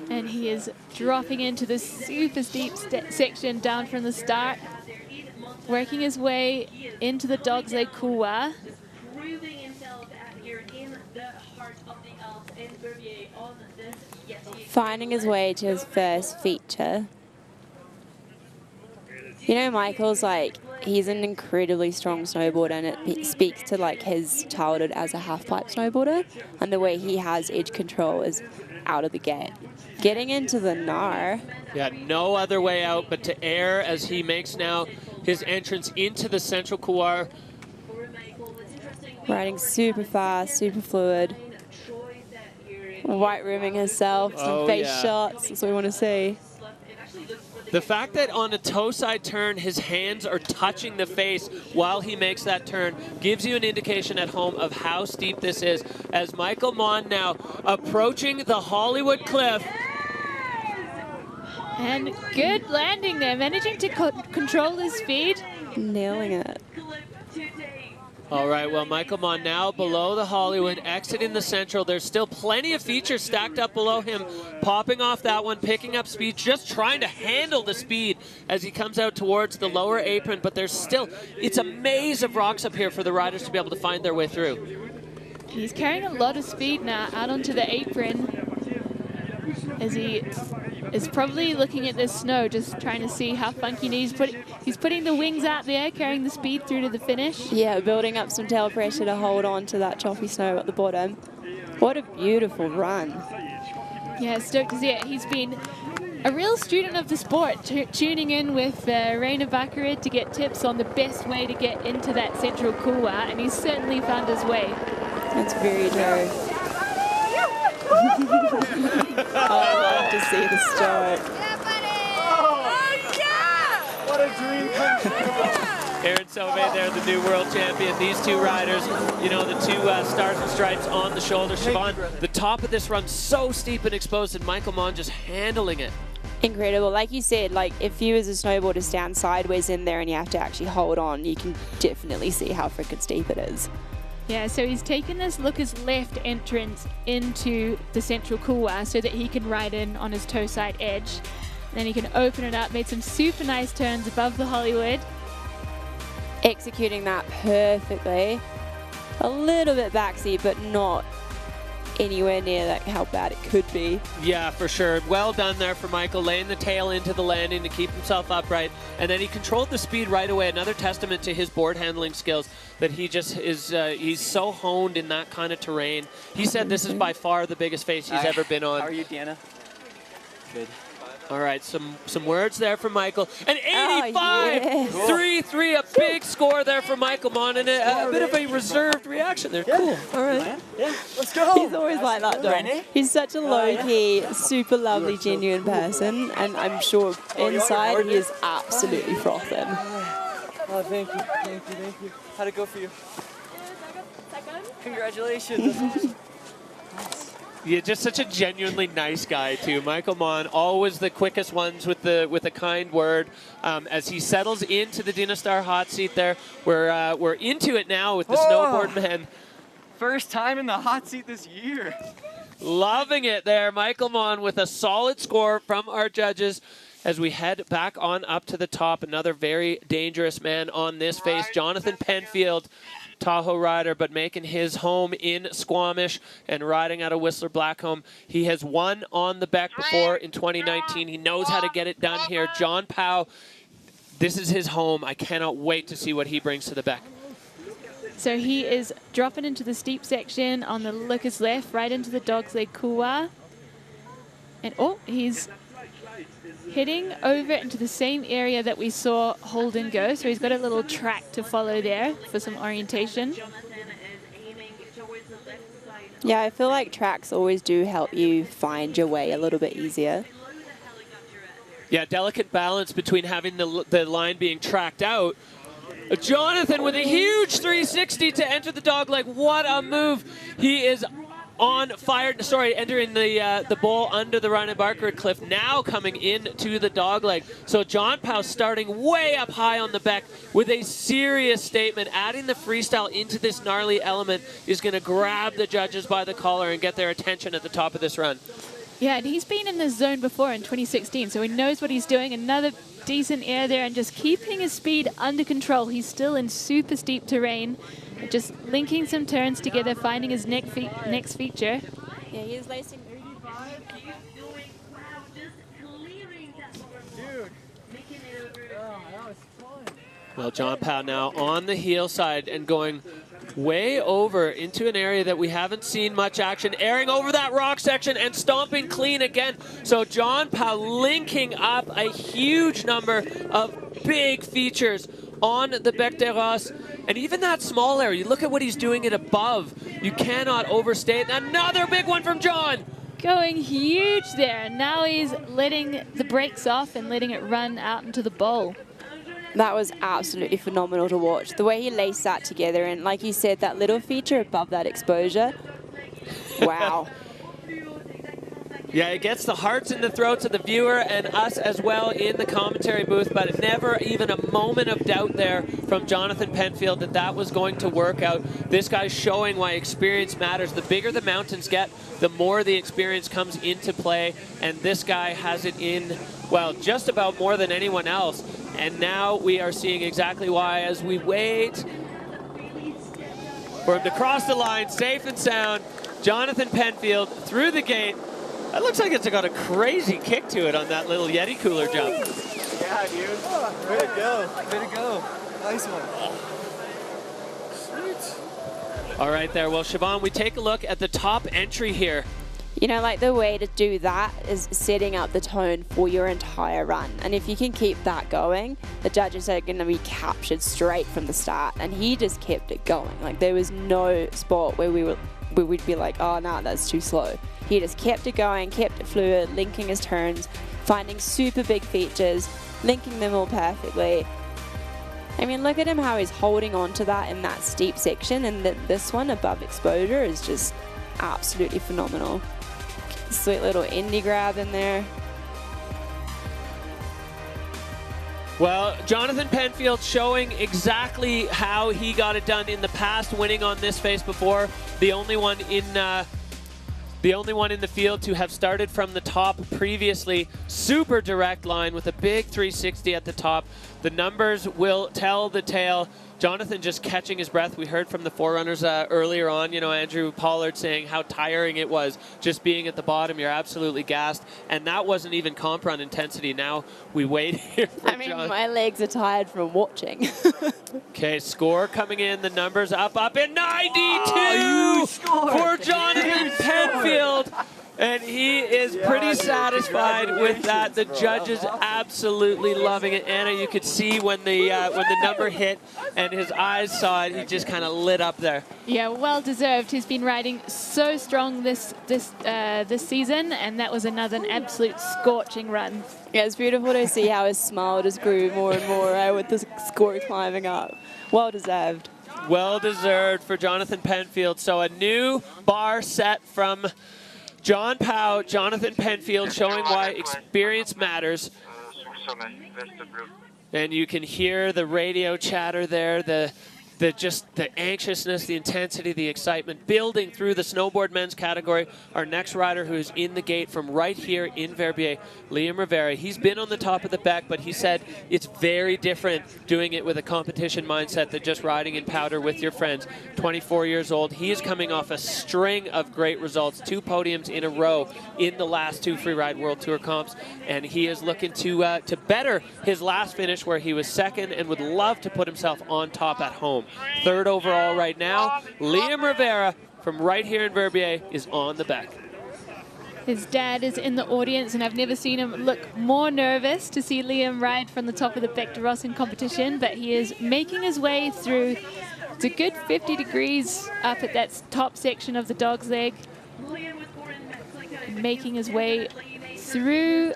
And he is dropping into this super steep section down from the start, working his way into the dogleg couloir. Finding his way to his first feature. You know, Michael's like, he's an incredibly strong snowboarder, and it speaks to like his childhood as a half-pipe snowboarder, and the way he has edge control is out of the gate. Getting into the Gnar. Yeah, no other way out but to air as he makes now his entrance into the central couloir. Riding super fast, super fluid. White rooming himself, some face shots, that's what we want to see. The fact that on a toe side turn, his hands are touching the face while he makes that turn gives you an indication at home of how steep this is. As Michael Manon now approaching the Hollywood cliff. And good landing there, managing to control his speed. Nailing it. All right, well, Michael Manon now below the Hollywood, exiting the central. There's still plenty of features stacked up below him, popping off that one, picking up speed, just trying to handle the speed as he comes out towards the lower apron. But there's still, it's a maze of rocks up here for the riders to be able to find their way through. He's carrying a lot of speed now out onto the apron as he is probably looking at this snow, just trying to see how funky he's putting the wings out there, carrying the speed through to the finish. Yeah, building up some tail pressure to hold on to that choppy snow at the bottom. What a beautiful run. Yeah, stoked to see it. He's been a real student of the sport, tuning in with Raina Baccarat to get tips on the best way to get into that central couloir, and he's certainly found his way. That's very true. see the stroke. What a dream come true. Aaron Sauvé there, the new world champion. These two riders, you know, the two stars and stripes on the shoulder. Siobhan, the top of this run so steep and exposed, and Michael Manon just handling it. Incredible. Like you said, like if you as a snowboarder stand sideways in there and you have to actually hold on, you can definitely see how freaking steep it is. Yeah, so he's taken this Lucas left entrance into the central couloir so that he can ride in on his toe side edge. Then he can open it up, made some super nice turns above the Hollywood. Executing that perfectly. A little bit backseat, but not anywhere near that how bad it could be. Yeah, for sure. Well done there for Michael, laying the tail into the landing to keep himself upright. And then he controlled the speed right away. Another testament to his board handling skills, that he just is, he's so honed in that kind of terrain. He said this is by far the biggest face he's ever been on. How are you, Deanna? Good. All right, some words there from Michael. An 85! yes. 3-3, a big score there for Michael Manon, and a bit of a reserved reaction there. Cool. All right. Yeah, let's go. He's always like that, though. He's such a low-key, super lovely, genuine person, and I'm sure inside he is absolutely frothing. Oh, thank you, thank you, thank you. How'd it go for you? Congratulations. Yeah, just such a genuinely nice guy too. Michael Manon, always the quickest ones with a kind word. As he settles into the Dynastar hot seat there, we're into it now with the snowboard man. First time in the hot seat this year. Loving it there, Michael Manon with a solid score from our judges. As we head back on up to the top, another very dangerous man on this face, Jonathan Penfield. Tahoe rider, but making his home in Squamish and riding out of Whistler Blackcomb. He has won on the Beck before in 2019. He knows how to get it done here. John Powell, this is his home. I cannot wait to see what he brings to the Beck. So he is dropping into the steep section on the Lucas left, right into the Dog's Leg couloir. And he's heading over into the same area that we saw Holden go. So he's got a little track to follow there for some orientation. Yeah, I feel like tracks always do help you find your way a little bit easier. Yeah, delicate balance between having the line being tracked out. Jonathan with a huge 360 to enter the dogleg. What a move. He is on fire, entering the bowl under the Ryan Barker cliff, now coming into the dogleg. So John Powell starting way up high on the Beck with a serious statement. Adding the freestyle into this gnarly element is going to grab the judges by the collar and get their attention at the top of this run. Yeah, and he's been in this zone before in 2016, so he knows what he's doing. Another decent air there and just keeping his speed under control. He's still in super steep terrain. Just linking some turns together, finding his next feature. Yeah, he is lacing. Well, John Powell now on the heel side and going way over into an area that we haven't seen much action, airing over that rock section and stomping clean again. So John Powell linking up a huge number of big features on the Bec des Roses. And even that small area, you look at what he's doing it above. You cannot overstate. Another big one from John. Going huge there. Now he's letting the brakes off and letting it run out into the bowl. That was absolutely phenomenal to watch. The way he laced that together, and like you said, that little feature above that exposure. Wow. Yeah, it gets the hearts in the throats of the viewer and us as well in the commentary booth, but never even a moment of doubt there from Jonathan Penfield that that was going to work out. This guy's showing why experience matters. The bigger the mountains get, the more the experience comes into play, and this guy has it in, well, just about more than anyone else. And now we are seeing exactly why as we wait for him to cross the line safe and sound. Jonathan Penfield through the gate. That looks like it's got a crazy kick to it on that little Yeti cooler jump. Yeah, dude. Way to go. Way to go. Nice one. Sweet. All right there. Well, Siobhan, we take a look at the top entry here. You know, like the way to do that is setting up the tone for your entire run. And if you can keep that going, the judges are going to be captured straight from the start. And he just kept it going. Like there was no spot where we'd be like, oh, no, that's too slow. He just kept it going, kept it fluid, linking his turns, finding super big features, linking them all perfectly. I mean, look at him, how he's holding on to that in that steep section, and this one above exposure is just absolutely phenomenal. Sweet little indie grab in there. Well, Jonathan Penfield showing exactly how he got it done in the past, winning on this face before. The only one in the field to have started from the top previously. Super direct line with a big 360 at the top. The numbers will tell the tale. Jonathan just catching his breath. We heard from the forerunners earlier on, you know, Andrew Pollard saying how tiring it was just being at the bottom. You're absolutely gassed. And that wasn't even comp run intensity. Now we wait here for I mean, my legs are tired from watching. Okay, score coming in. The numbers up in 92 for Jonathan Penfield. And he is pretty satisfied with that. The judges absolutely loving it. Anna, you could see when the number hit and his eyes saw it, he just kind of lit up there. Yeah, well deserved. He's been riding so strong this season, and that was an absolute scorching run. Yeah, it's beautiful to see how his smile just grew more and more with the score climbing up. Well deserved. Well deserved for Jonathan Penfield. So a new bar set from John Powell, Jonathan Penfield, showing why experience matters. And you can hear the radio chatter there, the anxiousness, the intensity, the excitement building through the snowboard men's category. Our next rider who is in the gate from right here in Verbier, Liam Rivera. He's been on the top of the back, but he said it's very different doing it with a competition mindset than just riding in powder with your friends. 24 years old. He is coming off a string of great results, 2 podiums in a row in the last 2 Freeride World Tour comps, and he is looking to better his last finish where he was second and would love to put himself on top at home. 3rd overall right now. Liam Rivera from right here in Verbier is on the back. His dad is in the audience, and I've never seen him look more nervous to see Liam ride from the top of the Bec de Ross in competition, but he is making his way through. It's a good 50 degrees up at that top section of the dog's leg. Making his way through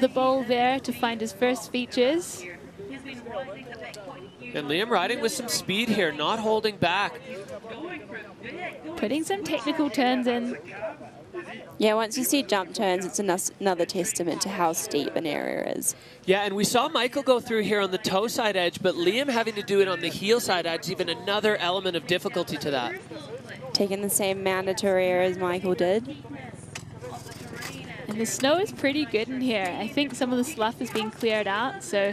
the bowl there to find his first features. And Liam riding with some speed here, not holding back. Putting some technical turns in. Yeah, once you see jump turns, it's another testament to how steep an area is. Yeah, and we saw Michael go through here on the toe side edge, but Liam having to do it on the heel side edge, even another element of difficulty to that. Taking the same mandatory area as Michael did. And the snow is pretty good in here. I think some of the slough is being cleared out, so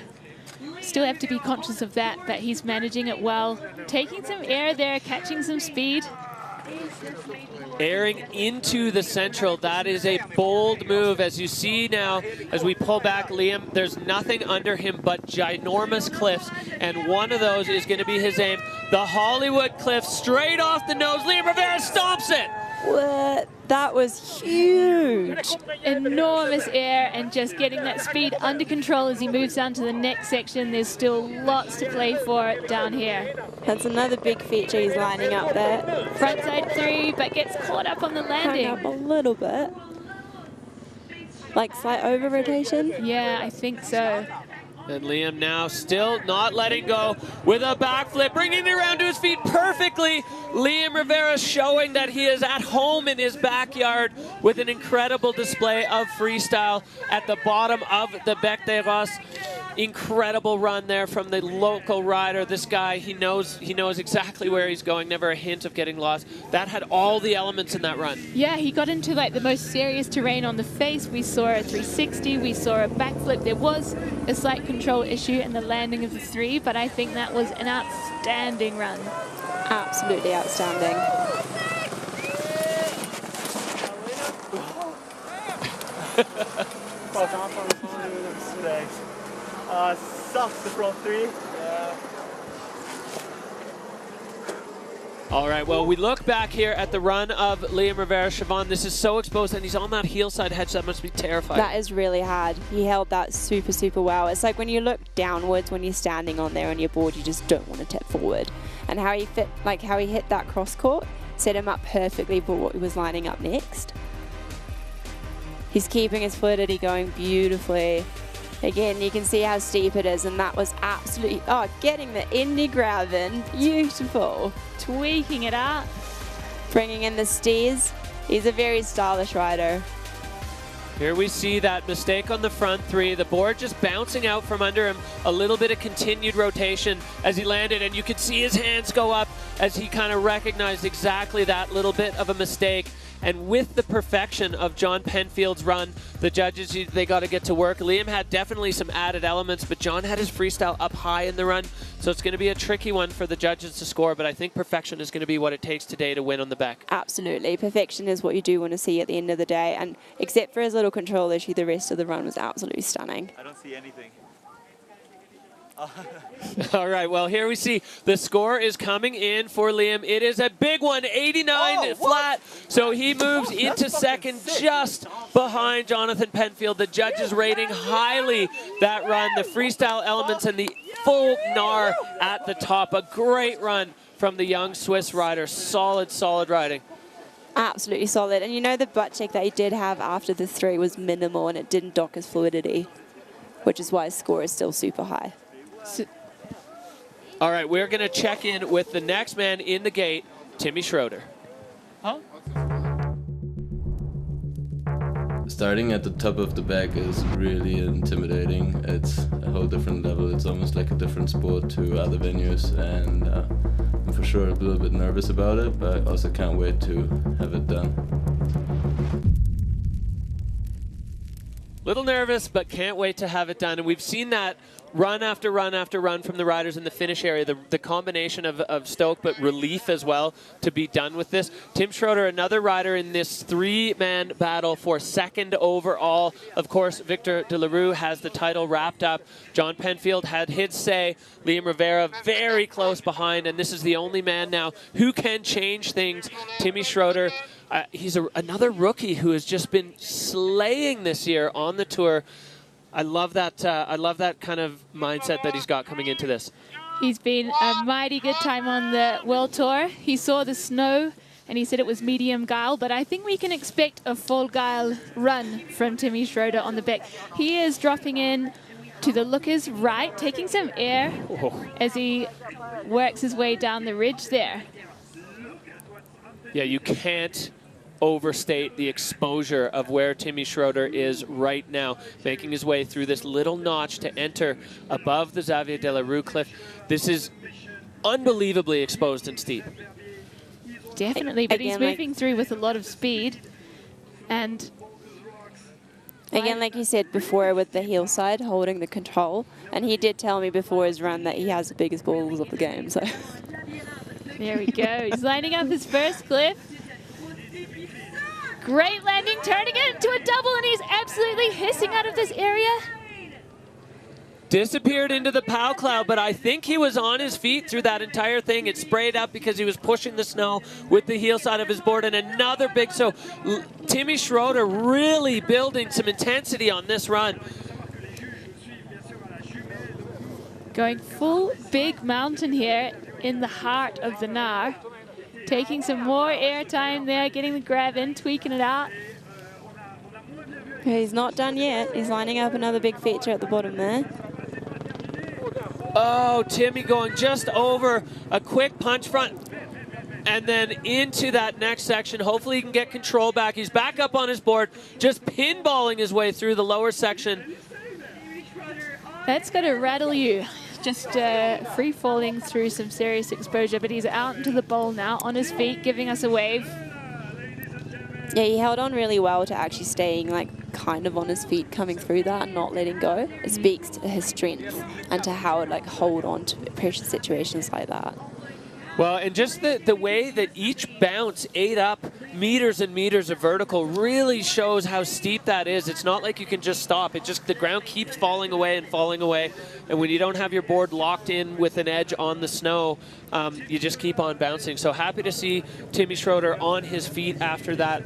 still have to be conscious of that, but he's managing it well. Taking some air there, catching some speed. Airing into the central, that is a bold move. As you see now, as we pull back Liam, there's nothing under him but ginormous cliffs, and one of those is going to be his aim. The Hollywood cliff straight off the nose. Liam Rivera stomps it. What? That was huge. Enormous air, and just getting that speed under control as he moves down to the next section. There's still lots to play for down here. That's another big feature he's lining up there. Frontside 3, but gets caught up on the landing. Hung up a little bit. Like slight over rotation? Yeah, I think so. And Liam now still not letting go with a backflip, bringing it around to his feet perfectly. Liam Rivera showing that he is at home in his backyard with an incredible display of freestyle at the bottom of the Bec de Ross. Incredible run there from the local rider. This guy, he knows exactly where he's going, never a hint of getting lost. That had all the elements in that run. Yeah, he got into like the most serious terrain on the face. We saw a 360, we saw a backflip. There was a slight control issue in the landing of the 3, but I think that was an outstanding run. Absolutely outstanding. Sucks the front 3. All right, well, we look back here at the run of Liam Rivera. Siobhan, this is so exposed, and he's on that heel side hedge. That must be terrifying. That is really hard. He held that super, super well. It's like when you look downwards when you're standing on there on your board, you just don't want to tip forward. And how he hit that cross court set him up perfectly for what he was lining up next. He's keeping his fluidity going beautifully. Again, you can see how steep it is, and that was absolutely, getting the indie grab in. Beautiful. Tweaking it out. Bringing in the steers. He's a very stylish rider. Here we see that mistake on the front three. The board just bouncing out from under him. A little bit of continued rotation as he landed, and you could see his hands go up as he kind of recognized exactly that little bit of a mistake. And with the perfection of John Penfield's run, the judges, they got to get to work. Liam had definitely some added elements, but John had his freestyle up high in the run, so it's going to be a tricky one for the judges to score, but I think perfection is going to be what it takes today to win on the back. Absolutely. Perfection is what you do want to see at the end of the day, and except for his little control issue, the rest of the run was absolutely stunning. I don't see anything. All right, well, here we see the score is coming in for Liam. It is a big one, 89 flat. So he moves into second just behind Jonathan Penfield. The judges rating highly that run, the freestyle elements and the full gnar at the top. A great run from the young Swiss rider. Solid, solid riding. Absolutely solid. And you know the butt check that he did have after the three was minimal and it didn't dock his fluidity, which is why his score is still super high. All right, we're going to check in with the next man in the gate, Timmy Schroeder. Starting at the top of the back is really intimidating. It's a whole different level. It's almost like a different sport to other venues, and I'm for sure a little bit nervous about it, but I also can't wait to have it done. Little nervous, but can't wait to have it done. And we've seen that run after run after run from the riders in the finish area, the combination of stoke but relief as well to be done with this. Tim Schroeder, another rider in this three-man battle for second overall. Of course, Victor de la Rue has the title wrapped up. John Penfield had his say. Liam Rivera very close behind, and this is the only man now who can change things. Timmy Schroeder, he's another rookie who has just been slaying this year on the tour. I love that. I love that kind of mindset that he's got coming into this. He's been a mighty good time on the World Tour. He saw the snow and he said it was medium guile, but I think we can expect a full guile run from Timmy Schroeder on the back. He is dropping in to the looker's right, taking some air as he works his way down the ridge there. Yeah, you can't overstate the exposure of where Timmy Schroeder is right now, making his way through this little notch to enter above the Xavier de la Rue cliff. This is unbelievably exposed and steep. Definitely, but he's moving through with a lot of speed. And again, like you said before, with the heel side holding the control, and he did tell me before his run that he has the biggest balls of the game. So there we go. He's lining up his first cliff. Great landing, turning it into a double, and he's absolutely hissing out of this area. Disappeared into the POW cloud, but I think he was on his feet through that entire thing. It sprayed up because he was pushing the snow with the heel side of his board, and another big, so Timmy Schroeder really building some intensity on this run. Going full big mountain here in the heart of the Gnar. Taking some more air time there, getting the grab in, tweaking it out. He's not done yet. He's lining up another big feature at the bottom there. Oh, Timmy going just over a quick punch front and then into that next section. Hopefully he can get control back. He's back up on his board, just pinballing his way through the lower section. That's got to rattle you. Just free falling through some serious exposure, but he's out into the bowl now on his feet, giving us a wave. Yeah, he held on really well to actually staying like kind of on his feet coming through that and not letting go. It speaks to his strength and to how it like hold on to pressure situations like that. Well, and just the way that each bounce ate up meters and meters of vertical really shows how steep that is. It's not like you can just stop. It just, the ground keeps falling away and falling away. And when you don't have your board locked in with an edge on the snow, you just keep on bouncing. So happy to see Timmy Schroeder on his feet after that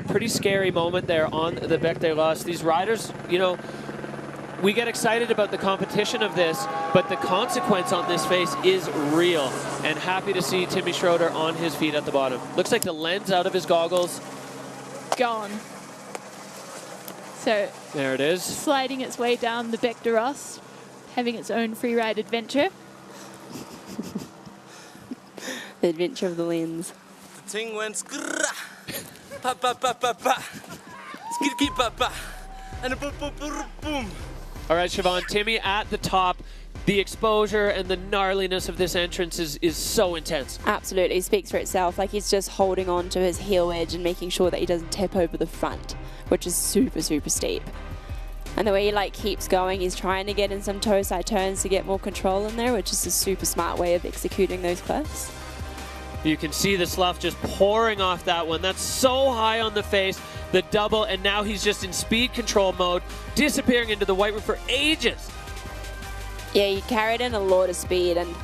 pretty scary moment there on the Bec des Roses. These riders, you know, we get excited about the competition of this, but the consequence on this face is real. And happy to see Timmy Schroeder on his feet at the bottom. Looks like the lens out of his goggles. Gone. So there it is. Sliding its way down the Bec de Ross, having its own freeride adventure. The adventure of the lens. The thing went skrrra, pa pa pa pa pa, skidky pa pa, and a boom boom boom boom. All right, Siobhan, Timmy at the top. The exposure and the gnarliness of this entrance is so intense. Absolutely, speaks for itself. Like he's just holding on to his heel edge and making sure that he doesn't tip over the front, which is super, super steep. And the way he like keeps going, he's trying to get in some toe side turns to get more control in there, which is a super smart way of executing those cliffs. You can see the slough just pouring off that one. That's so high on the face, the double, and now he's just in speed control mode, disappearing into the white room for ages. Yeah, you carried in a lot of speed, and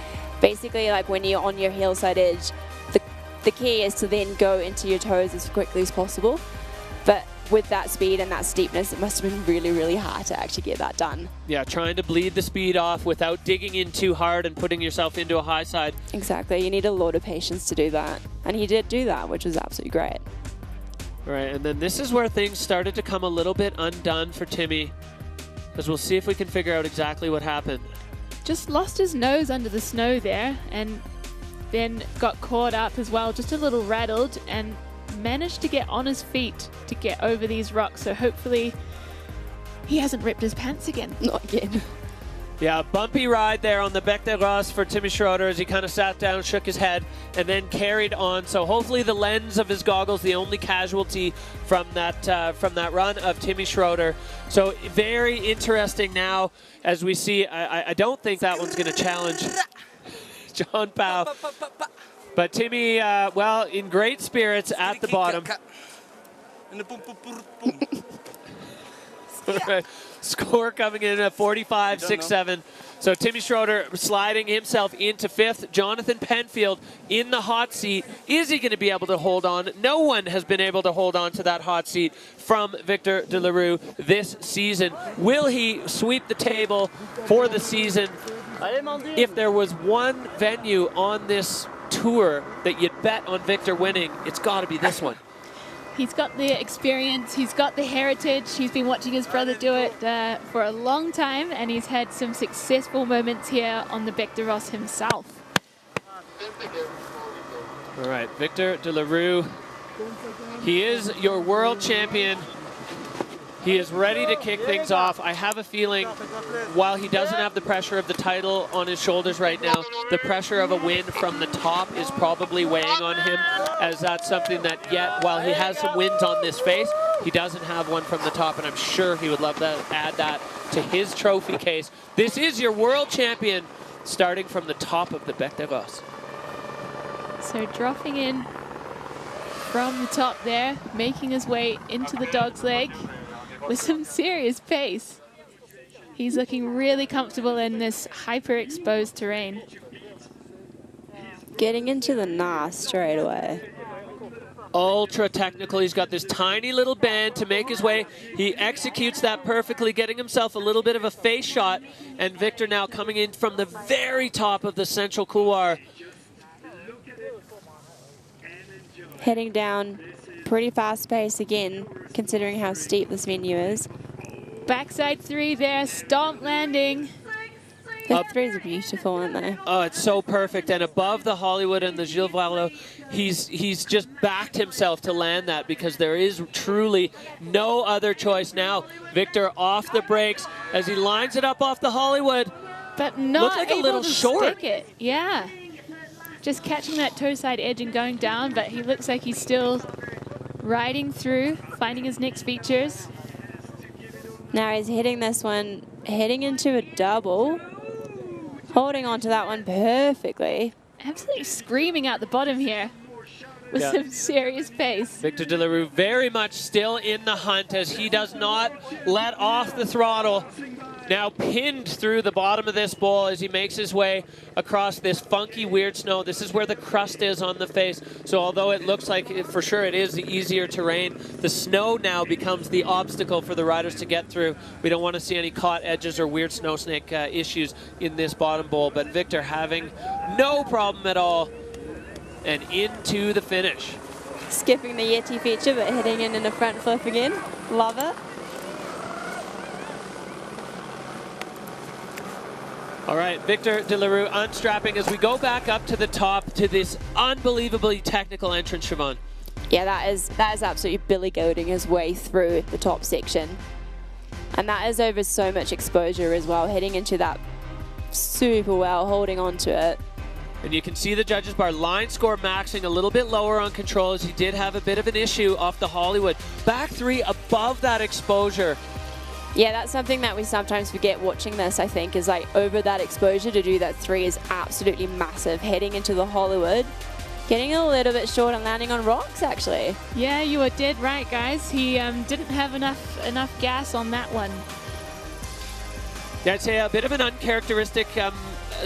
basically like when you're on your heel side edge, the key is to then go into your toes as quickly as possible. But with that speed and that steepness, it must have been really, really hard to actually get that done. Yeah, trying to bleed the speed off without digging in too hard and putting yourself into a high side. Exactly, you need a lot of patience to do that. And he did do that, which was absolutely great. All right, and then this is where things started to come a little bit undone for Timmy, because we'll see if we can figure out exactly what happened. Just lost his nose under the snow there, and then got caught up as well, just a little rattled, and managed to get on his feet to get over these rocks. So hopefully he hasn't ripped his pants again. Not again. Yeah, bumpy ride there on the Bec de Ross for Timmy Schroeder as he kind of sat down, shook his head, and then carried on. So hopefully the lens of his goggles, the only casualty from that run of Timmy Schroeder. So very interesting now as we see. I don't think that one's going to challenge John Powell. But Timmy, well, in great spirits at the bottom. Right. Score coming in at 45-6-7. So Timmy Schroeder sliding himself into fifth. Jonathan Penfield in the hot seat. Is he going to be able to hold on? No one has been able to hold on to that hot seat from Victor de la Rue this season. Will he sweep the table for the season? If there was one venue on this tour that you'd bet on Victor winning, it's got to be this one. He's got the experience, he's got the heritage, he's been watching his brother do it for a long time, and he's had some successful moments here on the Bec de Ross himself. All right, Victor de la Rue, he is your world champion. He is ready to kick things off. I have a feeling, while he doesn't have the pressure of the title on his shoulders right now, the pressure of a win from the top is probably weighing on him, as that's something that yet, while he has some wins on this face, he doesn't have one from the top, and I'm sure he would love to add that to his trophy case. This is your world champion, starting from the top of the Bec de Ross. So dropping in from the top there, making his way into the dog's leg with some serious pace. He's looking really comfortable in this hyper-exposed terrain. Getting into the NAS straight away. Ultra technical. He's got this tiny little bend to make his way. He executes that perfectly, getting himself a little bit of a face shot. And Victor now coming in from the very top of the central couloir. Heading down pretty fast pace again, considering how steep this venue is. Backside three there, stomp landing. The threes are beautiful, aren't they? Oh, it's so perfect. And above the Hollywood and the Gilles Varlo, he's just backed himself to land that, because there is truly no other choice now. Victor off the brakes as he lines it up off the Hollywood. But not looks like able a little to short. stick it. Yeah. Just catching that toe side edge and going down, but he looks like he's still riding through, finding his next features. Now he's hitting this one, heading into a double, holding on to that one perfectly. Absolutely screaming out the bottom here with some serious pace. Victor de la Rue very much still in the hunt as he does not let off the throttle. Now pinned through the bottom of this bowl as he makes his way across this funky, weird snow. This is where the crust is on the face. So although it looks like for sure it is the easier terrain, the snow now becomes the obstacle for the riders to get through. We don't want to see any caught edges or weird snow snake issues in this bottom bowl, but Victor having no problem at all and into the finish. Skipping the Yeti feature, but hitting in a front flip again. Love it. All right, Victor De La Rue unstrapping as we go back up to the top to this unbelievably technical entrance, Siobhan. Yeah, that is absolutely billy goating his way through the top section. And that is over so much exposure as well, heading into that super well, holding on to it. And you can see the judges bar line score maxing a little bit lower on control as he did have a bit of an issue off the Hollywood. Back three above that exposure. Yeah, that's something that we sometimes forget watching this, I think, is like over that exposure to do that three is absolutely massive. Heading into the Hollywood, getting a little bit short and landing on rocks, actually. Yeah, you were dead right, guys. He didn't have enough gas on that one. Yeah, I'd say a bit of an uncharacteristic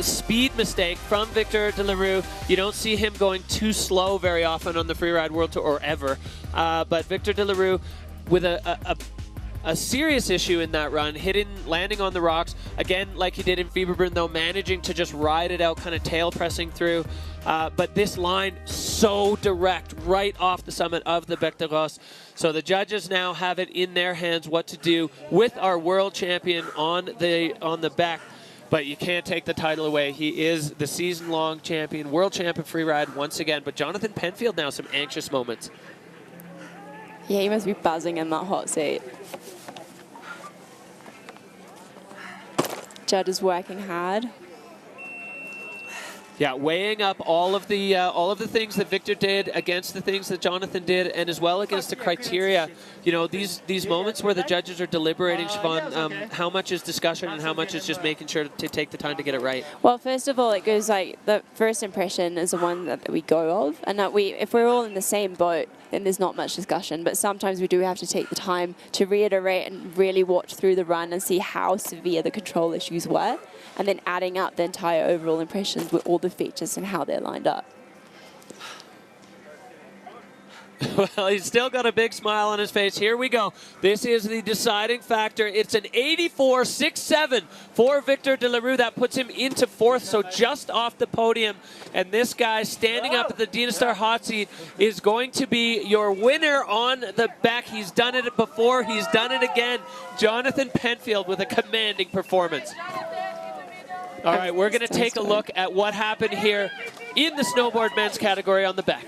speed mistake from Victor De La Rue. You don't see him going too slow very often on the Freeride World Tour, or ever. But Victor De La Rue with a serious issue in that run, landing on the rocks. Again, like he did in Fieberbrunn, though, managing to just ride it out, kind of tail pressing through. But this line, so direct, right off the summit of the Bec de Rosse. So the judges now have it in their hands what to do with our world champion on the Bec. But you can't take the title away. He is the season-long champion, world champion freeride once again. But Jonathan Penfield now, some anxious moments. Yeah, he must be buzzing in that hot seat. Judd is working hard. Yeah, weighing up all of the things that Victor did against the things that Jonathan did, and as well against the criteria. You know, these moments where the judges are deliberating, Siobhan, how much is discussion and how much is just making sure to take the time to get it right? Well, first of all, it goes like the first impression is the one that we go of, and that if we're all in the same boat, then there's not much discussion. But sometimes we do have to take the time to reiterate and really watch through the run and see how severe the control issues were, and then adding up the entire overall impressions with all the features and how they're lined up. Well, he's still got a big smile on his face. Here we go. This is the deciding factor. It's an 84.67 for Victor De La Rue. That puts him into fourth, so just off the podium. And this guy standing up at the Dynastar hot seat is going to be your winner on the Bec. He's done it before. He's done it again. Jonathan Penfield with a commanding performance. All right, we're going to take a look at what happened here in the snowboard men's category on the Bec.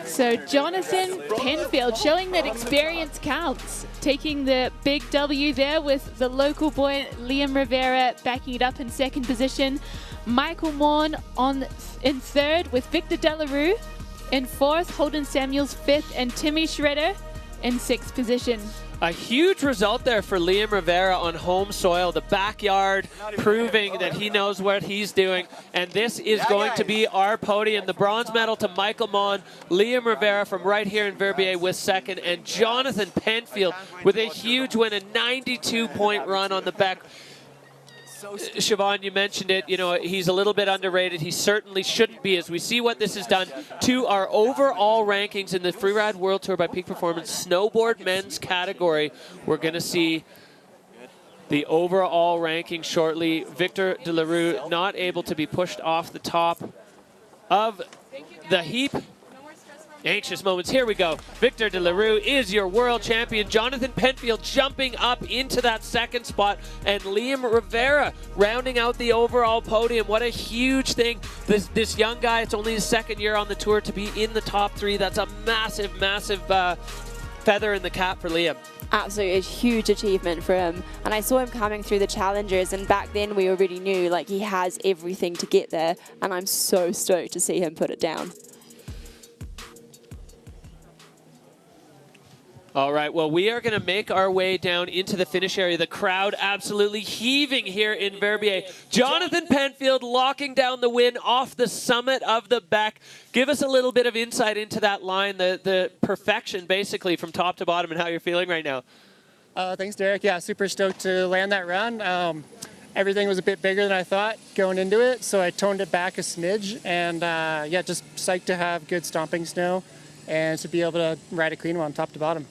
So Jonathan Penfield showing that experience counts, taking the big W there with the local boy Liam Rivera backing it up in second position. Michael Morn in third with Victor De La Rue in fourth, Holden Samuels fifth, and Timmy Schroeder in sixth position. A huge result there for Liam Rivera on home soil, the backyard, proving that he knows what he's doing. And this is going to be our podium. The bronze medal to Michael Mon, Liam Rivera from right here in Verbier with second, and Jonathan Penfield with a huge win, a 92-point run on the Bec. Siobhan, you mentioned it, you know, he's a little bit underrated. He certainly shouldn't be, as we see what this has done to our overall rankings in the Freeride World Tour by Peak Performance Snowboard men's category. We're going to see the overall ranking shortly. Victor De La Rue not able to be pushed off the top of the heap. Anxious moments. Here we go. Victor De La Rue is your world champion. Jonathan Penfield jumping up into that second spot, and Liam Rivera rounding out the overall podium. What a huge thing. This young guy, it's only his second year on the tour, to be in the top three. That's a massive, massive feather in the cap for Liam. Absolutely a huge achievement for him. And I saw him coming through the challengers, and back then we already knew like he has everything to get there, and I'm so stoked to see him put it down. All right, well, we are going to make our way down into the finish area. The crowd absolutely heaving here in Verbier. Jonathan Penfield locking down the win off the summit of the Bec. Give us a little bit of insight into that line, the perfection, basically, from top to bottom, and how you're feeling right now. Thanks, Derek. Yeah, super stoked to land that run. Everything was a bit bigger than I thought going into it, so I toned it back a smidge. And, yeah, just psyched to have good stomping snow and to be able to ride a clean one top to bottom.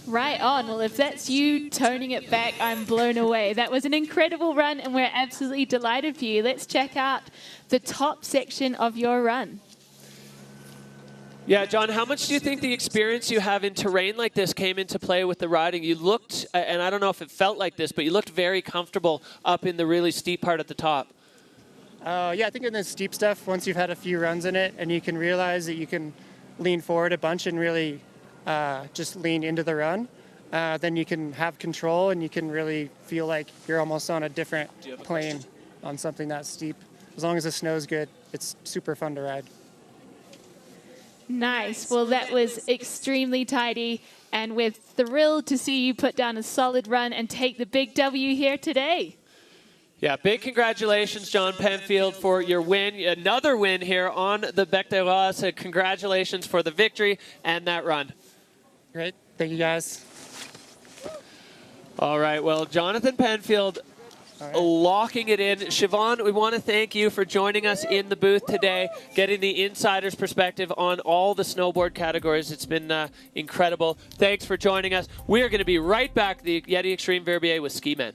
Right on. Well, if that's you toning it back, I'm blown away. That was an incredible run, and we're absolutely delighted for you. Let's check out the top section of your run. Yeah, John, how much do you think the experience you have in terrain like this came into play with the riding? You looked, and I don't know if it felt like this, but you looked very comfortable up in the really steep part at the top. Yeah, I think in the steep stuff, once you've had a few runs in it and you can realize that you can lean forward a bunch and really just lean into the run, then you can have control and you can really feel like you're almost on a different plane on something that steep. As long as the snow's good, it's super fun to ride. Nice. Well, that was extremely tidy, and we're thrilled to see you put down a solid run and take the big W here today. Yeah, big congratulations, John Penfield, for your win. Another win here on the Bec des Rois. So congratulations for the victory and that run. Great. Thank you, guys. All right. Well, Jonathan Penfield locking it in. Siobhan, we want to thank you for joining us in the booth today, getting the insider's perspective on all the snowboard categories. It's been incredible. Thanks for joining us. We are going to be right back, the Yeti Xtreme Verbier with Ski Men.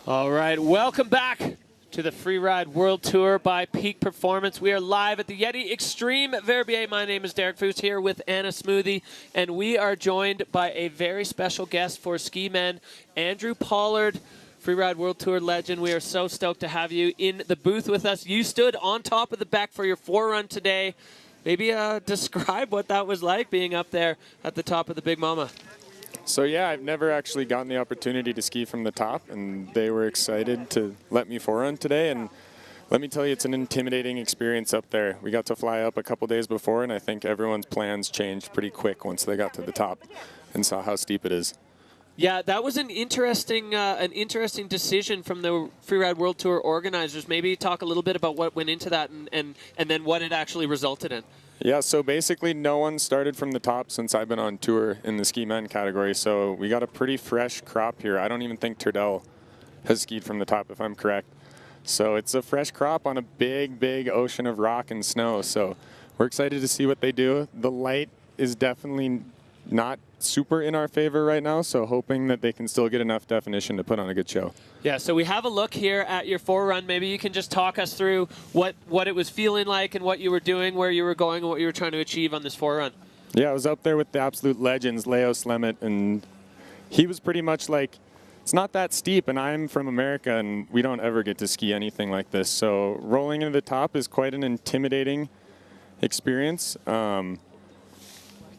All right, welcome back to the Freeride World Tour by Peak Performance. We are live at the Yeti Xtreme Verbier. My name is Derek Foos here with Anna Smoothie, and we are joined by a very special guest for Ski Men, Andrew Pollard, Freeride World Tour legend. We are so stoked to have you in the booth with us. You stood on top of the Bec for your forerun today. Maybe describe what that was like, being up there at the top of the Big Mama. So yeah, I've never actually gotten the opportunity to ski from the top, and they were excited to let me forerun today. And let me tell you, it's an intimidating experience up there. We got to fly up a couple days before, and I think everyone's plans changed pretty quick once they got to the top and saw how steep it is. Yeah, that was an interesting decision from the Freeride World Tour organizers. Maybe talk a little bit about what went into that and then what it actually resulted in. Yeah, so basically no one started from the top since I've been on tour in the ski men category, so we got a pretty fresh crop here. I don't even think Turdell has skied from the top, if I'm correct. So it's a fresh crop on a big, big ocean of rock and snow, so we're excited to see what they do. The light is definitely not super in our favor right now, so hoping that they can still get enough definition to put on a good show. Yeah, so we have a look here at your forerun. Maybe you can just talk us through what it was feeling like and what you were doing, where you were going, and what you were trying to achieve on this forerun. Yeah, I was up there with the absolute legends, Leo Slemmet, and he was pretty much like, it's not that steep, and I'm from America, and we don't ever get to ski anything like this. So rolling into the top is quite an intimidating experience.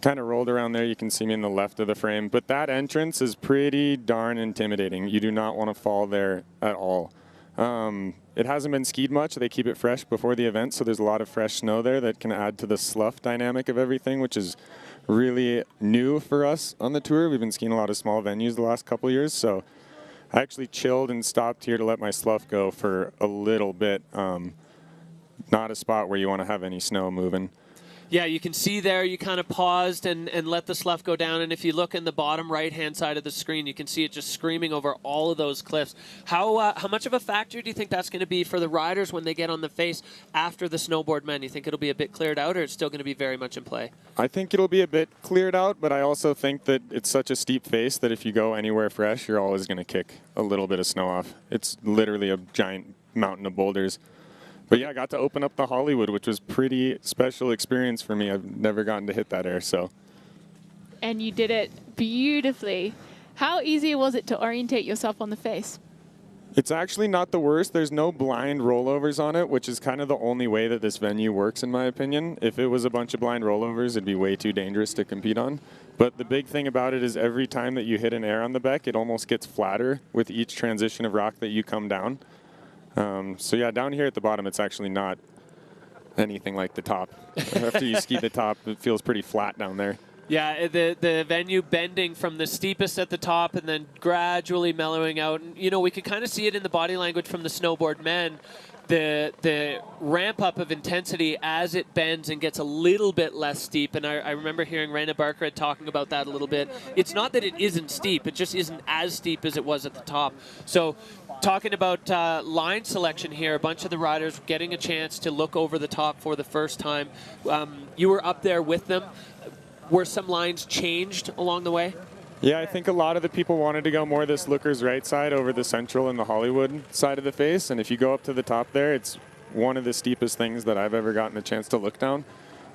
Kind of rolled around there. You can see me in the left of the frame, but that entrance is pretty darn intimidating. You do not want to fall there at all. It hasn't been skied much. They keep it fresh before the event, so there's a lot of fresh snow there that can add to the slough dynamic of everything, which is really new for us on the tour. We've been skiing a lot of small venues the last couple of years, so I actually chilled and stopped here to let my slough go for a little bit. Not a spot where you want to have any snow moving. Yeah, you can see there you kind of paused and let the slough go down. And if you look in the bottom right-hand side of the screen, you can see it just screaming over all of those cliffs. How much of a factor do you think that's going to be for the riders when they get on the face after the snowboard men? You think it'll be a bit cleared out, or it's still going to be very much in play? I think it'll be a bit cleared out, but I also think that it's such a steep face that if you go anywhere fresh, you're always going to kick a little bit of snow off. It's literally a giant mountain of boulders. But yeah, I got to open up the Hollywood, which was pretty special experience for me. I've never gotten to hit that air, so. And you did it beautifully. How easy was it to orientate yourself on the face? It's actually not the worst. There's no blind rollovers on it, which is kind of the only way that this venue works, in my opinion. If it was a bunch of blind rollovers, it'd be way too dangerous to compete on. But the big thing about it is every time that you hit an air on the beck, it almost gets flatter with each transition of rock that you come down. So yeah, down here at the bottom, it's actually not anything like the top. After you ski the top, it feels pretty flat down there. Yeah, the venue bending from the steepest at the top and then gradually mellowing out. And, you know, we could kind of see it in the body language from the snowboard men. The ramp up of intensity as it bends and gets a little bit less steep. And I remember hearing Raina Barkred talking about that a little bit. It's not that it isn't steep, it just isn't as steep as it was at the top. So talking about line selection here, a bunch of the riders getting a chance to look over the top for the first time. You were up there with them. Were some lines changed along the way? Yeah, I think a lot of the people wanted to go more this looker's right side over the central and the Hollywood side of the face. And if you go up to the top there, it's one of the steepest things that I've ever gotten a chance to look down.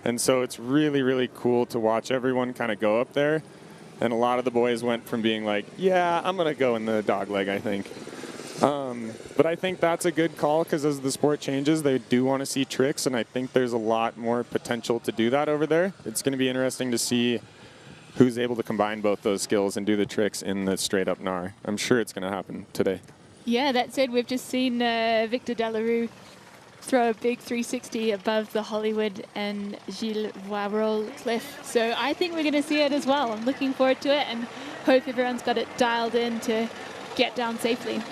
And so it's really, really cool to watch everyone kind of go up there. And a lot of the boys went from being like, yeah, I'm going to go in the dog leg, I think. But I think that's a good call because as the sport changes, they do want to see tricks. And I think there's a lot more potential to do that over there. It's going to be interesting to see who's able to combine both those skills and do the tricks in the straight-up Nar. I'm sure it's going to happen today. Yeah, that said, we've just seen Victor Delarue throw a big 360 above the Hollywood and Gilles Voirol cliff. So I think we're going to see it as well. I'm looking forward to it and hope everyone's got it dialed in to get down safely.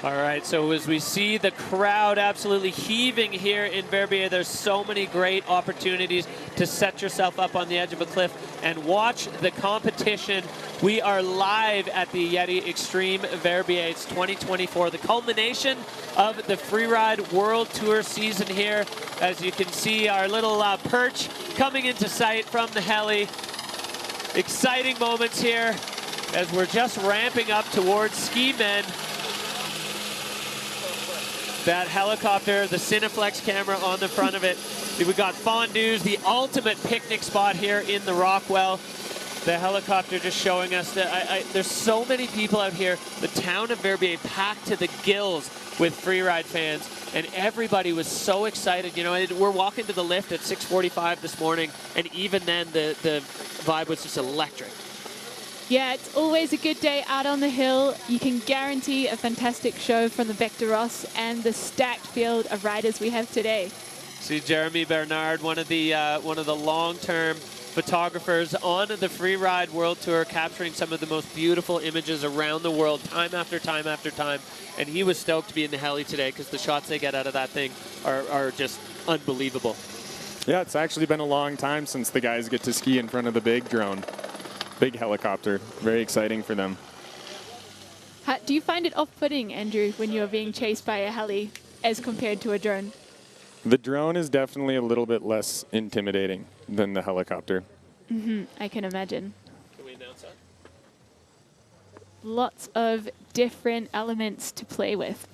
All right, so as we see the crowd absolutely heaving here in Verbier, there's so many great opportunities to set yourself up on the edge of a cliff and watch the competition. We are live at the Yeti Xtreme Verbier. It's 2024, the culmination of the Freeride World Tour season here. As you can see, our little perch coming into sight from the heli. Exciting moments here as we're just ramping up towards ski men. That helicopter, the Cineflex camera on the front of it. We've got fondues, the ultimate picnic spot here in the Rockwell. The helicopter just showing us that there's so many people out here. The town of Verbier packed to the gills with freeride fans, and everybody was so excited. You know, we're walking to the lift at 6:45 this morning, and even then the vibe was just electric. Yeah, it's always a good day out on the hill. You can guarantee a fantastic show from the Vector Ross and the stacked field of riders we have today. See Jeremy Bernard, one of the long-term photographers on the Freeride World Tour, capturing some of the most beautiful images around the world time after time after time. And he was stoked to be in the heli today because the shots they get out of that thing are just unbelievable. Yeah, it's actually been a long time since the guys get to ski in front of the big drone. Big helicopter. Very exciting for them. Do you find it off-putting, Andrew, when you're being chased by a heli as compared to a drone? The drone is definitely a little bit less intimidating than the helicopter. I can imagine. Can we announce that? Lots of different elements to play with.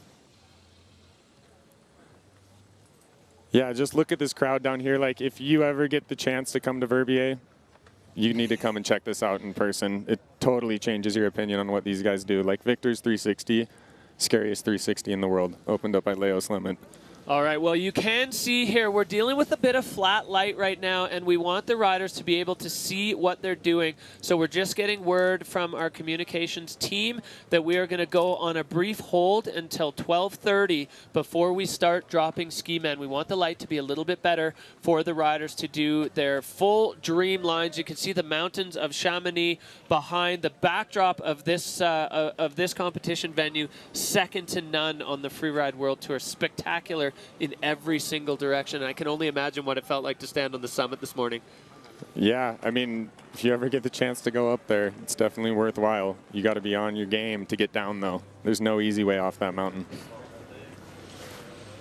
Yeah, just look at this crowd down here. Like, if you ever get the chance to come to Verbier, you need to come and check this out in person. It totally changes your opinion on what these guys do. Like Victor's 360, scariest 360 in the world, opened up by Leo Slemmet. All right, well, you can see here we're dealing with a bit of flat light right now, and we want the riders to be able to see what they're doing. So we're just getting word from our communications team that we are going to go on a brief hold until 12:30 before we start dropping ski men. We want the light to be a little bit better for the riders to do their full dream lines. You can see the mountains of Chamonix behind the backdrop of this competition venue, second to none on the Freeride World Tour. Spectacular in every single direction. I can only imagine what it felt like to stand on the summit this morning. Yeah, I mean, if you ever get the chance to go up there, it's definitely worthwhile. You got to be on your game to get down, though. There's no easy way off that mountain.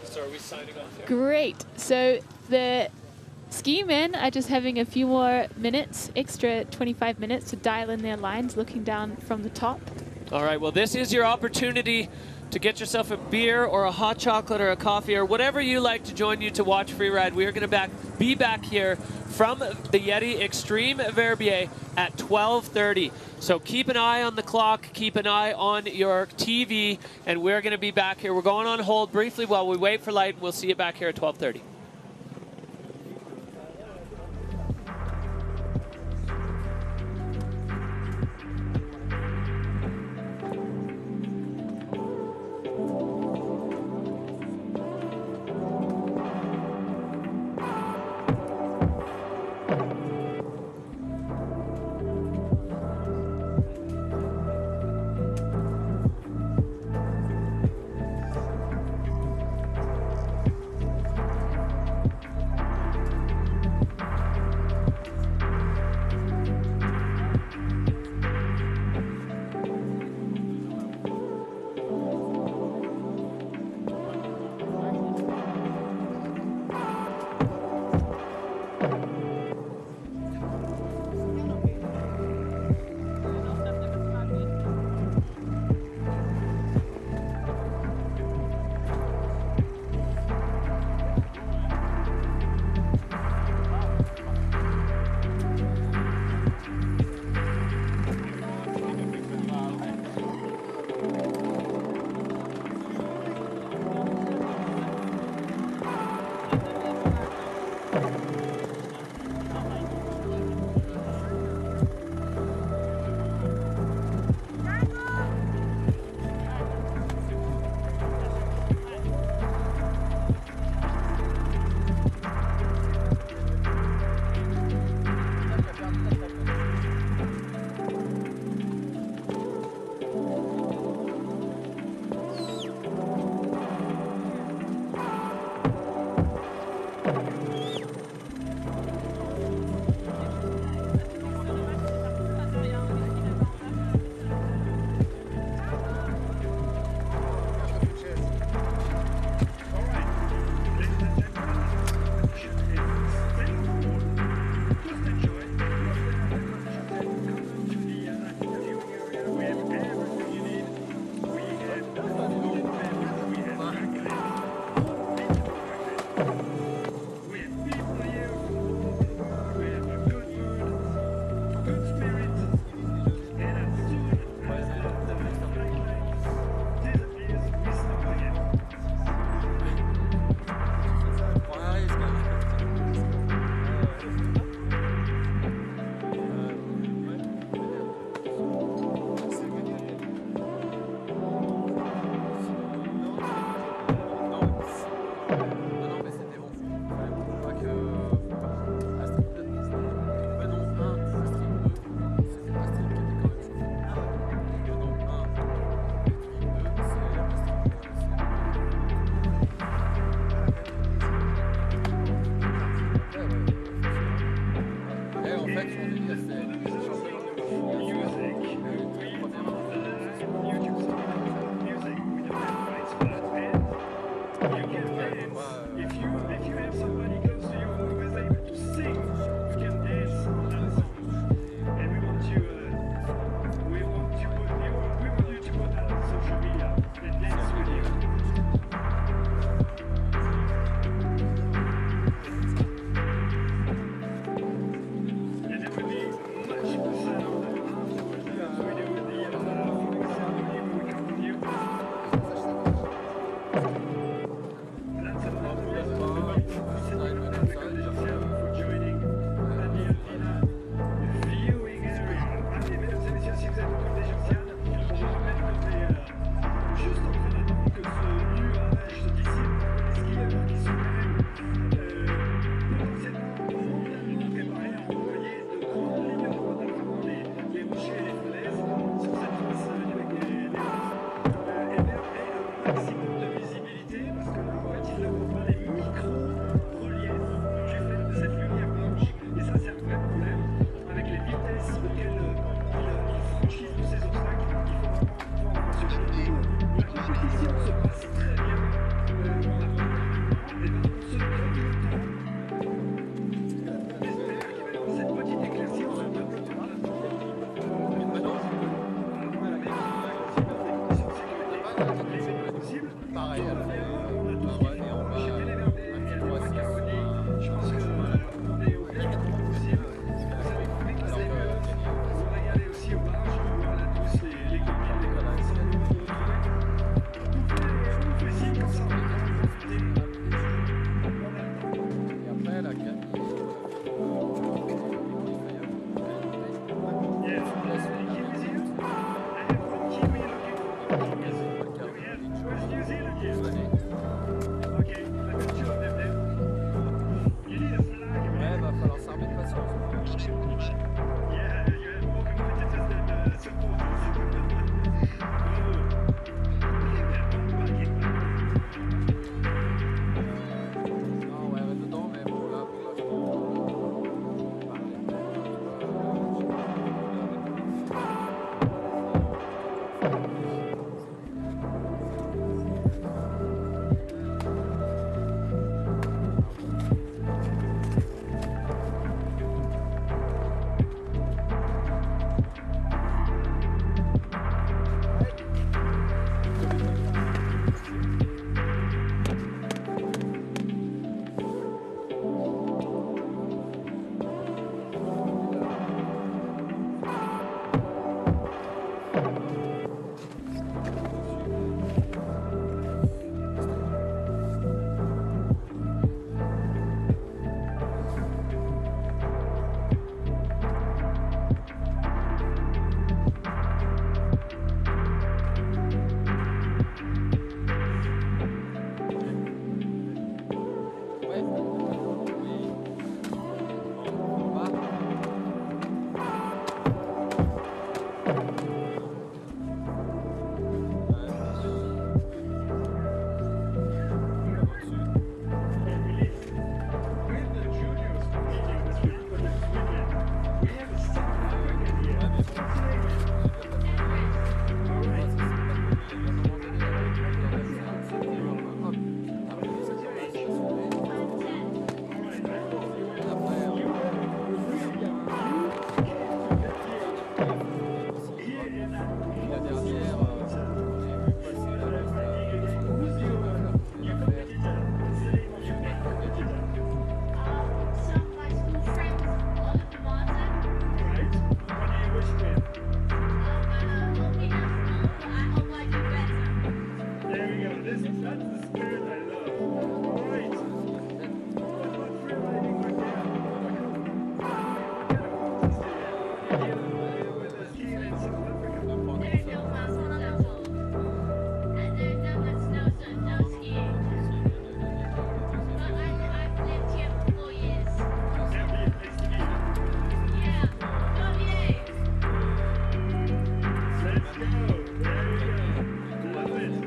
So are we signing off here? Great. So the ski men are just having a few more minutes, extra 25 minutes to dial in their lines, looking down from the top. All right, well, this is your opportunity to get yourself a beer or a hot chocolate or a coffee or whatever you like to join you to watch Freeride. We are going to be back here from the Yeti Xtreme Verbier at 12:30. So keep an eye on the clock, keep an eye on your TV, and we're going to be back here. We're going on hold briefly while we wait for light. We'll see you back here at 12:30.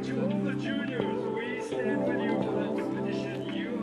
To all the juniors, we stand with you for the competition. You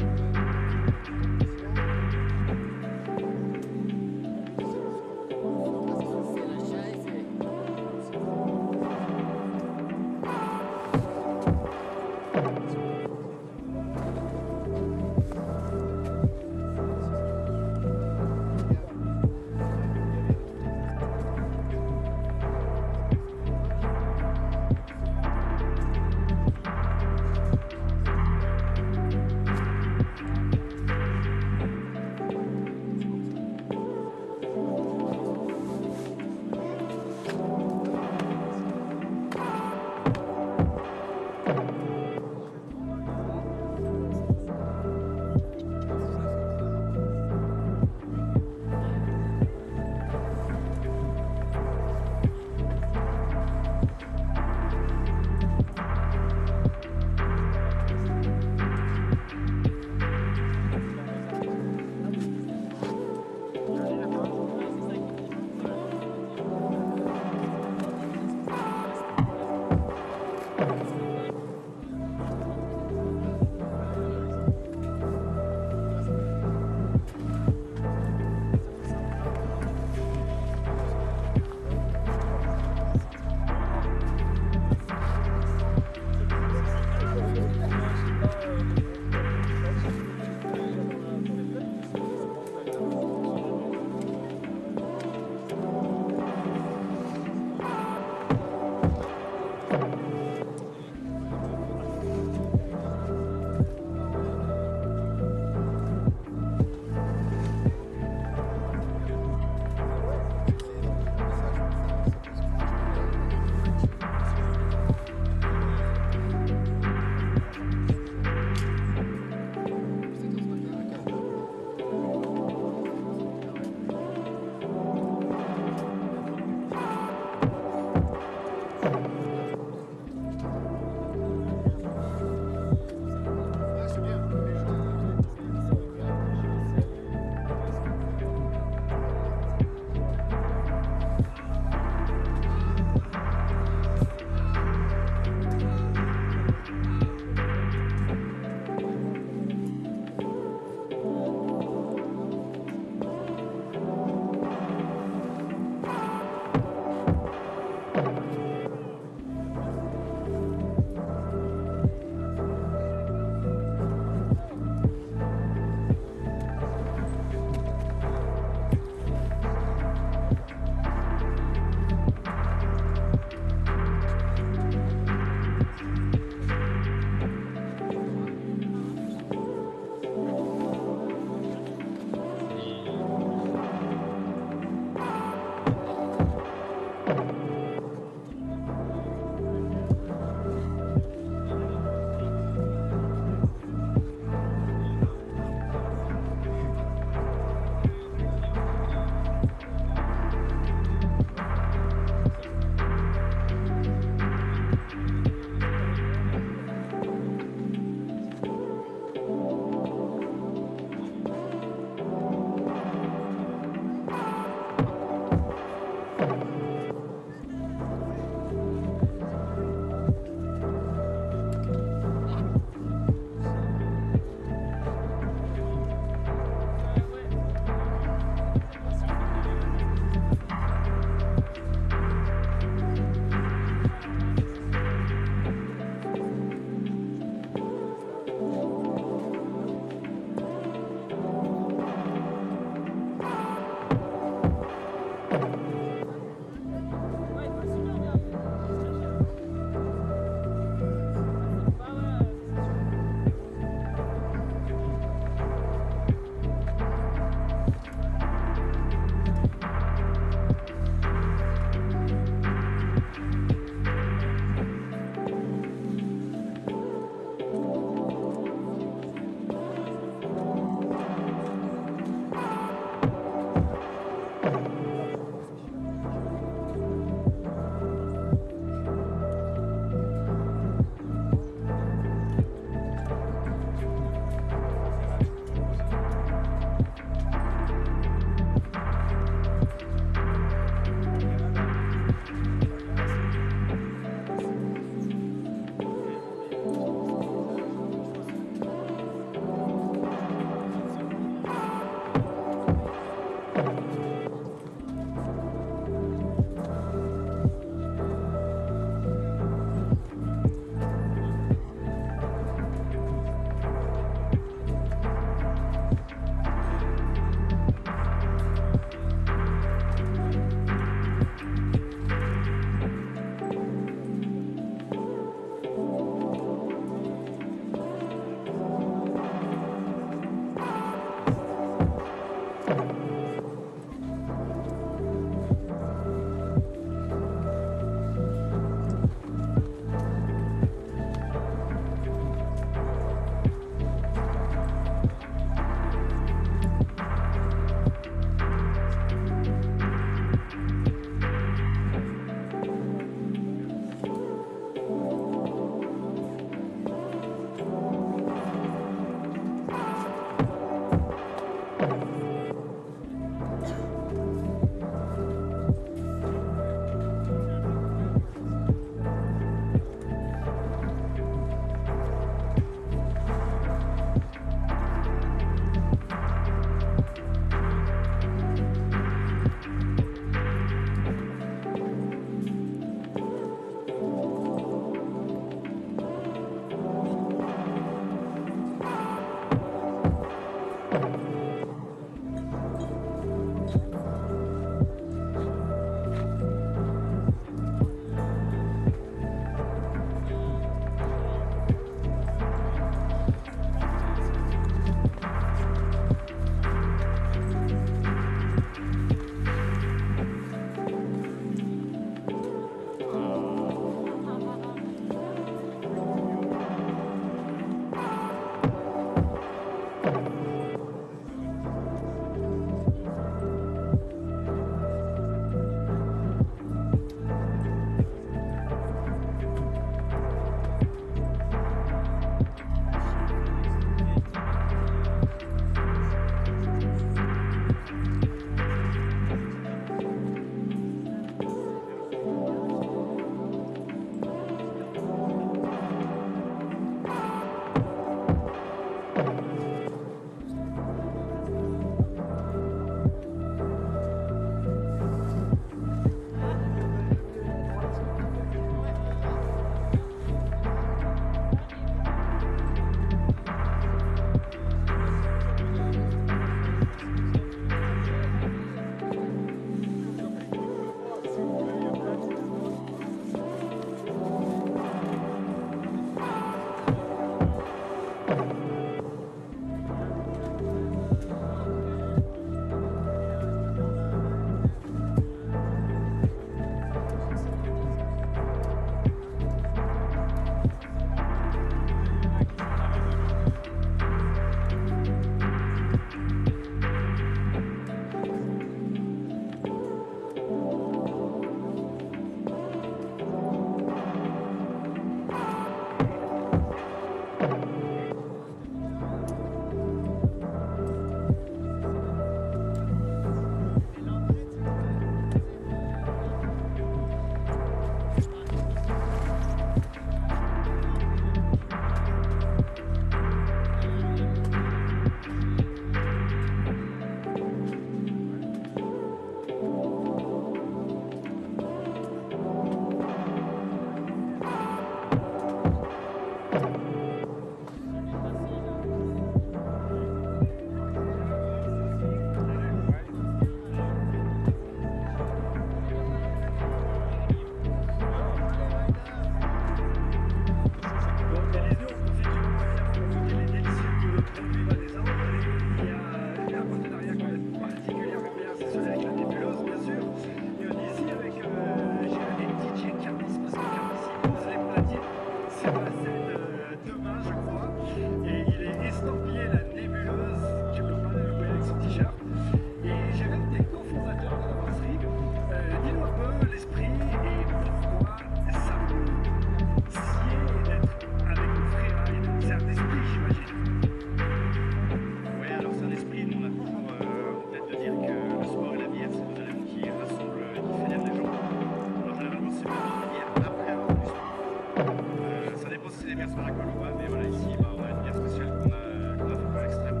sera à Colombo, mais voilà, ici, on a une bière spéciale qu'on a fait pour l'Xtreme,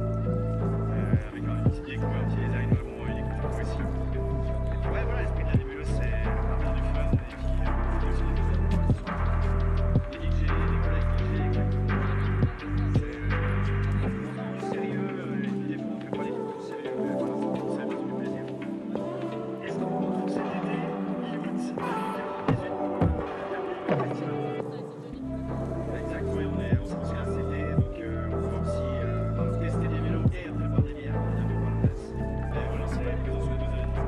avec un petit qui est un petit design vraiment unique pour ici. Et puis ouais, voilà, l'esprit de la nébuleuse, c'est avoir du fun et puis aussi des choses. Des DJ, des collègues DJ, c'est sérieux, les fois on fait pas des trucs tout sérieux, mais voilà, ça fait du plaisir. Et ce qu'on retrouve cet été, limite, 2018, exactement, on sera aussi là cet été, donc on va aussi tester des vélos et après boire des bières, évidemment, par la place. Et voilà, c'est la livraison sur les 2 événements.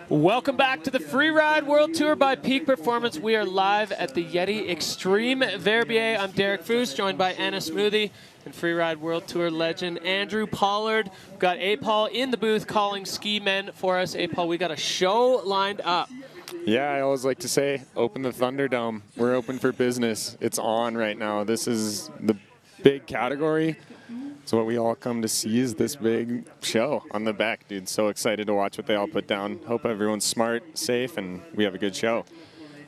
Welcome back to the Freeride World Tour by Peak Performance. We are live at the Yeti Xtreme Verbier. I'm Derek Foos, joined by Anna Smoothie and Freeride World Tour legend Andrew Pollard. We've got A-Paul in the booth calling ski men for us. A-Paul, we got a show lined up. Yeah, I always like to say, open the Thunderdome. We're open for business. It's on right now. This is the big category. So what we all come to see is this big show on the back, dude. So excited to watch what they all put down. Hope everyone's smart, safe, and we have a good show.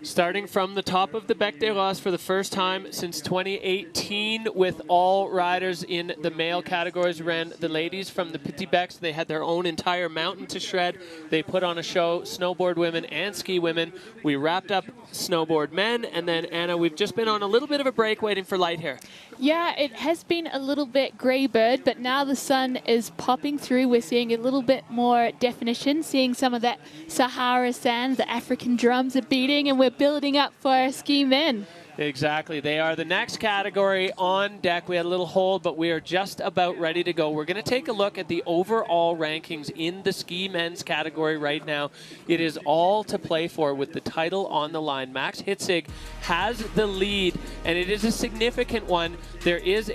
Starting from the top of the Bec des Roses for the first time since 2018 with all riders in the male categories. Ran the ladies from the Petit Becs. They had their own entire mountain to shred. They put on a show, snowboard women and ski women. We wrapped up snowboard men, and then Anna, we've just been on a little bit of a break waiting for light here. Yeah, it has been a little bit grey bird, but now the sun is popping through. We're seeing a little bit more definition, seeing some of that Sahara sand. The African drums are beating, and we're building up for our ski men. Exactly. They are the next category on deck. We had a little hold, but we are just about ready to go. We're going to take a look at the overall rankings in the ski men's category right now. It is all to play for with the title on the line. Max Hedvig has the lead, and it is a significant one. There is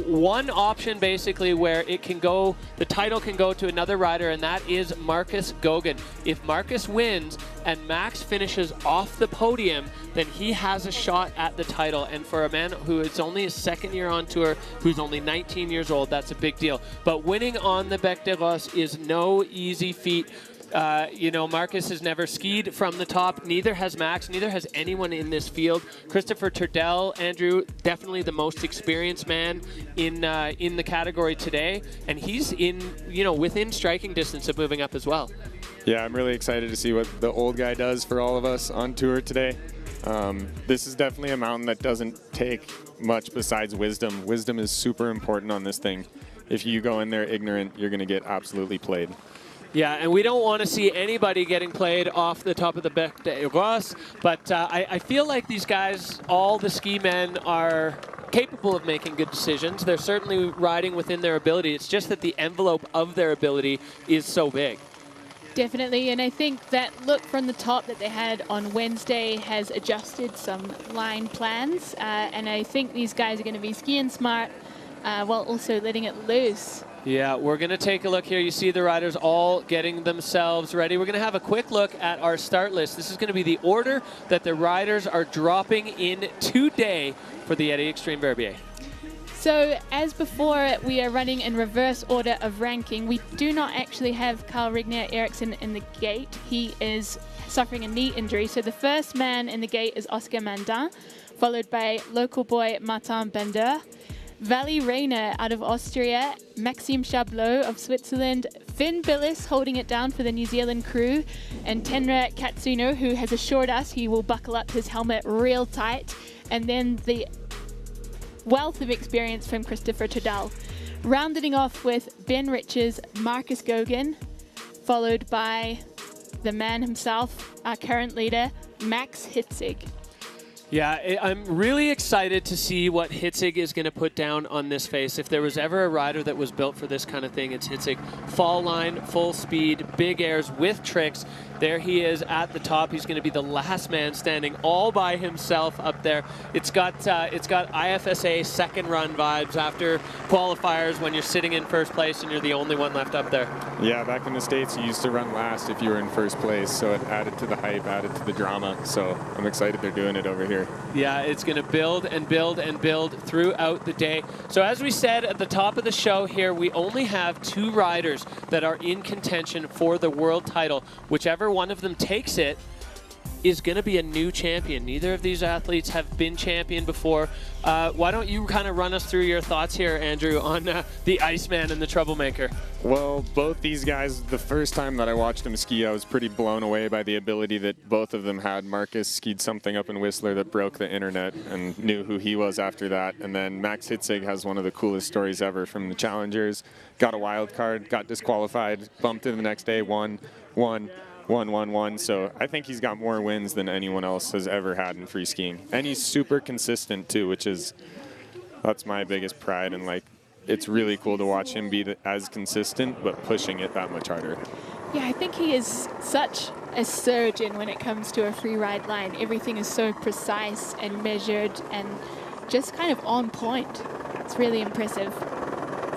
one option basically where it can go, the title can go to another rider, and that is Marcus Goguen. If Marcus wins and Max finishes off the podium, then he has a shot at the title. And for a man who is only his second year on tour, who's only 19 years old, that's a big deal. But winning on the Bec des Roses is no easy feat. You know, Marcus has never skied from the top. Neither has Max. Neither has anyone in this field. Christopher Turdell, Andrew, definitely the most experienced man in the category today, and he's within striking distance of moving up as well. Yeah, I'm really excited to see what the old guy does for all of us on tour today. This is definitely a mountain that doesn't take much besides wisdom. Wisdom is super important on this thing. If you go in there ignorant, you're going to get absolutely played. Yeah, and we don't want to see anybody getting played off the top of the Bec des Roses, but I feel like these guys, all the ski men, are capable of making good decisions. They're certainly riding within their ability. It's just that the envelope of their ability is so big. Definitely, and I think that look from the top that they had on Wednesday has adjusted some line plans, and I think these guys are going to be skiing smart while also letting it loose. Yeah, we're going to take a look here. You see the riders all getting themselves ready. We're going to have a quick look at our start list. This is going to be the order that the riders are dropping in today for the Yeti Xtreme Verbier. So, as before, we are running in reverse order of ranking. We do not actually have Carl Rigner Eriksson in the gate. He is suffering a knee injury. So the first man in the gate is Oscar Mandin, followed by local boy Marton Bender, Vali Rayner out of Austria, Maxime Chablot of Switzerland, Finn Billis holding it down for the New Zealand crew, and Tenra Katsuno, who has assured us he will buckle up his helmet real tight, and then the wealth of experience from Christopher Turdell. Rounding off with Ben Riches, Marcus Goguen, followed by the man himself, our current leader, Max Hedvig. Yeah, I'm really excited to see what Hedvig is going to put down on this face. If there was ever a rider that was built for this kind of thing, it's Hedvig. Fall line, full speed, big airs with tricks. There he is at the top. He's going to be the last man standing all by himself up there. It's got IFSA second run vibes after qualifiers when you're sitting in first place and you're the only one left up there. Yeah, back in the States, you used to run last if you were in first place, so it added to the hype, added to the drama. So I'm excited they're doing it over here. Yeah, it's going to build and build and build throughout the day. So as we said at the top of the show here, we only have 2 riders that are in contention for the world title. Whichever one of them takes it is going to be a new champion. Neither of these athletes have been champion before. Why don't you kind of run us through your thoughts here, Andrew, on the Iceman and the Troublemaker? Well, both these guys, the first time that I watched them ski, I was pretty blown away by the ability that both of them had. Marcus skied something up in Whistler that broke the internet and knew who he was after that. And then Max Hedvig has one of the coolest stories ever from the Challengers. Got a wild card, got disqualified, bumped in the next day, won. So I think he's got more wins than anyone else has ever had in free skiing. And he's super consistent too, that's my biggest pride. And like, it's really cool to watch him be as consistent, but pushing it that much harder. Yeah, I think he is such a surgeon when it comes to a free ride line. Everything is so precise and measured and just kind of on point. It's really impressive.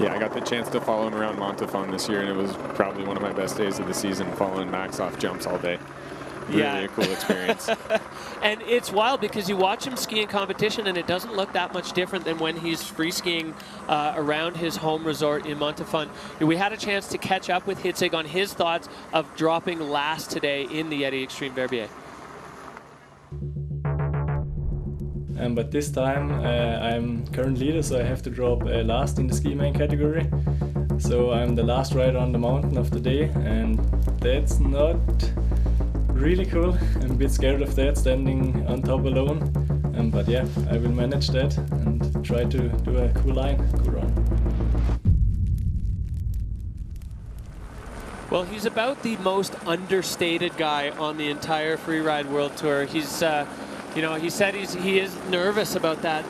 Yeah, I got the chance to follow him around Montafon this year, and it was probably one of my best days of the season, following Max off jumps all day. Really a cool experience. And it's wild because you watch him ski in competition and it doesn't look that much different than when he's free skiing around his home resort in Montafon. We had a chance to catch up with Hedvig on his thoughts of dropping last today in the Yeti Xtreme Verbier. But this time I'm current leader, so I have to drop last in the ski main category. So I'm the last rider on the mountain of the day, and that's not really cool. I'm a bit scared of that, standing on top alone. But yeah, I will manage that and try to do a cool line, cool run. Well, he's about the most understated guy on the entire Freeride World Tour. He's, you know, he said he is nervous about that.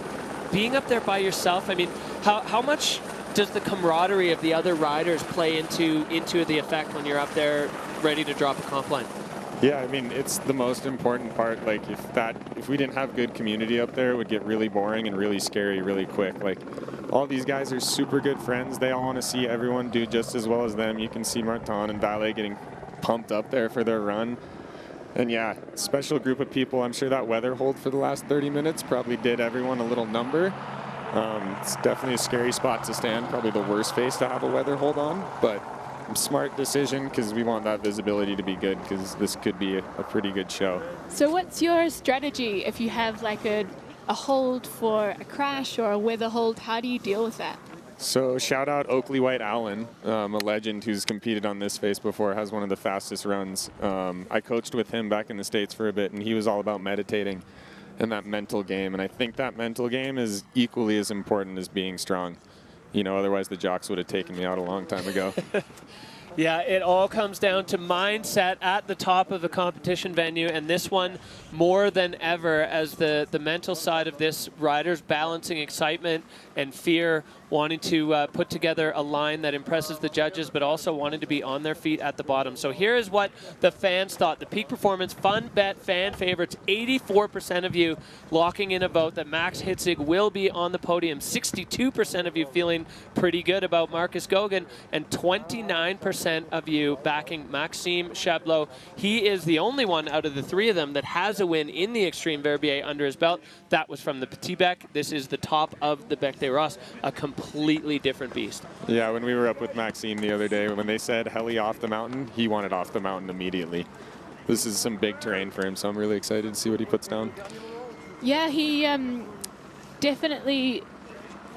Being up there by yourself, I mean, how much does the camaraderie of the other riders play into the effect when you're up there ready to drop a comp line? Yeah, I mean, it's the most important part. Like, if we didn't have good community up there, it would get really boring and really scary really quick. Like, all these guys are super good friends. They all want to see everyone do just as well as them. You can see Marton and Dale getting pumped up there for their run. And yeah, special group of people. I'm sure that weather hold for the last 30 minutes probably did everyone a little number. It's definitely a scary spot to stand, probably the worst face to have a weather hold on, but smart decision because we want that visibility to be good because this could be a pretty good show. So what's your strategy if you have like a hold for a crash or a weather hold? How do you deal with that? So shout out Oakley White Allen, a legend who's competed on this face before, has one of the fastest runs. I coached with him back in the States for a bit, and he was all about meditating and that mental game. And I think that mental game is equally as important as being strong. You know, otherwise the jocks would have taken me out a long time ago. Yeah, it all comes down to mindset at the top of the competition venue, and this one more than ever as the mental side of this, riders balancing excitement and fear, wanting to put together a line that impresses the judges, but also wanting to be on their feet at the bottom. So here is what the fans thought. The Peak Performance Fun Bet fan favorites, 84% of you locking in a vote that Max Hedvig will be on the podium. 62% of you feeling pretty good about Marcus Gauguin, and 29% of you backing Maxime Chablot. He is the only one out of the three of them that has a win in the Xtreme Verbier under his belt. That was from the Petit Bec. This is the top of the Bec des Rosses, a completely different beast. Yeah, when we were up with Maxime the other day, when they said heli off the mountain, he wanted off the mountain immediately. This is some big terrain for him, so I'm really excited to see what he puts down. Yeah, he definitely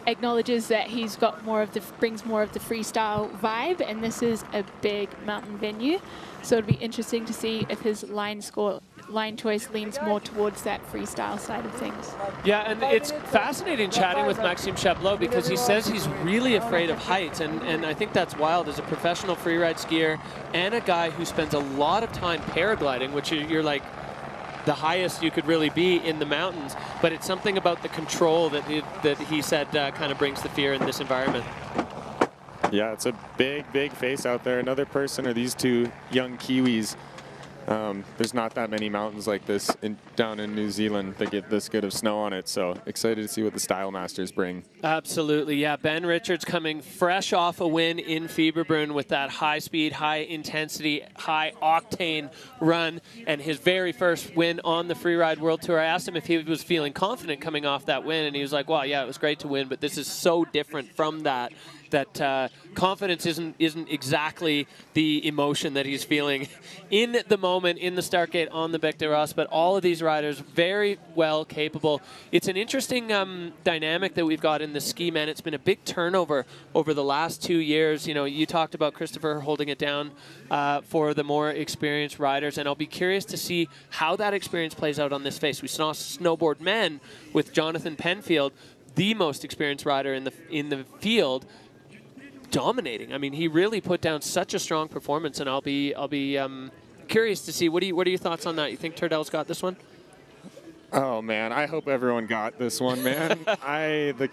acknowledges that he's got brings more of the freestyle vibe, and this is a big mountain venue, so it'll be interesting to see if his line choice leans more towards that freestyle side of things. Yeah, and it's fascinating chatting with Maxime Chablot because he says he's really afraid of heights, and I think that's wild as a professional freeride skier and a guy who spends a lot of time paragliding, which you're like the highest you could really be in the mountains, but it's something about the control that he said kind of brings the fear in this environment. Yeah, it's a big face out there. Another person are these two young Kiwis. There's not that many mountains like this down in New Zealand that get this good of snow on it, so excited to see what the Style Masters bring. Absolutely, yeah. Ben Richards coming fresh off a win in Fieberbrunn with that high speed, high intensity, high octane run, and his very first win on the Freeride World Tour. I asked him if he was feeling confident coming off that win, and he was like, well, yeah, it was great to win, but this is so different from that confidence isn't exactly the emotion that he's feeling in the moment in the start gate on the Bec des Rosses, but all of these riders very well capable. It's an interesting dynamic that we've got in the ski men. It's been a big turnover over the last 2 years. You know, you talked about Christopher holding it down for the more experienced riders, and I'll be curious to see how that experience plays out on this face. We saw snowboard men with Jonathan Penfield, the most experienced rider in the field, dominating. I mean, he really put down such a strong performance, and I'll be curious to see what are your thoughts on that? You think Turdell's got this one? Oh man, I hope everyone got this one, man.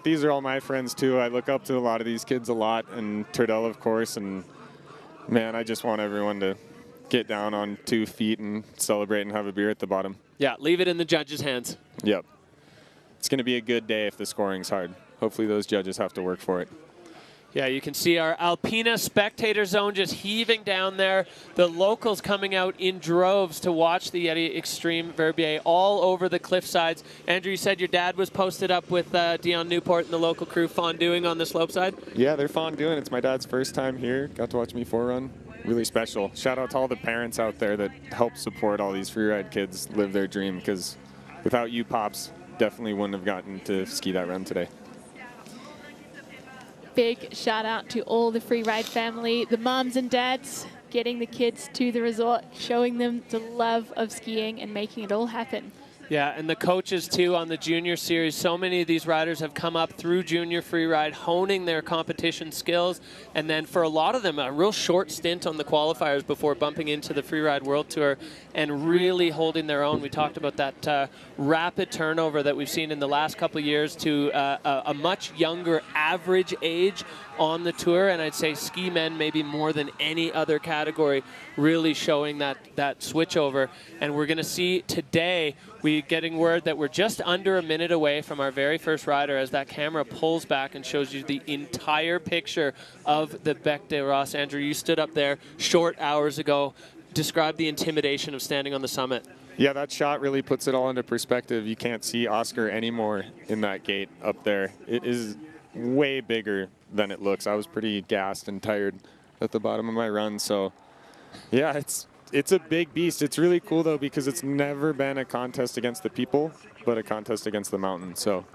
These are all my friends too. I look up to a lot of these kids a lot, and Turdell, of course, and Man, I just want everyone to get down on 2 feet and celebrate and have a beer at the bottom. Yeah, leave it in the judges' hands. Yep. It's going to be a good day if the scoring's hard. Hopefully those judges have to work for it. Yeah, you can see our Alpina spectator zone just heaving down there. The locals coming out in droves to watch the Yeti Xtreme Verbier all over the cliff sides. Andrew, you said your dad was posted up with Dion Newport and the local crew fonduing on the slope side? Yeah, they're fonduing. It's my dad's first time here. Got to watch me forerun. Really special. Shout out to all the parents out there that help support all these freeride kids live their dream, because without you pops, definitely wouldn't have gotten to ski that run today. Big shout out to all the freeride family, the moms and dads, getting the kids to the resort, showing them the love of skiing and making it all happen. Yeah, and the coaches too on the junior series. So many of these riders have come up through junior freeride, honing their competition skills, and then for a lot of them, a real short stint on the qualifiers before bumping into the Freeride World Tour and really holding their own. We talked about that rapid turnover that we've seen in the last couple of years to a much younger average age on the tour, and I'd say ski men maybe more than any other category really showing that switch over. And we're going to see today, we getting word that we're just under a minute away from our very first rider as that camera pulls back and shows you the entire picture of the Bec des Rosses. Andrew, you stood up there short hours ago. Describe the intimidation of standing on the summit. Yeah, that shot really puts it all into perspective. You can't see Oscar anymore in that gate up there. It is way bigger than it looks. I was pretty gassed and tired at the bottom of my run, so yeah, it's a big beast. It's really cool though, because it's never been a contest against the people, but a contest against the mountain, so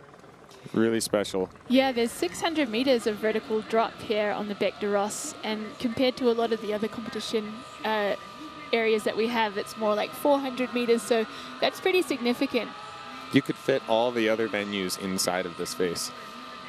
really special. Yeah, there's 600 meters of vertical drop here on the Bec des Rosses, and compared to a lot of the other competition areas that we have, it's more like 400 meters, so that's pretty significant. You could fit all the other venues inside of this face.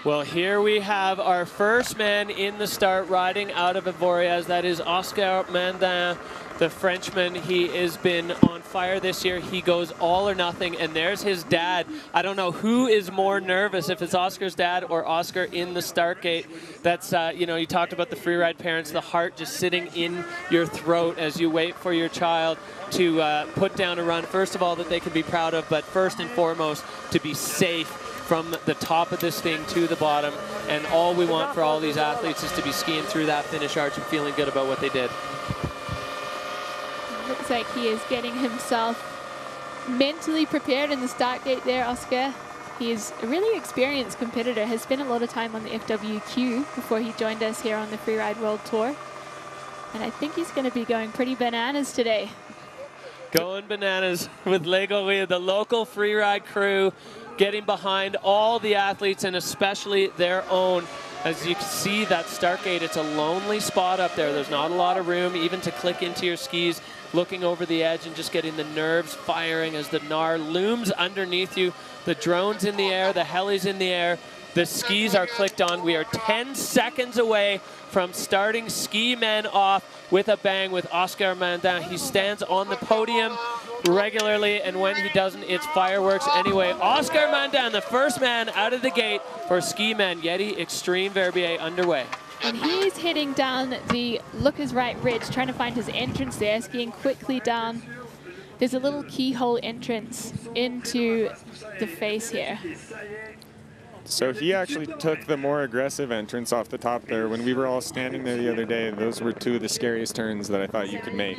Well, here we have our first man in the start riding out of Avoriaz. That is Oscar Mandin, the Frenchman. He has been on fire this year. He goes all or nothing, and there's his dad. I don't know who is more nervous, if it's Oscar's dad or Oscar in the start gate. That's, you know, you talked about the freeride parents, the heart just sitting in your throat as you wait for your child to put down a run, first of all, that they can be proud of, but first and foremost, to be safe from the top of this thing to the bottom. And all we want for all these athletes is to be skiing through that finish arch and feeling good about what they did. Looks like he is getting himself mentally prepared in the start gate there, Oscar. He is a really experienced competitor, has spent a lot of time on the FWQ before he joined us here on the Freeride World Tour. And I think he's going to be going pretty bananas today. Going bananas with Lego, the local freeride crew, getting behind all the athletes and especially their own. As you can see, that start gate, it's a lonely spot up there. There's not a lot of room even to click into your skis, looking over the edge and just getting the nerves firing as the NAR looms underneath you. The drone's in the air, the heli's in the air, the skis are clicked on. We are 10 seconds away from starting ski men off with a bang with Oscar Mandin. He stands on the podium regularly, and when he doesn't, it's fireworks anyway. Oscar Mandin, the first man out of the gate for ski men. Yeti Xtreme Verbier underway. And he's heading down the Lookers Right Ridge, trying to find his entrance there, skiing quickly down. There's a little keyhole entrance into the face here. So he actually took the more aggressive entrance off the top there. When we were all standing there the other day, those were two of the scariest turns that I thought you could make.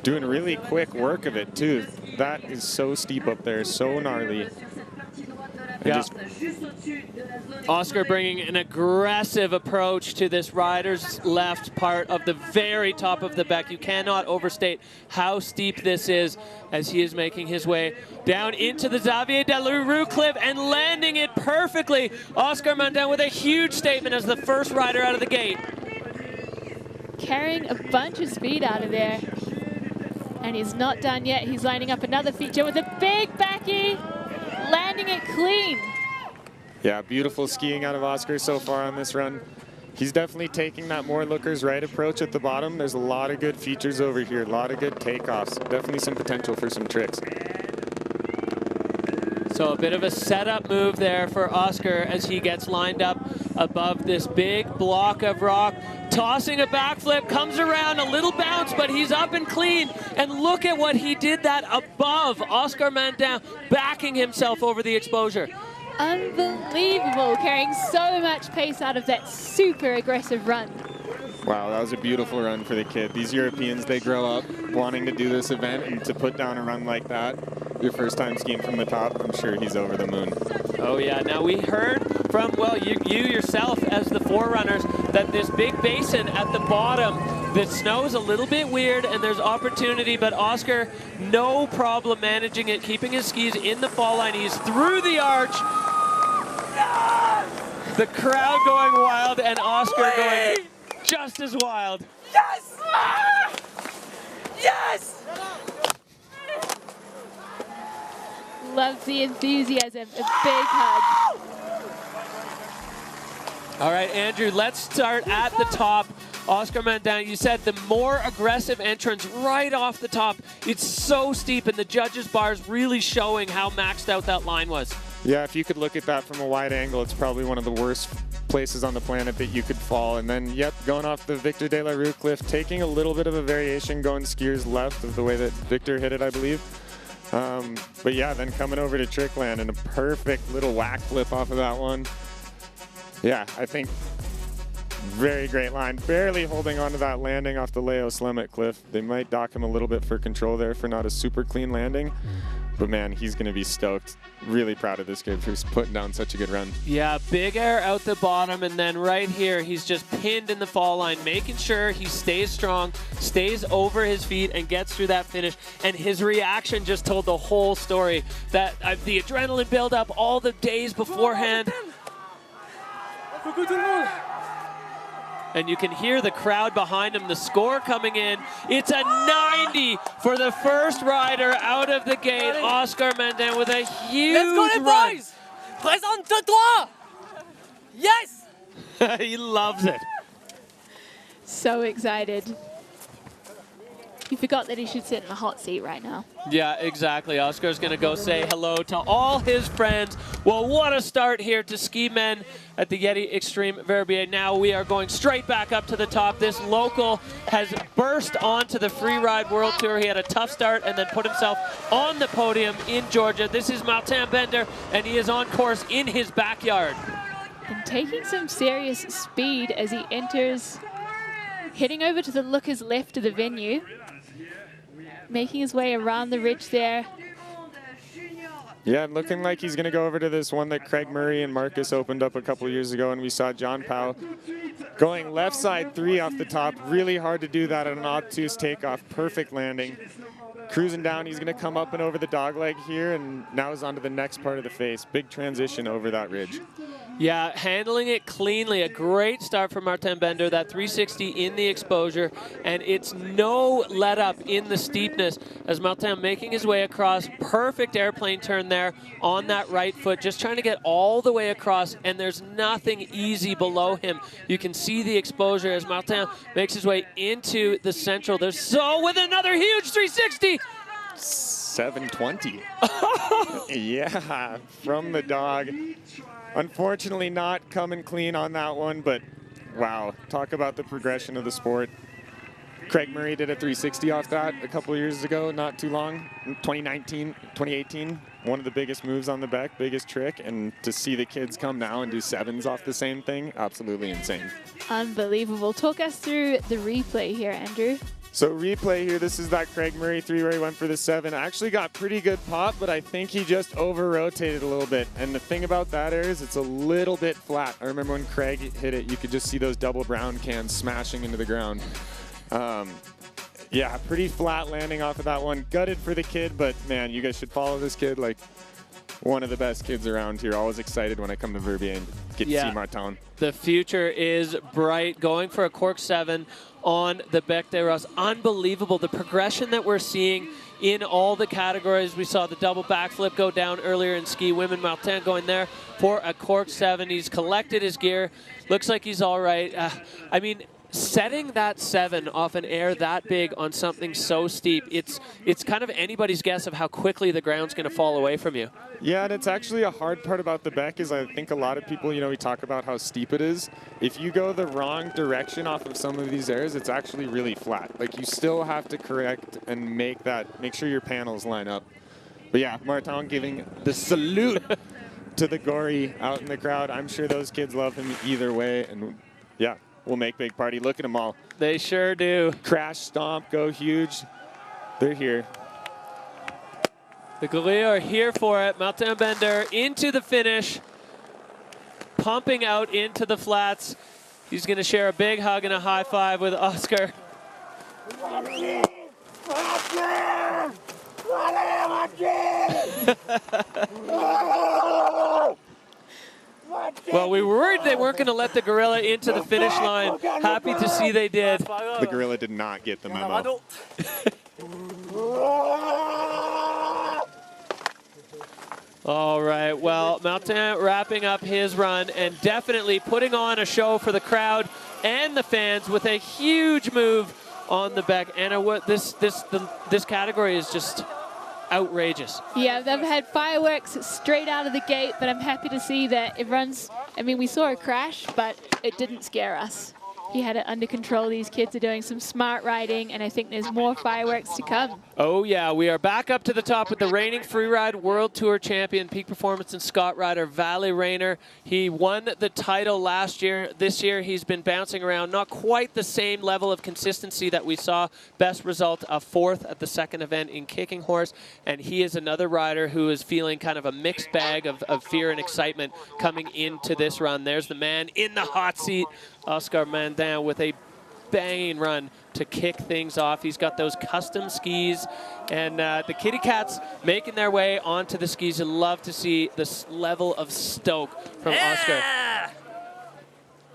Doing really quick work of it too. That is so steep up there, so gnarly. Yeah. Oscar bringing an aggressive approach to this rider's left part of the very top of the Bec. You cannot overstate how steep this is as he is making his way down into the Xavier Delarue cliff and landing it perfectly. Oscar Mandin with a huge statement as the first rider out of the gate. Carrying a bunch of speed out of there. And he's not done yet. He's lining up another feature with a big backy, landing it clean. Yeah, beautiful skiing out of Oscar so far on this run. He's definitely taking that more Lookers Right approach at the bottom. There's a lot of good features over here, a lot of good takeoffs. Definitely some potential for some tricks. So a bit of a setup move there for Oscar as he gets lined up above this big block of rock. Tossing a backflip, comes around, a little bounce, but he's up and clean. And look at what he did that above. Oscar Mantin backing himself over the exposure. Unbelievable, carrying so much pace out of that super aggressive run. Wow, that was a beautiful run for the kid. These Europeans, they grow up wanting to do this event, and to put down a run like that, your first time skiing from the top, I'm sure he's over the moon. Oh yeah, now we heard from, well, you yourself as the forerunners, that this big basin at the bottom, the snow's a little bit weird and there's opportunity, but Oscar, no problem managing it, keeping his skis in the fall line. He's through the arch. The crowd going wild and Oscar going just as wild. Yes! Yes! Loves the enthusiasm, a big hug. All right, Andrew, let's start at the top. Oscar Mantin, you said the more aggressive entrance right off the top. It's so steep, and the judges' bars really showing how maxed out that line was. Yeah, if you could look at that from a wide angle, it's probably one of the worst places on the planet that you could fall. And then, yep, going off the Victor de la Rue cliff, taking a little bit of a variation, going skiers left of the way that Victor hit it, I believe. But yeah, then coming over to Trickland and a perfect little whack flip off of that one. Yeah, I think very great line. Barely holding onto that landing off the Leo Slemet cliff. They might dock him a little bit for control there for not a super clean landing. But man, he's going to be stoked. Really proud of this kid for putting down such a good run. Yeah, big air out the bottom, and then right here, he's just pinned in the fall line, making sure he stays strong, stays over his feet, and gets through that finish. And his reaction just told the whole story. That the adrenaline buildup all the days beforehand. And you can hear the crowd behind him, the score coming in. It's a 90 for the first rider out of the gate. Oscar Mantin with a huge Let's go, les run. boys! Présente-toi! Yes! He loves it. So excited. He forgot that he should sit in the hot seat right now. Yeah, exactly. Oscar's going to go say hello to all his friends. Well, what a start here to ski men at the Yeti Xtreme Verbier. Now we are going straight back up to the top. This local has burst onto the Freeride World Tour. He had a tough start and then put himself on the podium in Georgia. This is Martin Bender, and he is on course in his backyard. And taking some serious speed as he enters, heading over to the lookers left of the venue. Making his way around the ridge there. Yeah, looking like he's going to go over to this one that Craig Murray and Marcus opened up a couple years ago, and we saw John Powell going left side 3 off the top. Really hard to do that on an obtuse takeoff. Perfect landing. Cruising down, he's going to come up and over the dogleg here, and now is onto the next part of the face. Big transition over that ridge. Yeah, handling it cleanly. A great start for Martin Bender. That 360 in the exposure, and it's no let up in the steepness as Martin making his way across. Perfect airplane turn there on that right foot, just trying to get all the way across, and there's nothing easy below him. You can see the exposure as Martin makes his way into the central. There's so with another huge 360. 720. Yeah, from the dog. Unfortunately not coming clean on that one, but wow, talk about the progression of the sport. Craig Murray did a 360 off that a couple years ago, not too long, 2018. One of the biggest moves on the Beck, biggest trick, and to see the kids come now and do 7s off the same thing, absolutely insane. Unbelievable. Talk us through the replay here, Andrew. So replay here, this is that Craig Murray 3 where he went for the 7. Actually got pretty good pop, but I think he just over-rotated a little bit. And the thing about that is it's a little bit flat. I remember when Craig hit it, you could just see those double brown cans smashing into the ground. Yeah, pretty flat landing off of that one. Gutted for the kid, but man, you guys should follow this kid. Like, one of the best kids around here. Always excited when I come to Verbier and get to see Marton. The future is bright. Going for a cork 7 on the Bec des Roses. Unbelievable. The progression that we're seeing in all the categories. We saw the double backflip go down earlier in ski. Women, Martin going there for a cork 7. He's collected his gear. Looks like he's all right. I mean, setting that 7 off an air that big on something so steep, it's kind of anybody's guess of how quickly the ground's going to fall away from you. Yeah, and it's actually a hard part about the Beck is I think a lot of people, we talk about how steep it is. If you go the wrong direction off of some of these airs, it's actually really flat. Like you still have to correct and make sure your panels line up. But yeah, Marton giving the salute to the gory out in the crowd. I'm sure those kids love him either way. And yeah, we'll make big party. Look at them all. They sure do. Crash, stomp, go huge. They're here. The Gorillas are here for it. Martin Bender into the finish, pumping out into the flats. He's going to share a big hug and a high five with Oscar. Well, we were worried they weren't going to let the gorilla into the finish line. Happy to see they did. The gorilla did not get the memo. All right, well, Martin wrapping up his run and definitely putting on a show for the crowd and the fans with a huge move on the Beck. Anna, this category is just outrageous. Yeah, they've had fireworks straight out of the gate, but I'm happy to see that everyone's, I mean, we saw a crash, but it didn't scare us. He had it under control. These kids are doing some smart riding, and I think there's more fireworks to come. Oh, yeah. We are back up to the top with the reigning freeride World Tour champion, peak performance and Scott rider, Valley Rayner. He won the title last year. This year, he's been bouncing around. Not quite the same level of consistency that we saw. Best result, a 4th at the second event in Kicking Horse. And he is another rider who is feeling kind of a mixed bag of fear and excitement coming into this run. There's the man in the hot seat, Oscar Mandin, with a banging run to kick things off. He's got those custom skis, and the kitty cats making their way onto the skis. You love to see this level of stoke from Oscar.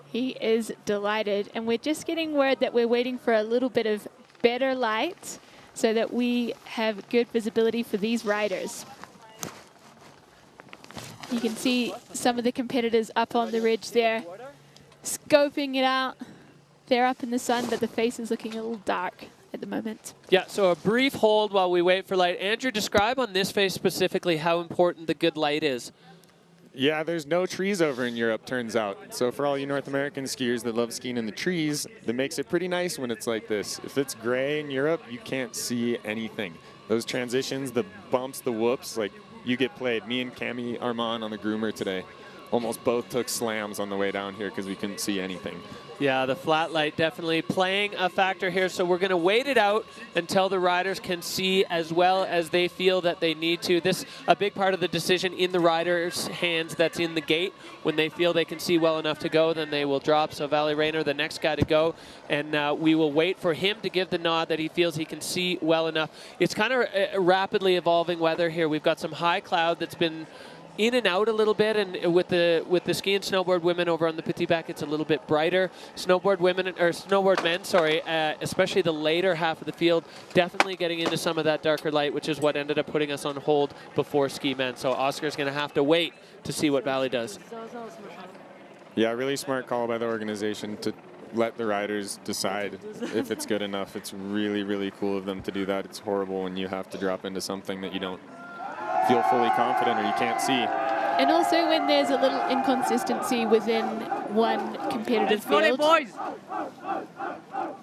He is delighted, and we're just getting word that we're waiting for a little bit of better light so that we have good visibility for these riders. You can see some of the competitors up on the ridge there, scoping it out. They're up in the sun, but the face is looking a little dark at the moment. Yeah, so a brief hold while we wait for light. Andrew, describe on this face specifically how important the good light is. Yeah, there's no trees over in Europe, turns out. So for all you North American skiers that love skiing in the trees, that makes it pretty nice when it's like this. If it's gray in Europe, you can't see anything. Those transitions, the bumps, the whoops, like you get played. Me and Cammy Armand on the groomer today almost both took slams on the way down here because we couldn't see anything. Yeah, the flat light definitely playing a factor here. So we're going to wait it out until the riders can see as well as they feel that they need to. This a big part of the decision in the riders' hands that's in the gate. When they feel they can see well enough to go, then they will drop. So Valley Rayner, the next guy to go. And we will wait for him to give the nod that he feels he can see well enough. It's kind of rapidly evolving weather here. We've got some high cloud that's been in and out a little bit, and with the ski and snowboard women over on the Petit Bec, it's a little bit brighter. Snowboard women, or snowboard men, sorry, especially the later half of the field, definitely getting into some of that darker light, which is what ended up putting us on hold before ski men. So Oscar's going to have to wait to see what Valley does. Yeah, really smart call by the organization to let the riders decide if it's good enough. It's really, really cool of them to do that. It's horrible when you have to drop into something that you don't feel fully confident or you can't see. And also when there's a little inconsistency within one competitive field.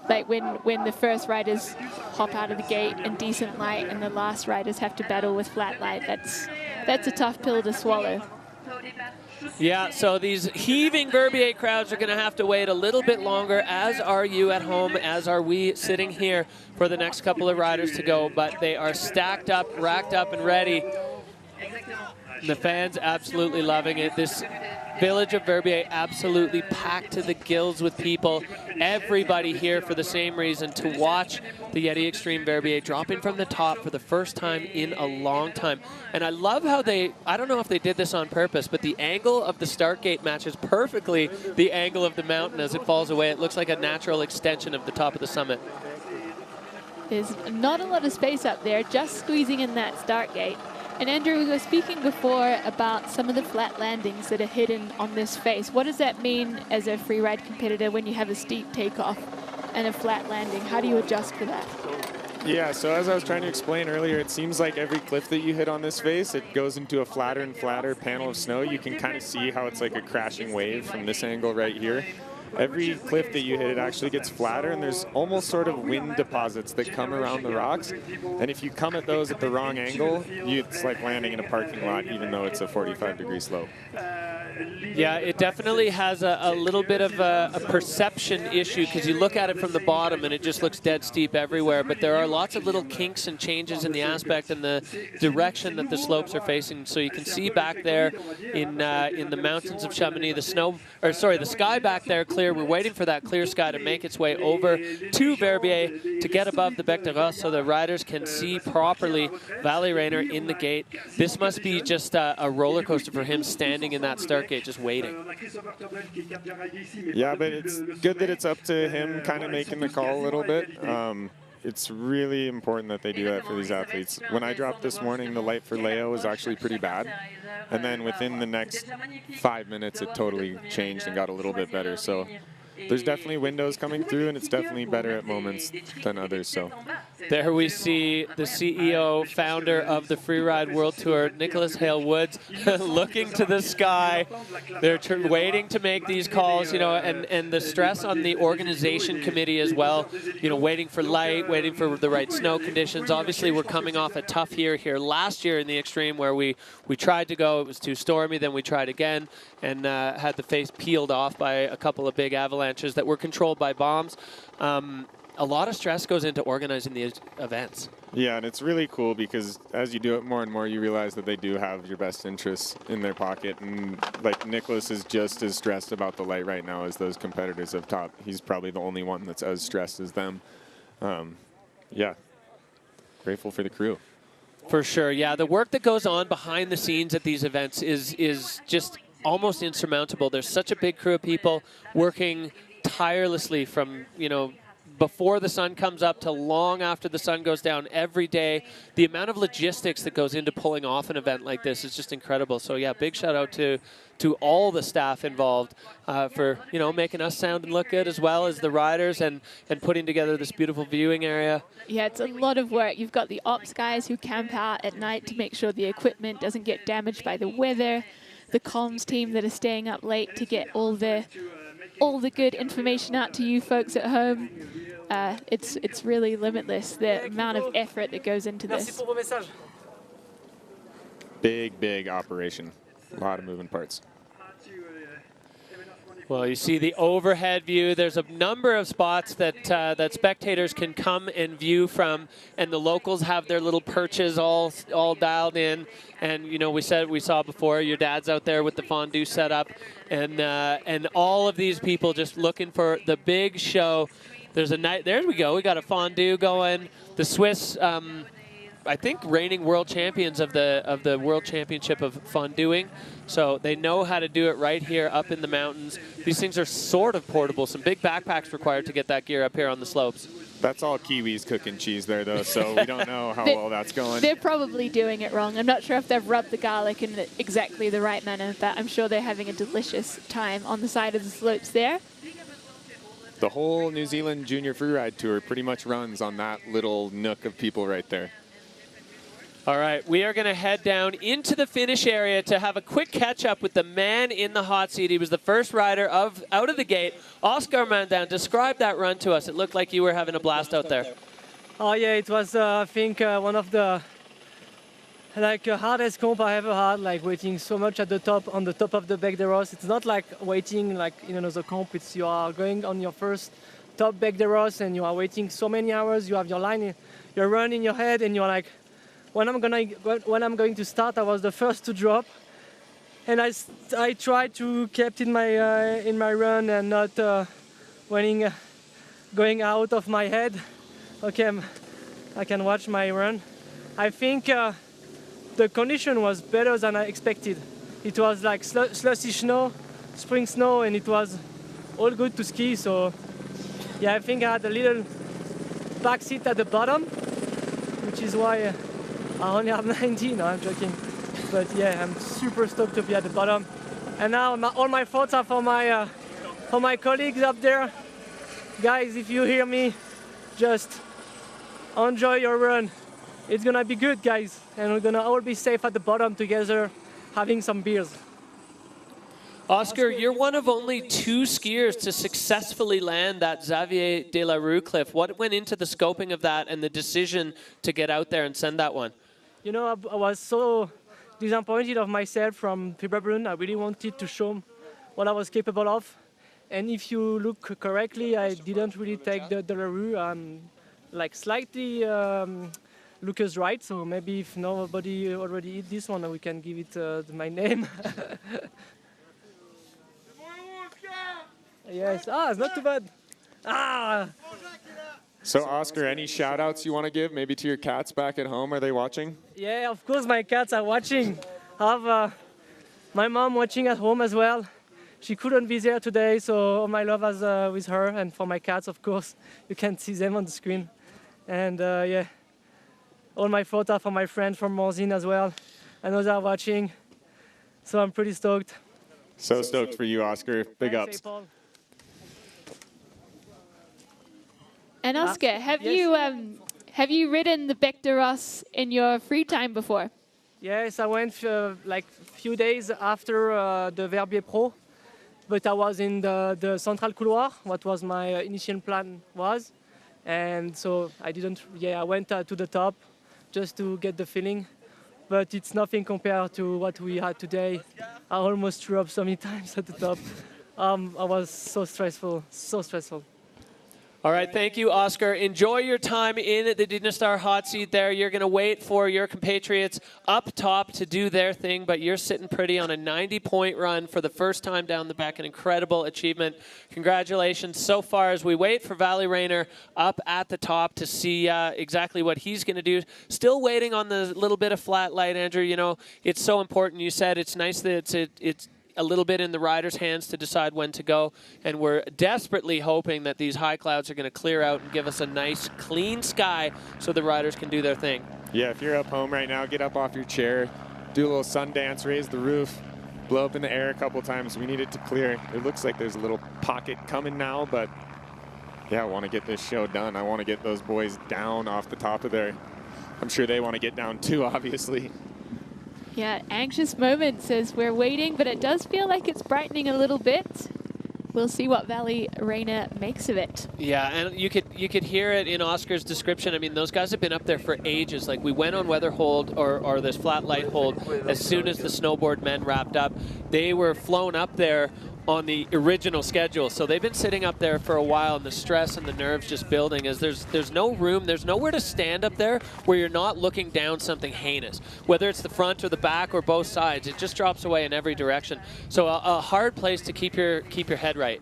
Like when the first riders hop out of the gate in decent light and the last riders have to battle with flat light, that's a tough pill to swallow. Yeah, so these heaving Verbier crowds are going to have to wait a little bit longer, as are you at home, as are we sitting here for the next couple of riders to go. But they are stacked up, racked up, and ready. And the fans absolutely loving it. This village of Verbier absolutely packed to the gills with people. Everybody here for the same reason, to watch the Yeti Xtreme Verbier dropping from the top for the first time in a long time. And I love how I don't know if they did this on purpose, but the angle of the start gate matches perfectly the angle of the mountain as it falls away. It looks like a natural extension of the top of the summit. There's not a lot of space up there, just squeezing in that start gate. And Andrew, we were speaking before about some of the flat landings that are hidden on this face. What does that mean as a freeride competitor when you have a steep takeoff and a flat landing? How do you adjust for that? Yeah, so as I was trying to explain earlier, it seems like every cliff that you hit on this face, it goes into a flatter and flatter panel of snow. You can kind of see how it's like a crashing wave from this angle right here. Every cliff that you hit, it actually gets flatter, and there's almost sort of wind deposits that come around the rocks. And if you come at those at the wrong angle, it's like landing in a parking lot, even though it's a 45-degree slope. Yeah, it definitely has a little bit of a perception issue because you look at it from the bottom and it just looks dead steep everywhere. But there are lots of little kinks and changes in the aspect and the direction that the slopes are facing. So you can see back there in the mountains of Chamonix, the sky back there clear. We're waiting for that clear sky to make its way over to Verbier to get above the Bec de Rosse so the riders can see properly Valley Rainer in the gate. This must be just a roller coaster for him standing in that start gate just waiting. Yeah, but it's good that it's up to him kind of making the call a little bit. It's really important that they do that for these athletes. When I dropped this morning, the light for Leo was actually pretty bad. And then within the next 5 minutes, it totally changed and got a little bit better. So there's definitely windows coming through, and it's definitely better at moments than others. So there we see the CEO, founder of the Freeride World Tour, Nicholas Hale-Woods, looking to the sky. They're waiting to make these calls, you know, and the stress on the organization committee as well, you know, waiting for light, waiting for the right snow conditions. Obviously, we're coming off a tough year here last year in the Xtreme where we tried to go, it was too stormy, then we tried again and had the face peeled off by a couple of big avalanches that were controlled by bombs. A lot of stress goes into organizing these events. Yeah, and it's really cool because as you do it more and more, you realize that they do have your best interests in their pocket. And like Nicholas is just as stressed about the light right now as those competitors up top. He's probably the only one that's as stressed as them. Yeah, grateful for the crew. For sure, yeah. The work that goes on behind the scenes at these events is just almost insurmountable. There's such a big crew of people working tirelessly from, you know, before the sun comes up to long after the sun goes down every day. The amount of logistics that goes into pulling off an event like this is just incredible. So yeah, big shout out to all the staff involved for, you know, making us sound and look good, as well as the riders and putting together this beautiful viewing area. Yeah, it's a lot of work. You've got the ops guys who camp out at night to make sure the equipment doesn't get damaged by the weather, the comms team that are staying up late to get all the good information out to you folks at home. It's really limitless, the amount of effort that goes into this. Big operation. A lot of moving parts. Well, you see the overhead view. There's a number of spots that that spectators can come and view from, and the locals have their little perches all dialed in. And you know, we saw before, your dad's out there with the fondue setup, and all of these people just looking for the big show. There's a night. There we go. We got a fondue going. The Swiss, I think, reigning world champions of the World Championship of fonduing. So they know how to do it right here up in the mountains. These things are sort of portable. Some big backpacks required to get that gear up here on the slopes. That's all Kiwis cooking cheese there, though, so we don't know how well that's going. They're probably doing it wrong. I'm not sure if they've rubbed the garlic in exactly the right manner, but I'm sure they're having a delicious time on the side of the slopes there. The whole New Zealand Junior Freeride Tour pretty much runs on that little nook of people right there. All right, we are going to head down into the finish area to have a quick catch-up with the man in the hot seat. He was the first rider out of the gate. Oscar Manon, describe that run to us. It looked like you were having a blast out there. Oh yeah, it was I think one of the hardest comp I ever had. Like waiting so much at the top, on the top of the Bec de Rosse. It's not like waiting like in another comp. It's you are going on your first top Bec de Rosse and you are waiting so many hours. You have your line, your run in your head, and you're like, when I'm going to start, I was the first to drop, and I tried to keep in my run and not going out of my head. Okay, I can watch my run. I think the condition was better than I expected. It was like slushy snow, spring snow, and it was all good to ski. So yeah, I think I had a little back seat at the bottom, which is why I only have 19, no, I'm joking. But yeah, I'm super stoked to be at the bottom. And now all my thoughts are for my colleagues up there. Guys, if you hear me, just enjoy your run. It's gonna be good, guys. And we're gonna all be safe at the bottom together, having some beers. Oscar, you're one of only 2 skiers to successfully land that Xavier de la Rue cliff. What went into the scoping of that and the decision to get out there and send that one? You know, I was so disappointed of myself from February. I really wanted to show what I was capable of. And if you look correctly, I didn't really take the de la Rue. I'm like slightly Lucas right, so maybe if nobody already eat this one, we can give it my name. Yes, it's not too bad. So Oscar, any shout outs you want to give maybe to your cats back at home? Are they watching? Yeah, of course my cats are watching. I have my mom watching at home as well. She couldn't be there today, so all my love is with her, and for my cats, of course. You can see them on the screen. And yeah, all my photos for my friends from Morzine as well. I know they're watching, so I'm pretty stoked. So stoked for you, Oscar. Big ups. And Oscar, have you ridden the Bec de Ros in your free time before? Yes, I went like a few days after the Verbier Pro, but I was in the Central Couloir, what was my initial plan was. And so I went to the top just to get the feeling, but it's nothing compared to what we had today. I almost threw up so many times at the top. I was so stressful, so stressful. All right, thank you, Oscar. Enjoy your time in the Dynastar hot seat there. You're going to wait for your compatriots up top to do their thing, but you're sitting pretty on a 90-point run for the first time down the back. An incredible achievement. Congratulations so far as we wait for Valley Rayner up at the top to see exactly what he's going to do. Still waiting on the little bit of flat light, Andrew. You know, it's so important. You said it's nice that it's a little bit in the rider's hands to decide when to go, and we're desperately hoping that these high clouds are going to clear out and give us a nice clean sky so the riders can do their thing. Yeah, if you're up home right now, get up off your chair, do a little sun dance, raise the roof, blow up in the air a couple times. We need it to clear. It looks like there's a little pocket coming now, but yeah, I want to get this show done. I want to get those boys down off the top of there. I'm sure they want to get down too, obviously. Yeah, anxious moments as we're waiting, but it does feel like it's brightening a little bit. We'll see what Valley Rayner makes of it. Yeah, and you could hear it in Oscar's description. I mean, those guys have been up there for ages. Like, we went on weather hold or this flat light hold as soon as the snowboard men wrapped up. They were flown up there on the original schedule, so they've been sitting up there for a while, and the stress and the nerves just building as there's no room, there's nowhere to stand up there where you're not looking down something heinous, whether it's the front or the back or both sides. It just drops away in every direction, so a hard place to keep your head right.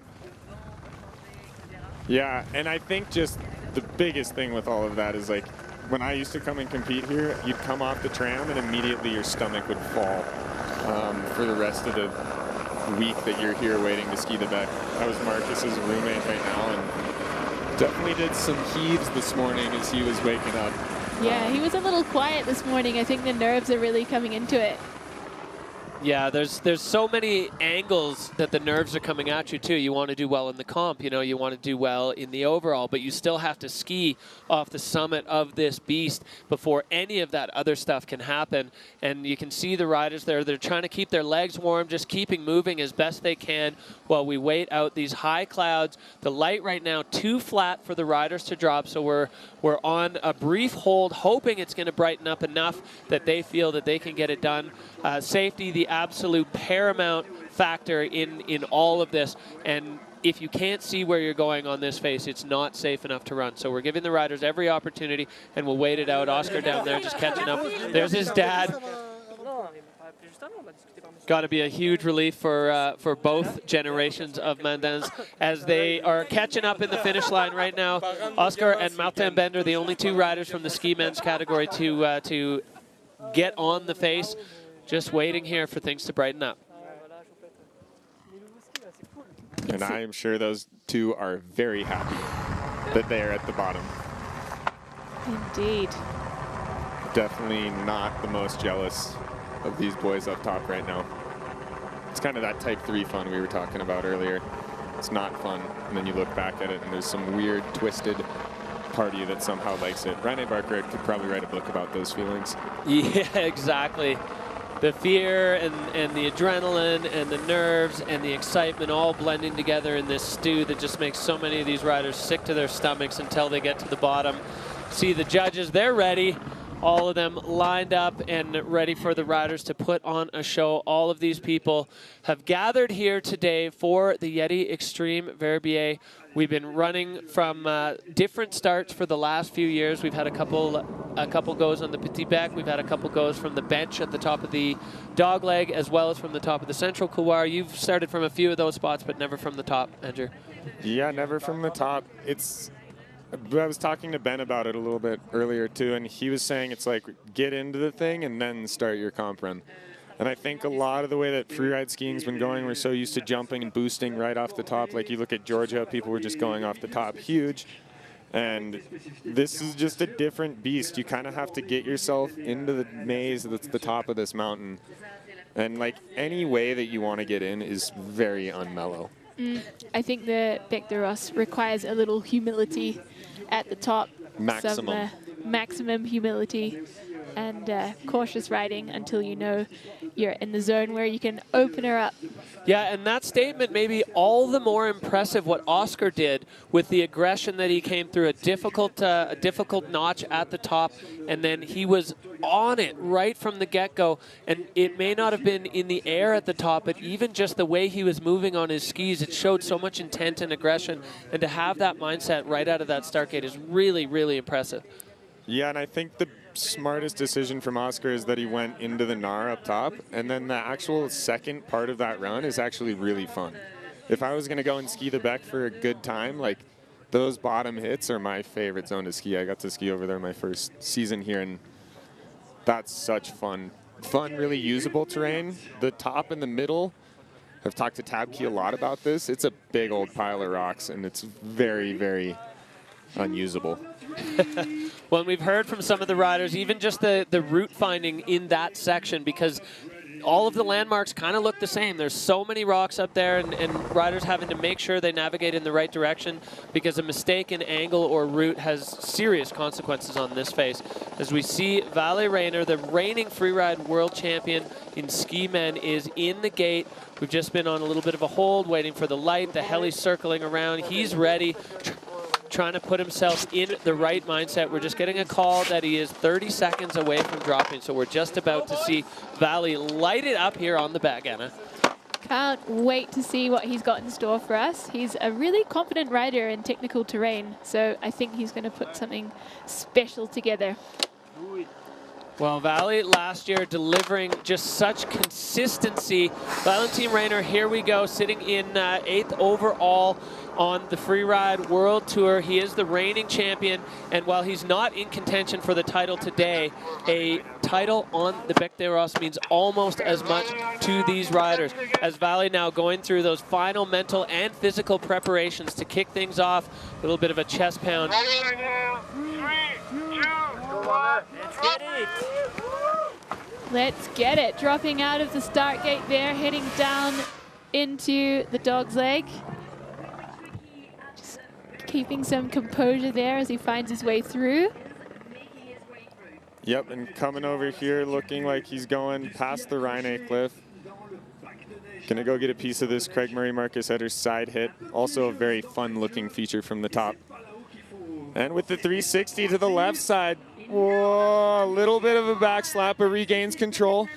Yeah, and I think just the biggest thing with all of that is, like, when I used to come and compete here, you'd come off the tram and immediately your stomach would fall for the rest of the week that you're here waiting to ski the Bec. I was Marcus's roommate right now, and definitely did some heaves this morning as he was waking up. Yeah, he was a little quiet this morning. I think the nerves are really coming into it. Yeah, there's so many angles that the nerves are coming at you too. You want to do well in the comp, you know, you want to do well in the overall, but you still have to ski off the summit of this beast before any of that other stuff can happen. And you can see the riders there, they're trying to keep their legs warm, just keeping moving as best they can while we wait out these high clouds. The light right now too flat for the riders to drop, so we're on a brief hold, hoping it's going to brighten up enough that they feel that they can get it done. Safety, the absolute paramount factor in all of this, and if you can't see where you're going on this face, it's not safe enough to run. So we're giving the riders every opportunity, and we'll wait it out. Oscar down there just catching up. There's his dad. Got to be a huge relief for both generations of Mandans as they are catching up in the finish line right now. Oscar and Marton Bender, the only two riders from the ski men's category to get on the face. Just waiting here for things to brighten up. And I am sure those two are very happy that they are at the bottom. Indeed. definitely not the most jealous of these boys up top right now. It's kind of that type 3 fun we were talking about earlier. It's not fun, and then you look back at it and there's some weird, twisted party that somehow likes it. Rene Barker could probably write a book about those feelings. Yeah, exactly. The fear and the adrenaline and the nerves and the excitement all blending together in this stew that just makes so many of these riders sick to their stomachs until they get to the bottom. See the judges, they're ready. All of them lined up and ready for the riders to put on a show. All of these people have gathered here today for the Yeti Xtreme Verbier. We've been running from different starts for the last few years. We've had a couple goes on the Petit Bec. We've had a couple goes from the bench at the top of the dog leg, as well as from the top of the central couloir. You've started from a few of those spots, but never from the top, Andrew. Yeah, never from the top. I was talking to Ben about it a little bit earlier too, and he was saying it's like get into the thing and then start your comp run. And I think a lot of the way that freeride skiing's been going, we're so used to jumping and boosting right off the top. Like you look at Georgia, people were just going off the top huge. And this is just a different beast. You kind of have to get yourself into the maze that's the top of this mountain. And like any way that you want to get in is very unmellow. I think the Bec de Ros requires a little humility at the top. Maximum. Some, maximum humility and cautious riding until you know you're in the zone where you can open her up. Yeah, and that statement may be all the more impressive what Oscar did with the aggression that he came through, a difficult notch at the top, and then he was on it right from the get-go. And it may not have been in the air at the top, but even just the way he was moving on his skis, it showed so much intent and aggression. And to have that mindset right out of that start gate is really, really impressive. Yeah, and I think the smartest decision from Oscar is that he went into the Nar up top, and then the actual second part of that run is actually really fun. If I was going to go and ski the Bec for a good time, like those bottom hits are my favorite zone to ski. I got to ski over there my first season here, and that's such fun. Fun, really usable terrain. The top and the middle, I've talked to Tabke a lot about this. It's a big old pile of rocks, and it's very, very unusable. Well, we've heard from some of the riders, even just the route finding in that section, because all of the landmarks kind of look the same. There's so many rocks up there, and riders having to make sure they navigate in the right direction, because a mistake in angle or route has serious consequences on this face. As we see Valle Rayner, the reigning freeride world champion in ski men, is in the gate. We've just been on a little bit of a hold, waiting for the light. The heli's circling around. He's ready, trying to put himself in the right mindset. We're just getting a call that he is 30 seconds away from dropping, so we're just about to see Valle light it up here on the back, Anna. Can't wait to see what he's got in store for us. He's a really confident rider in technical terrain, so I think he's going to put something special together. Well, Valle last year delivering just such consistency. Valentin Rayner, here we go, sitting in 8th overall on the Freeride World Tour. He is the reigning champion, and while he's not in contention for the title today, a title on the Bec de Ros means almost as much to these riders. As Valle now going through those final mental and physical preparations to kick things off, a little bit of a chest pound. 3, 2, 1, let's get it! Let's get it. Dropping out of the start gate there, heading down into the dog's leg. Just keeping some composure there as he finds his way through. Yep, and coming over here looking like he's going past the Rhine cliff. Gonna go get a piece of this Craig Murray Marcus Header's side hit. Also a very fun looking feature from the top. And with the 360 to the left side, whoa, a little bit of a back slap, but regains control.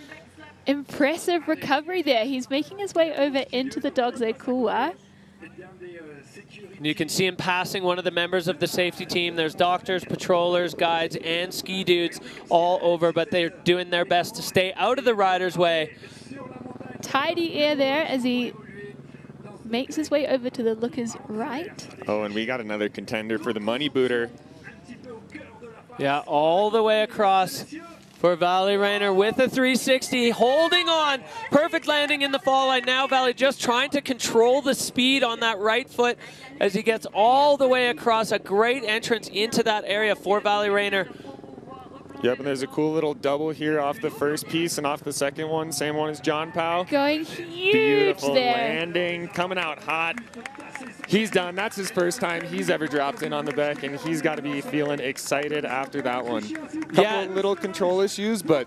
Impressive recovery there. He's making his way over into the dog's leg couloir. You can see him passing one of the members of the safety team. There's doctors, patrollers, guides, and ski dudes all over, but they're doing their best to stay out of the rider's way. Tidy air there as he makes his way over to the looker's right. Oh, and we got another contender for the money booter. Yeah, all the way across for Valle Rayner with a 360, holding on. Perfect landing in the fall line. Now Valle just trying to control the speed on that right foot as he gets all the way across. A great entrance into that area for Valle Rayner. Yep, and there's a cool little double here off the first piece and off the second one. Same one as John Powell. Going huge Beautiful there. landing, coming out hot. He's done. That's his first time he's ever dropped in on the Beck, and he's got to be feeling excited after that one. Couple of little control issues, but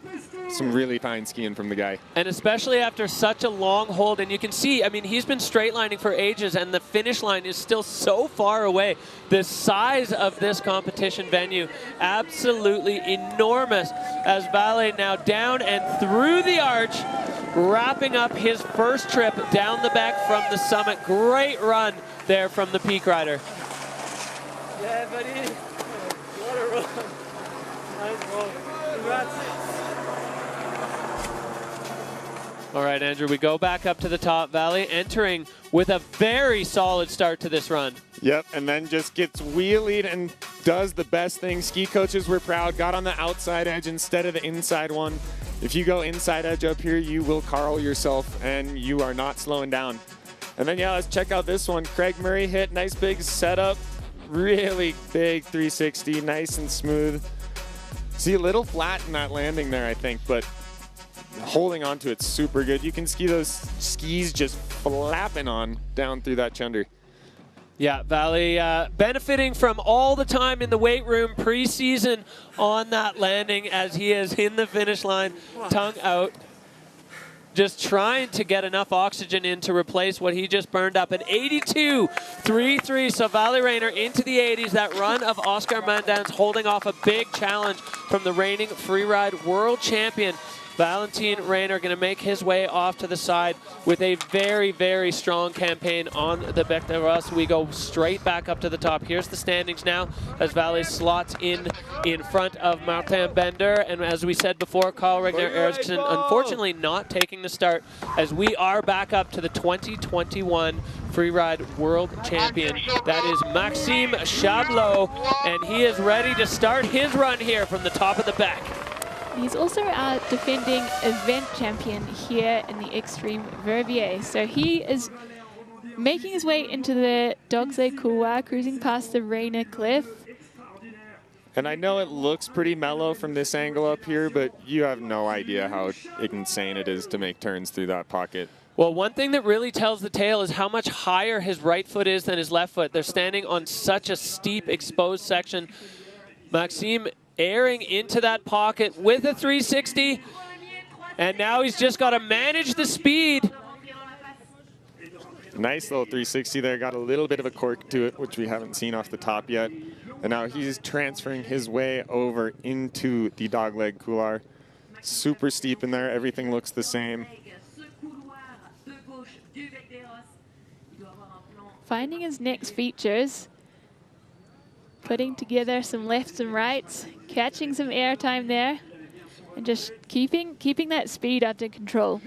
some really fine skiing from the guy. And especially after such a long hold, and you can see, I mean, he's been straight lining for ages, and the finish line is still so far away. The size of this competition venue, absolutely enormous, as Valet now down and through the arch, wrapping up his first trip down the back from the summit. Great run there from the peak rider. Yeah, buddy. What a run. Nice roll. Congrats. All right, Andrew, we go back up to the top. Valley entering with a very solid start to this run. Yep, and then just gets wheelied and does the best thing. Ski coaches were proud, got on the outside edge instead of the inside one. If you go inside edge up here, you will carl yourself, and you are not slowing down. And then, yeah, let's check out this one. Craig Murray hit, nice big setup, really big 360, nice and smooth. See, a little flat in that landing there, I think, but holding on to it super good. You can ski those skis just flapping on down through that chunder. Yeah, Valley benefiting from all the time in the weight room preseason on that landing as he is in the finish line, tongue out. Just trying to get enough oxygen in to replace what he just burned up. An 82.33, so Valley Rayner into the 80s. That run of Oscar Mandans holding off a big challenge from the reigning freeride world champion. Valentin Rayner going to make his way off to the side with a very, very strong campaign on the Bec de Ross. We go straight back up to the top. Here's the standings now as Valley slots in front of Martin Bender. And as we said before, Carl Regner Eriksson unfortunately not taking the start as we are back up to the 2021 Freeride World Champion. That is Maxime Chablot, and he is ready to start his run here from the top of the Bec. He's also our defending event champion here in the Xtreme Verbier. So he is making his way into the Dog's Leg Couloir, cruising past the Rayner Cliff. And I know it looks pretty mellow from this angle up here, but you have no idea how insane it is to make turns through that pocket. Well, one thing that really tells the tale is how much higher his right foot is than his left foot. They're standing on such a steep exposed section. Maxime airing into that pocket with a 360, and now he's just got to manage the speed. Nice little 360 there, got a little bit of a cork to it, which we haven't seen off the top yet. And now he's transferring his way over into the Dogleg Couloir. Super steep in there, everything looks the same. Finding his next features, putting together some lefts and rights, catching some airtime there, and just keeping that speed under control.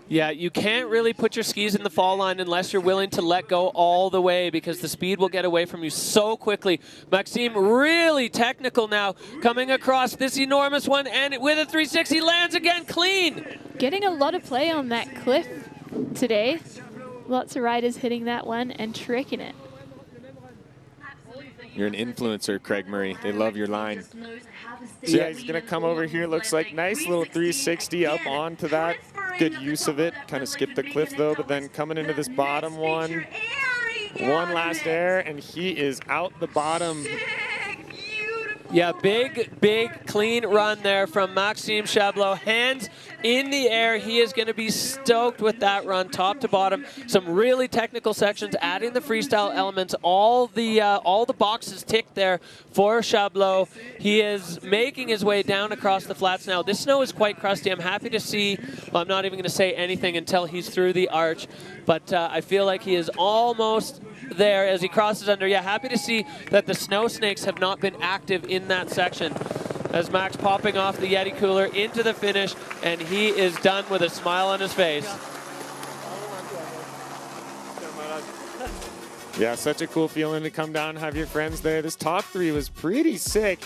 Yeah, you can't really put your skis in the fall line unless you're willing to let go all the way, because the speed will get away from you so quickly. Maxime really technical now, coming across this enormous one, and with a 360 lands again clean. Getting a lot of play on that cliff today. Lots of riders hitting that one and tricking it. You're an influencer, Craig Murray. They love your line. So yeah, he's going to come over here. Looks like nice little 360 up onto that. Good use of it. Kind of skipped the cliff, though, but then coming into this bottom one. One last air, and he is out the bottom. Yeah, big, clean run there from Maxime Chablot. Hands in the air. He is going to be stoked with that run, top to bottom. Some really technical sections, adding the freestyle elements. All the boxes ticked there for Chablot. He is making his way down across the flats now. This snow is quite crusty. I'm happy to see, well, I'm not even going to say anything until he's through the arch, but I feel like he is almost there as he crosses under. Yeah, happy to see that the snow snakes have not been active in that section. As Max popping off the Yeti cooler into the finish, and he is done with a smile on his face. Yeah, such a cool feeling to come down and have your friends there. This top three was pretty sick.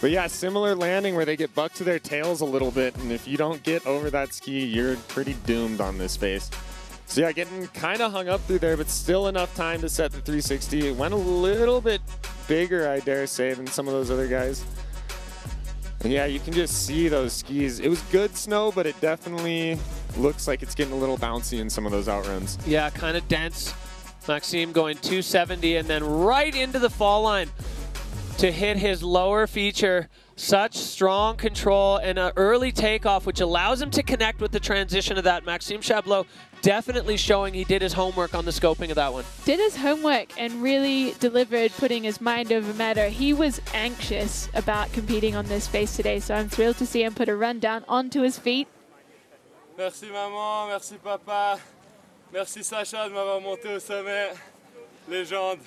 But yeah, similar landing where they get bucked to their tails a little bit, and if you don't get over that ski, you're pretty doomed on this face. So yeah, getting kind of hung up through there, but still enough time to set the 360. It went a little bit bigger, I dare say, than some of those other guys. And yeah, you can just see those skis. It was good snow, but it definitely looks like it's getting a little bouncy in some of those outruns. Yeah, kind of dense. Maxime going 270 and then right into the fall line to hit his lower feature. Such strong control and an early takeoff, which allows him to connect with the transition of that. Maxime Chablot definitely showing he did his homework on the scoping of that one. Did his homework and really delivered, putting his mind over matter. He was anxious about competing on this face today, so I'm thrilled to see him put a run down onto his feet. Merci maman, merci papa, merci Sacha de m'avoir monté au sommet. Légende.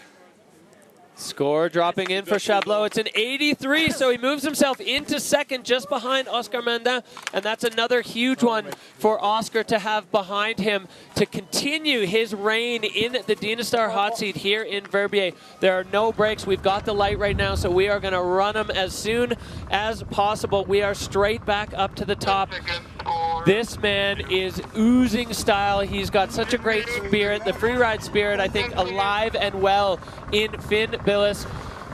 Score dropping in for Chablot. It's an 83, so he moves himself into second just behind Oscar Mandin, and that's another huge one for Oscar to have behind him to continue his reign in the Dynastar hot seat here in Verbier. There are no breaks. We've got the light right now, so we are going to run them as soon as possible. We are straight back up to the top. This man is oozing style. He's got such a great spirit, the freeride spirit, I think, alive and well in Finn Billis.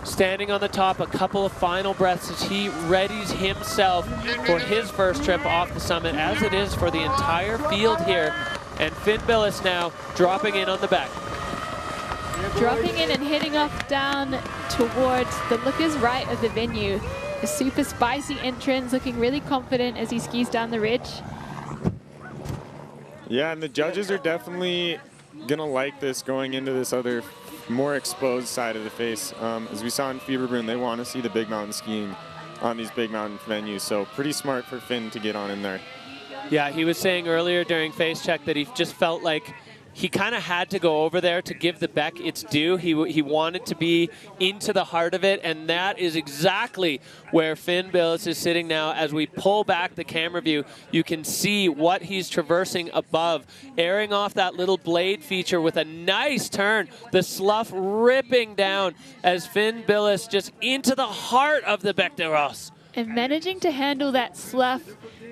Standing on the top, a couple of final breaths as he readies himself for his first trip off the summit, as it is for the entire field here. And Finn Billis now dropping in on the back. Dropping in and heading off down towards the lookers right of the venue. A super spicy entrance, looking really confident as he skis down the ridge. Yeah, and the judges are definitely gonna like this going into this other more exposed side of the face. As we saw in Fieberbrunn, they want to see the big mountain skiing on these big mountain venues, so pretty smart for Finn to get on in there. Yeah, he was saying earlier during face check that he just felt like he kind of had to go over there to give the Beck its due. He wanted to be into the heart of it, and that is exactly where Finn Billis is sitting now. As we pull back the camera view, you can see what he's traversing above, airing off that little blade feature with a nice turn. The slough ripping down as Finn Billis just into the heart of the Bec de Ros. And managing to handle that slough,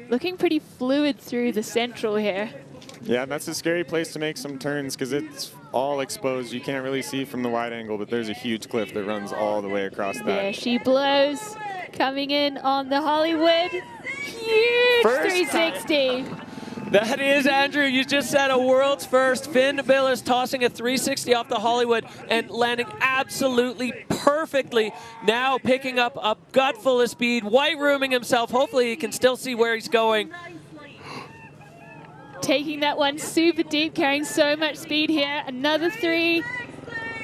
looking pretty fluid through the central here. Yeah, and that's a scary place to make some turns because it's all exposed. You can't really see from the wide angle, but there's a huge cliff that runs all the way across that. There she blows, coming in on the Hollywood. Huge First 360. That is, Andrew, you just said a world's first. Finn Billis tossing a 360 off the Hollywood and landing absolutely perfectly. Now picking up a gut full of speed, white rooming himself. Hopefully he can still see where he's going. Taking that one super deep, carrying so much speed here. Another three.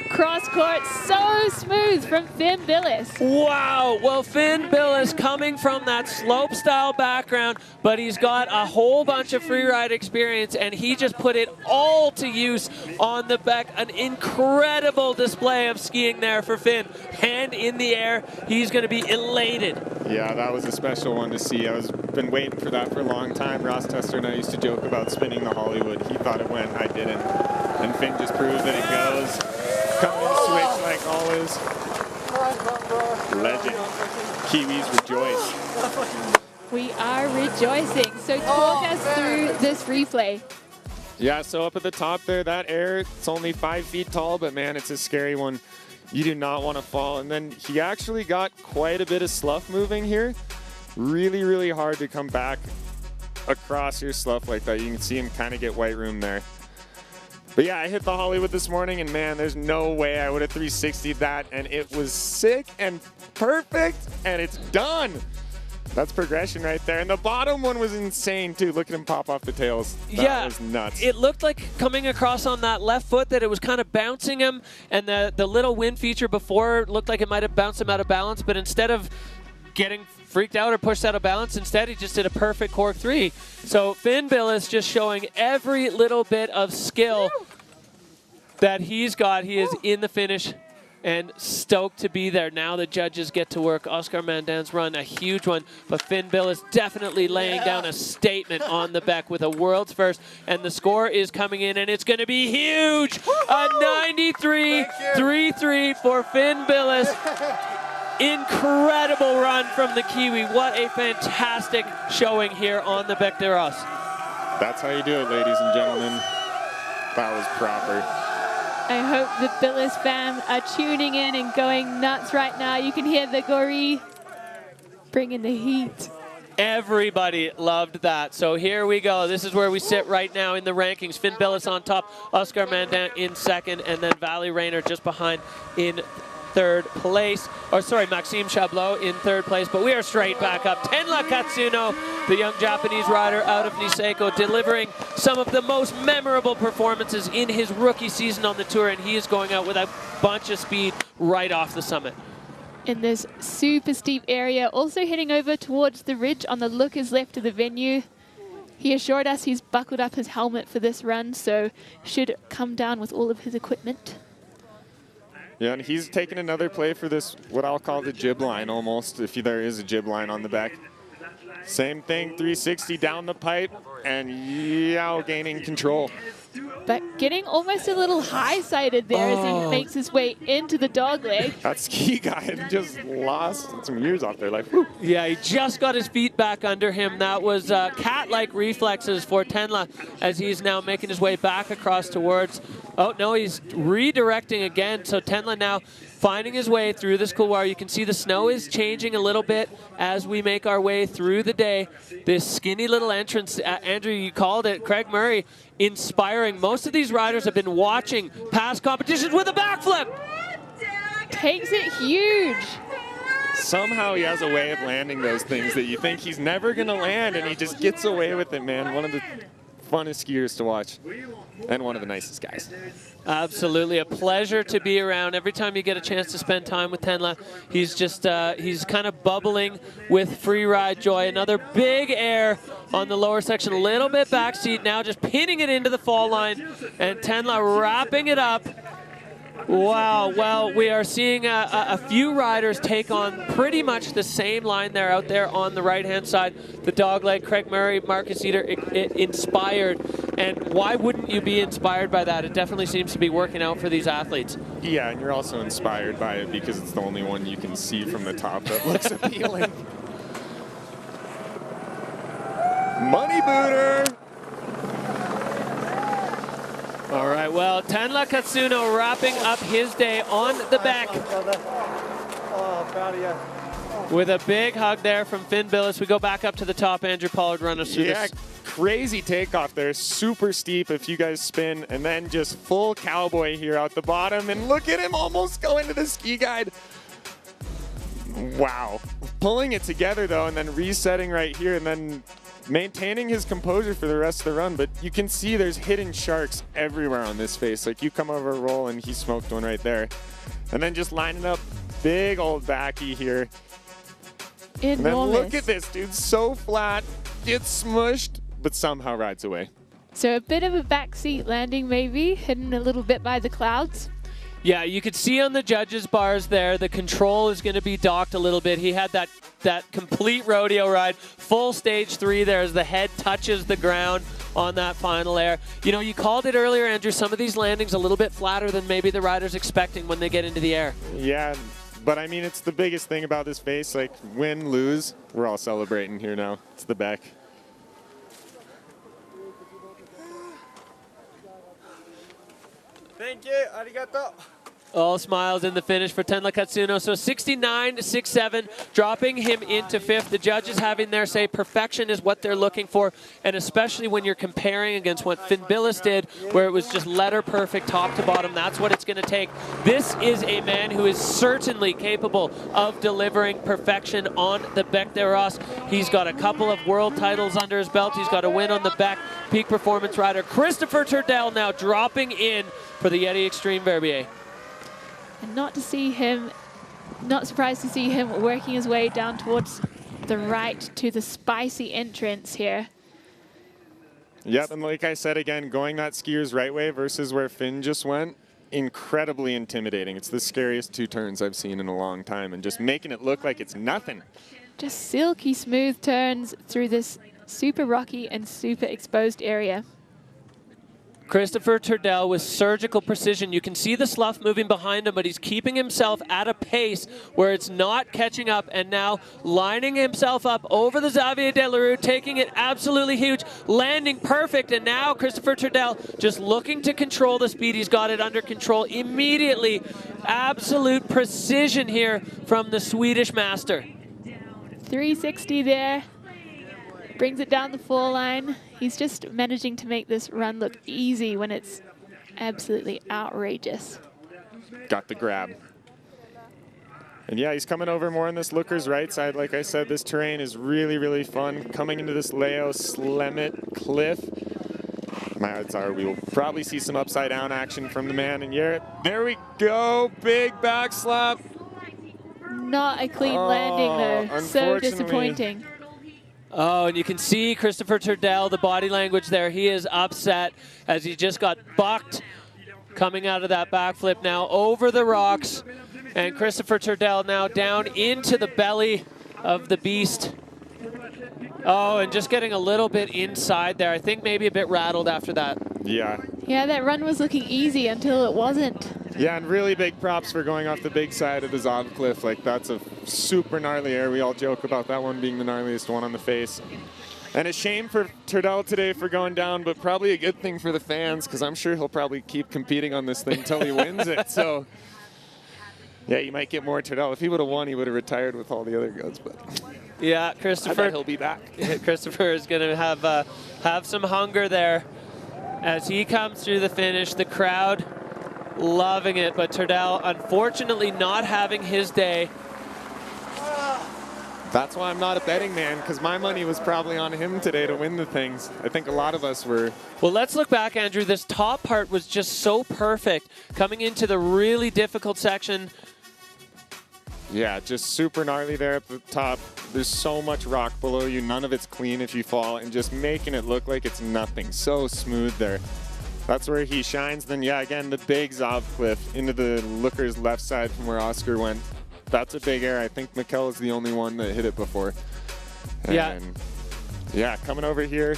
Cross court, so smooth from Finn Billis. Wow, well, Finn Billis coming from that slope style background, but he's got a whole bunch of freeride experience, and he just put it all to use on the Beck. An incredible display of skiing there for Finn. Hand in the air, he's going to be elated. Yeah, that was a special one to see. I've been waiting for that for a long time. Ross Tester and I used to joke about spinning the Hollywood. He thought it went, I didn't. And Finn just proved that it goes. Coming in switch like always. Legend. Kiwis rejoice. We are rejoicing. So talk us through this replay. Yeah, so up at the top there, that air, it's only 5 feet tall, but man, it's a scary one. You do not want to fall. And then he actually got quite a bit of slough moving here. Really, really hard to come back across your slough like that. You can see him kind of get white room there. But yeah, I hit the Hollywood this morning, and man, there's no way I would have 360'd that, and it was sick and perfect, and it's done. That's progression right there. And the bottom one was insane, too. Look at him pop off the tails. That was nuts. It looked like coming across on that left foot that it was kind of bouncing him, and the little wind feature before looked like it might have bounced him out of balance, but instead of getting freaked out or pushed out of balance, instead he just did a perfect cork 3. So Finn Billis just showing every little bit of skill that he's got. He is in the finish and stoked to be there. Now the judges get to work. Oscar Mandin's run, a huge one, but Finn Billis definitely laying down a statement on the Beck with a world's first, and the score is coming in, and it's going to be huge. A 93.33 for Finn Billis. Incredible run from the Kiwi. What a fantastic showing here on the Bec de Ros. That's how you do it, ladies and gentlemen. That was proper. I hope the Billis fam are tuning in and going nuts right now. You can hear the Gori Bringing the heat. Everybody loved that. So here we go. This is where we sit right now in the rankings. Finn Billis on top, Oscar Mandin in second, and then Valley Rayner just behind in third place. Or sorry, Maxime Chablot in third place. But we are straight back up. Tenla Katsuno, the young Japanese rider out of Niseko, delivering some of the most memorable performances in his rookie season on the tour, and he is going out with a bunch of speed right off the summit. In this super steep area, also heading over towards the ridge on the lookers left of the venue. He assured us he's buckled up his helmet for this run, so should come down with all of his equipment. Yeah, and he's taken another play for this, what I'll call the jib line almost, if there is a jib line on the back. Same thing, 360 down the pipe, and yeah, gaining control. But getting almost a little high-sided there as he makes his way into the dog leg. That ski guy just lost some years off there. Like, whew. Yeah, he just got his feet back under him. That was cat-like reflexes for Tenla as he's now making his way back across towards. Oh, no, he's redirecting again. So Tenla now finding his way through this couloir. You can see the snow is changing a little bit as we make our way through the day. This skinny little entrance, Andrew, you called it, Craig Murray, inspiring. Most of these riders have been watching past competitions with a backflip. Takes it huge. Somehow he has a way of landing those things that you think he's never going to land, and he just gets away with it, man. One of the funnest skiers to watch, and one of the nicest guys. Absolutely, a pleasure to be around. Every time you get a chance to spend time with Tenla, he's just, he's kind of bubbling with free ride joy. Another big air on the lower section, a little bit backseat now, just pinning it into the fall line, and Tenla wrapping it up. Wow, well, we are seeing a few riders take on pretty much the same line there out there on the right-hand side. The dogleg, Craig Murray, Marcus Eder, inspired. And why wouldn't you be inspired by that? It definitely seems to be working out for these athletes. Yeah, and you're also inspired by it because it's the only one you can see from the top that looks appealing. Money booter! All right, well, Tenla Katsuno wrapping up his day on the back. Oh, proud of you. With a big hug there from Finn Billis. We go back up to the top. Andrew Pollard, run us through this. Crazy takeoff there, super steep if you guys spin, and then just full cowboy here out the bottom, and look at him almost going to the ski guide. Wow. Pulling it together though, and then resetting right here, and then maintaining his composure for the rest of the run. But you can see there's hidden sharks everywhere on this face. Like, you come over a roll and he smoked one right there. And then just lining up big old backy here. Enormous. And then look at this, dude, so flat, gets smushed, but somehow rides away. So a bit of a backseat landing maybe, hidden a little bit by the clouds. Yeah, you could see on the judges' bars there, the control is going to be docked a little bit. He had that complete rodeo ride, full stage 3 there as the head touches the ground on that final air. You know, you called it earlier, Andrew, some of these landings a little bit flatter than maybe the rider's expecting when they get into the air. Yeah, but I mean, it's the biggest thing about this face. Like, win, lose, we're all celebrating here now. It's the back. Thank you, arigato. All smiles in the finish for Tenla Katsuno. So 69.67, dropping him into 5th. The judges having their say perfection is what they're looking for, and especially when you're comparing against what Finn Billis did, where it was just letter perfect top to bottom. That's what it's going to take. This is a man who is certainly capable of delivering perfection on the Bec des Rosses. He's got a couple of world titles under his belt. He's got a win on the Bec. Peak performance rider Christopher Turdell now dropping in for the Yeti Xtreme Verbier. And not surprised to see him working his way down towards the right to the spicy entrance here. Yep, and like I said again, going that skier's right way versus where Finn just went, incredibly intimidating. It's the scariest 2 turns I've seen in a long time, and just making it look like it's nothing. Just silky smooth turns through this super rocky and super exposed area. Christopher Turdell with surgical precision. You can see the slough moving behind him, but he's keeping himself at a pace where it's not catching up, and now lining himself up over the Xavier Delarue, taking it absolutely huge, landing perfect, and now Christopher Turdell just looking to control the speed. He's got it under control immediately. Absolute precision here from the Swedish master. 360 there. Brings it down the fall line. He's just managing to make this run look easy when it's absolutely outrageous. Got the grab. And yeah, he's coming over more on this looker's right side. Like I said, this terrain is really, really fun. Coming into this Leo Slemmet cliff. My odds are we will probably see some upside down action from the man. And yeah, there we go. Big back slap. Not a clean landing though. So disappointing. Oh, and you can see Christopher Turdell, the body language there. He is upset as he just got bucked coming out of that backflip now over the rocks. And Christopher Turdell now down into the belly of the beast. Oh, and just getting a little bit inside there. I think maybe a bit rattled after that. Yeah. Yeah, that run was looking easy until it wasn't. Yeah, and really big props for going off the big side of the Zob cliff. Like, that's a super gnarly air. We all joke about that one being the gnarliest one on the face. And a shame for Turdell today for going down, but probably a good thing for the fans, because I'm sure he'll probably keep competing on this thing until he wins it. So, yeah, you might get more Turdell. If he would have won, he would have retired with all the other goats. But yeah, Christopher. I bet he'll be back. Christopher is going to have some hunger there as he comes through the finish. The crowd loving it, but Turdell unfortunately not having his day. That's why I'm not a betting man, because my money was probably on him today to win the things. I think a lot of us were. Well, let's look back, Andrew. This top part was just so perfect. Coming into the really difficult section. Yeah, just super gnarly there at the top. There's so much rock below you. None of it's clean if you fall, and just making it look like it's nothing. So smooth there. That's where he shines. Then, yeah, again, the big Zob cliff into the looker's left side from where Oscar went. That's a big air. I think Mikkel is the only one that hit it before. And yeah, coming over here.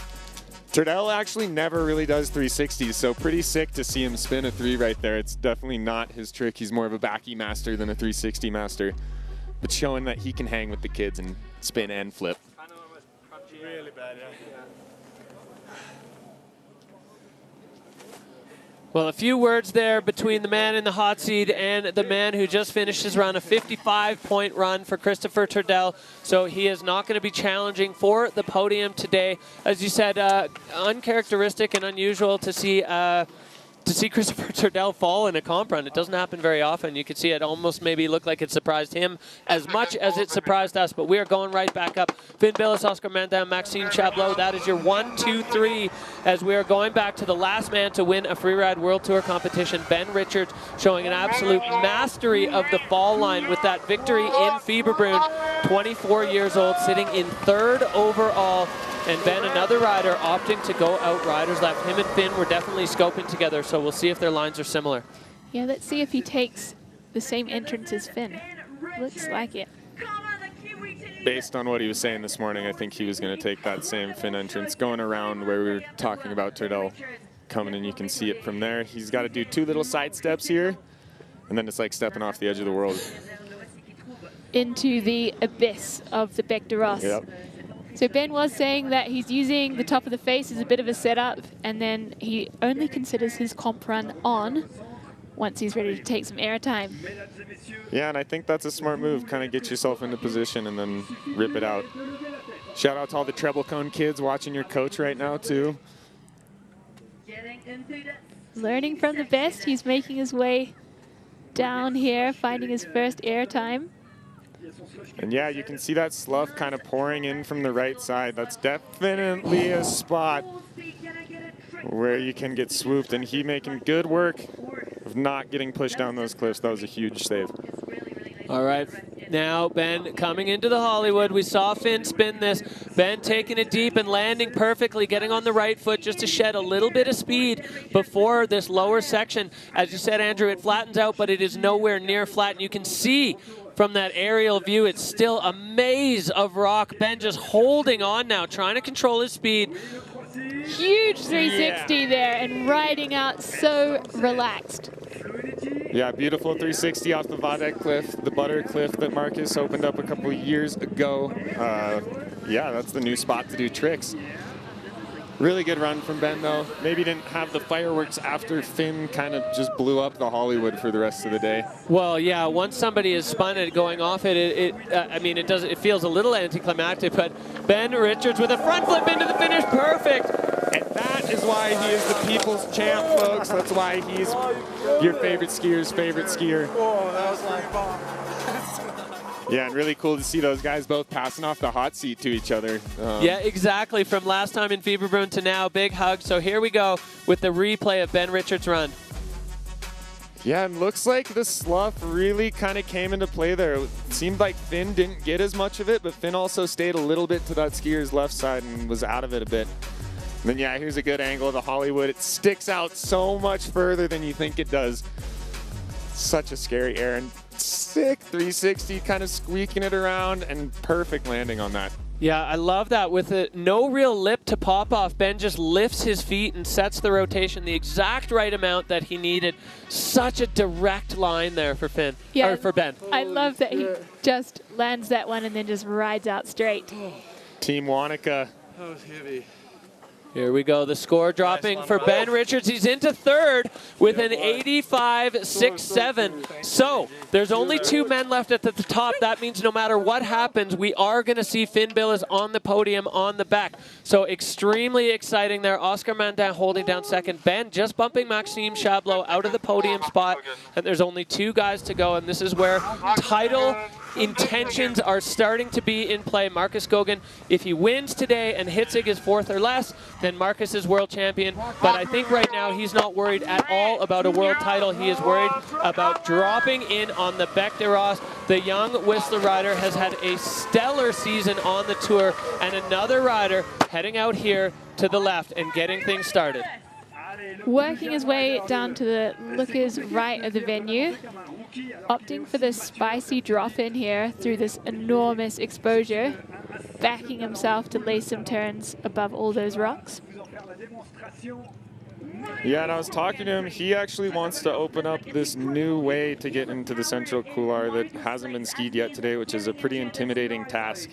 Turdell actually never really does 360s, so pretty sick to see him spin a 3 right there. It's definitely not his trick. He's more of a backy master than a 360 master. But showing that he can hang with the kids and spin and flip. Really bad, yeah. Well, a few words there between the man in the hot seat and the man who just finished his run, a 55-point run for Christopher Turdell. So he is not going to be challenging for the podium today. As you said, uncharacteristic and unusual to see Christopher Turdell fall in a comp run. It doesn't happen very often. You can see it almost maybe looked like it surprised him as much as it surprised us, but we are going right back up. Finn Billis, Oscar Mandin, Maxime Chablot, that is your 1, 2, 3 as we are going back to the last man to win a Freeride World Tour competition, Ben Richards, showing an absolute mastery of the fall line with that victory in Fieberbrunn, 24 years old, sitting in 3rd overall. And Ben, another rider, opting to go out riders left. Him and Finn were definitely scoping together, so we'll see if their lines are similar. Yeah, let's see if he takes the same entrance as Finn. Looks like it. Based on what he was saying this morning, I think he was going to take that same Finn entrance. Going around where we were talking about Turdell coming in, you can see it from there. He's got to do 2 little side steps here, and then it's like stepping off the edge of the world. Into the abyss of the Bec de Ros. Yep. So Ben was saying that he's using the top of the face as a bit of a setup, and then he only considers his comp run on once he's ready to take some air time. Yeah, and I think that's a smart move. Kind of get yourself into position and then rip it out. Shout out to all the treble cone kids watching your coach right now, too. Learning from the best, he's making his way down here, finding his first air time. And yeah, you can see that slough kind of pouring in from the right side. That's definitely a spot where you can get swooped, and he making good work of not getting pushed down those cliffs. That was a huge save. All right, now Ben coming into the Hollywood. We saw Finn spin this. Ben taking it deep and landing perfectly, getting on the right foot just to shed a little bit of speed before this lower section. As you said, Andrew, it flattens out, but it is nowhere near flat. And you can see from that aerial view, it's still a maze of rock. Ben just holding on now, trying to control his speed. Huge 360 there and riding out so relaxed. Yeah, beautiful 360 off the Vadek cliff, the butter cliff that Marcus opened up a couple of years ago. Yeah, that's the new spot to do tricks. Really good run from Ben, though. Maybe didn't have the fireworks after Finn kind of just blew up the Hollywood for the rest of the day. Well, yeah, once somebody is spun it going off it, I mean, it feels a little anticlimactic, but Ben Richards with a front flip into the finish, perfect. And that is why he is the people's champ, folks. That's why he's your favorite skier's favorite skier. Oh, that was like bomb. Yeah, and really cool to see those guys both passing off the hot seat to each other. Yeah, exactly. From last time in Fieberbrunn to now, big hug. So here we go with the replay of Ben Richards' run. Yeah, and looks like the slough really kind of came into play there. It seemed like Finn didn't get as much of it, but Finn also stayed a little bit to that skier's left side and was out of it a bit. And then, yeah, here's a good angle of the Hollywood. It sticks out so much further than you think it does. Such a scary air, and sick 360, kind of squeaking it around, and perfect landing on that. Yeah, I love that. With no real lip to pop off, Ben just lifts his feet and sets the rotation the exact right amount that he needed. Such a direct line there for Finn, or for Ben. I love that he just lands that one and then just rides out straight. Team Wanaka. That was heavy. Here we go, the score dropping for Ben Richards. He's into third with an 85.67. So there's only 2 men left at the top. That means no matter what happens, we are going to see Finn Billes on the podium on the back. So extremely exciting there. Oscar Mandin holding down second. Ben just bumping Maxime Chablot out of the podium spot. And there's only 2 guys to go. And this is where title intentions are starting to be in play. Marcus Goguen, if he wins today and Hedvig is 4th or less, then Marcus is world champion. But I think right now he's not worried at all about a world title. He is worried about dropping in on the Bec de Ros. The young Whistler rider has had a stellar season on the tour, and another rider heading out here to the left and getting things started. Working his way down to the lookers right of the venue, opting for the spicy drop in here through this enormous exposure, backing himself to lay some turns above all those rocks. Yeah, and I was talking to him. He actually wants to open up this new way to get into the Central Couloir that hasn't been skied yet today, which is a pretty intimidating task.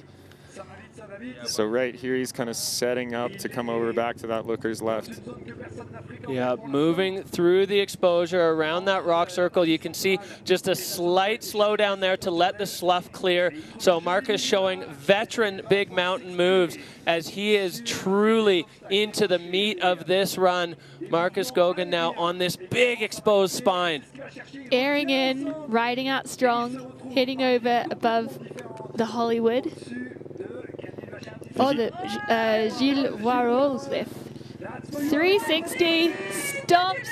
So right here, he's kind of setting up to come over back to that looker's left. Yeah, moving through the exposure around that rock circle. You can see just a slight slowdown there to let the slough clear. So Marcus showing veteran big mountain moves as he is truly into the meat of this run. Marcus Goguen now on this big exposed spine. Airing in, riding out strong, heading over above the Hollywood. Oh, the Gilles Voirol cliff. 360, stomps.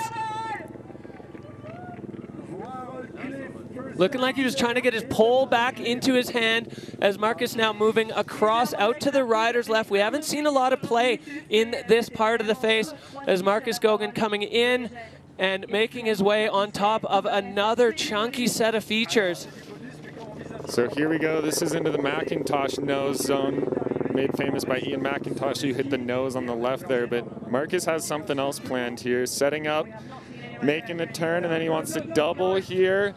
Looking like he was trying to get his pole back into his hand as Marcus now moving across out to the rider's left. We haven't seen a lot of play in this part of the face as Marcus Goguen coming in and making his way on top of another chunky set of features. So here we go. This is into the Macintosh nose zone, made famous by Ian McIntosh, who hit the nose on the left there. But Marcus has something else planned here, setting up, making the turn, and then he wants to double here.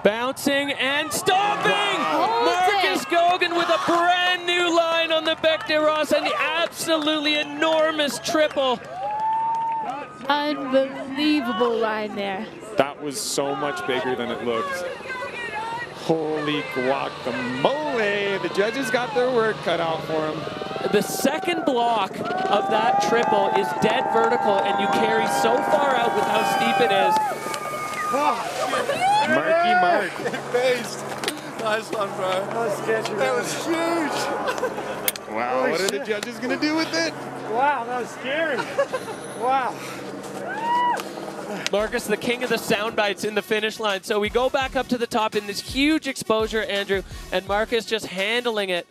Bouncing and stomping! Marcus Goguen with a brand new line on the Bec de Ros, and the absolutely enormous triple. Unbelievable line there. That was so much bigger than it looked. Holy guacamole. The judges got their work cut out for them. The second block of that triple is dead vertical, and you carry so far out with how steep it is. Marky Mark. Based. Nice one, bro. That was sketchy. That was huge. Wow, what are the judges going to do with it? Wow, that was scary. Wow. Marcus, the king of the sound bites in the finish line. So we go back up to the top in this huge exposure, Andrew, and Marcus just handling it.